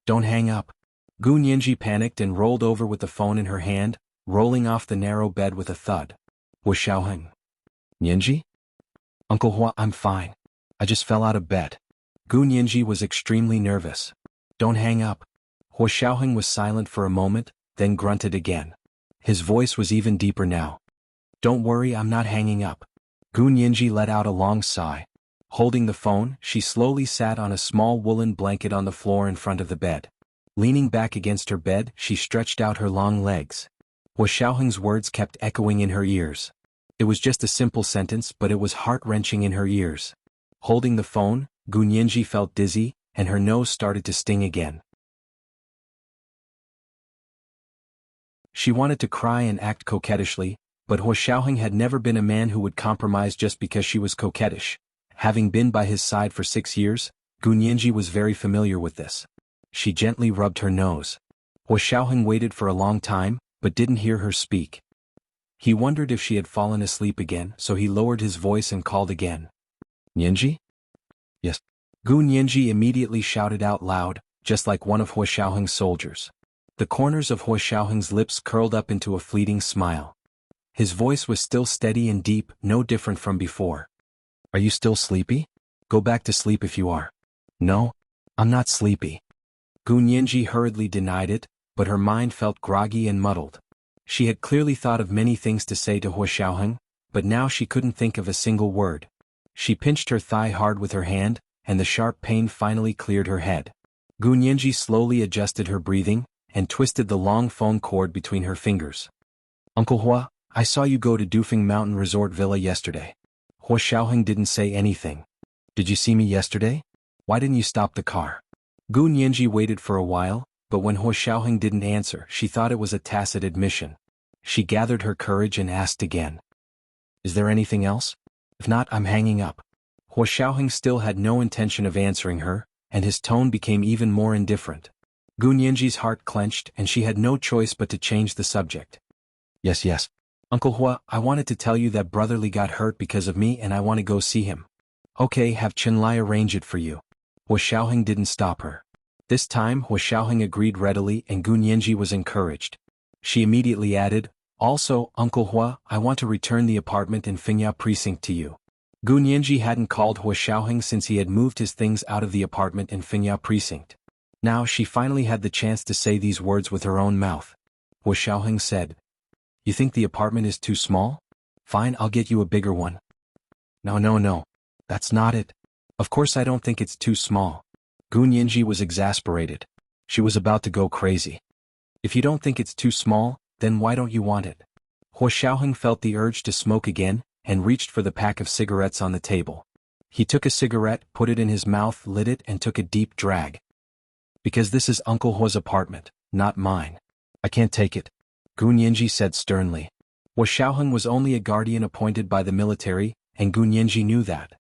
Don't hang up. Gu Nianji panicked and rolled over with the phone in her hand, rolling off the narrow bed with a thud. Hua Xiaoheng. Nianji? Uncle Hua, I'm fine. I just fell out of bed. Gu Nianji was extremely nervous. Don't hang up. Hua Xiaoheng was silent for a moment, then grunted again. His voice was even deeper now. Don't worry, I'm not hanging up. Gu Nianji let out a long sigh. Holding the phone, she slowly sat on a small woolen blanket on the floor in front of the bed. Leaning back against her bed, she stretched out her long legs. Hua Xiaoheng's words kept echoing in her ears. It was just a simple sentence, but it was heart-wrenching in her ears. Holding the phone, Gu Nianji felt dizzy, and her nose started to sting again. She wanted to cry and act coquettishly, but Hua Xiaoheng had never been a man who would compromise just because she was coquettish. Having been by his side for 6 years, Gu Nianji was very familiar with this. She gently rubbed her nose. Hua Xiaoheng waited for a long time, but didn't hear her speak. He wondered if she had fallen asleep again, so he lowered his voice and called again. Nianji? Yes. Gu Nianji immediately shouted out loud, just like one of Hua Xiaoheng's soldiers. The corners of Hua Xiaoheng's lips curled up into a fleeting smile. His voice was still steady and deep, no different from before. Are you still sleepy? Go back to sleep if you are. No, I'm not sleepy. Gu Nianji hurriedly denied it, but her mind felt groggy and muddled. She had clearly thought of many things to say to Hua Xiaoheng, but now she couldn't think of a single word. She pinched her thigh hard with her hand, and the sharp pain finally cleared her head. Gu Nianji slowly adjusted her breathing, and twisted the long phone cord between her fingers. Uncle Hua, I saw you go to Dufeng Mountain Resort Villa yesterday. Hua Xiaoheng didn't say anything. Did you see me yesterday? Why didn't you stop the car? Gu Nianji waited for a while, but when Hua Xiaoheng didn't answer, she thought it was a tacit admission. She gathered her courage and asked again. Is there anything else? If not, I'm hanging up. Hua Xiaoheng still had no intention of answering her, and his tone became even more indifferent. Gu Nianji's heart clenched, and she had no choice but to change the subject. Yes. Uncle Hua, I wanted to tell you that Brother Li got hurt because of me and I want to go see him. Okay, have Chenlai arrange it for you. Hua Xiaoheng didn't stop her. This time Hua Xiaoheng agreed readily and Gu Nianji was encouraged. She immediately added, Also, Uncle Hua, I want to return the apartment in Fengya Precinct to you. Gu Nianji hadn't called Hua Xiaoheng since he had moved his things out of the apartment in Fengya Precinct. Now she finally had the chance to say these words with her own mouth. Hua Xiaoheng said, You think the apartment is too small? Fine, I'll get you a bigger one. No. That's not it. Of course I don't think it's too small. Gu Nianji was exasperated. She was about to go crazy. If you don't think it's too small, then why don't you want it? Hua Xiaoheng felt the urge to smoke again, and reached for the pack of cigarettes on the table. He took a cigarette, put it in his mouth, lit it and took a deep drag. Because this is Uncle Hua's apartment, not mine. I can't take it. Gu Nianji said sternly. Hua Xiaoheng was only a guardian appointed by the military, and Gu Nianji knew that.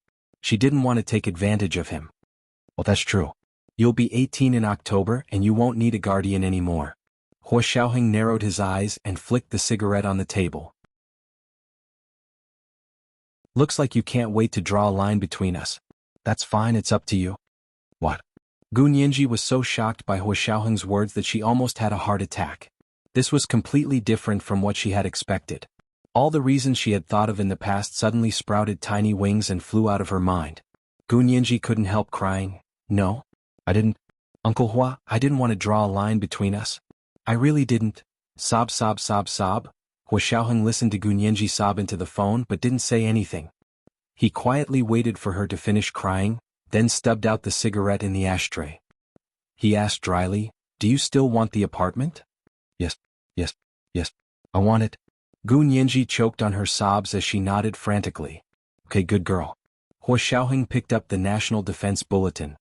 She didn't want to take advantage of him. Well, that's true. You'll be 18 in October and you won't need a guardian anymore. Hua Xiaoheng narrowed his eyes and flicked the cigarette on the table. Looks like you can't wait to draw a line between us. That's fine, it's up to you. What? Gu Nianji was so shocked by Hua Xiaoheng's words that she almost had a heart attack. This was completely different from what she had expected. All the reasons she had thought of in the past suddenly sprouted tiny wings and flew out of her mind. Gu Nianji couldn't help crying. No, I didn't. Uncle Hua, I didn't want to draw a line between us. I really didn't. Sob. Hua Xiaoheng listened to Gu Nianji sob into the phone but didn't say anything. He quietly waited for her to finish crying, then stubbed out the cigarette in the ashtray. He asked dryly, Do you still want the apartment? Yes. I want it. Gu Nianji choked on her sobs as she nodded frantically. Okay, good girl. Hua Xiaoheng picked up the National Defense Bulletin.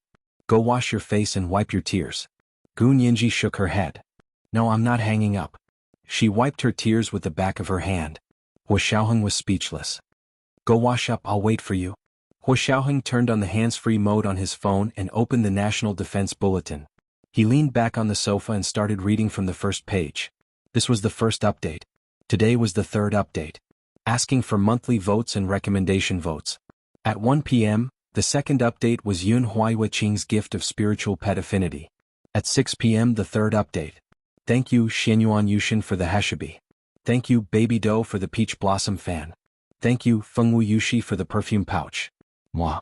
Go wash your face and wipe your tears. Gu Nianji shook her head. No, I'm not hanging up. She wiped her tears with the back of her hand. Hua Xiaoheng was speechless. Go wash up, I'll wait for you. Hua Xiaoheng turned on the hands-free mode on his phone and opened the National Defense Bulletin. He leaned back on the sofa and started reading from the first page. This was the first update. Today was the third update. Asking for monthly votes and recommendation votes. At 1 p.m., the second update was Yun Huaihua Qing's gift of spiritual pet affinity. At 6 p.m. the third update. Thank you Xianyuan Yushin for the Heshibi. Thank you Baby Doe for the peach blossom fan. Thank you Fengwu Yushi for the perfume pouch. Mwah.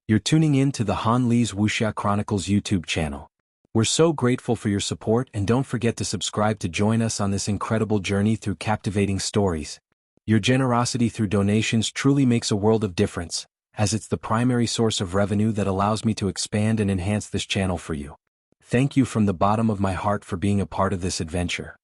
You're tuning in to the Han Li's Wuxia Chronicles YouTube channel. We're so grateful for your support and don't forget to subscribe to join us on this incredible journey through captivating stories. Your generosity through donations truly makes a world of difference, as it's the primary source of revenue that allows me to expand and enhance this channel for you. Thank you from the bottom of my heart for being a part of this adventure.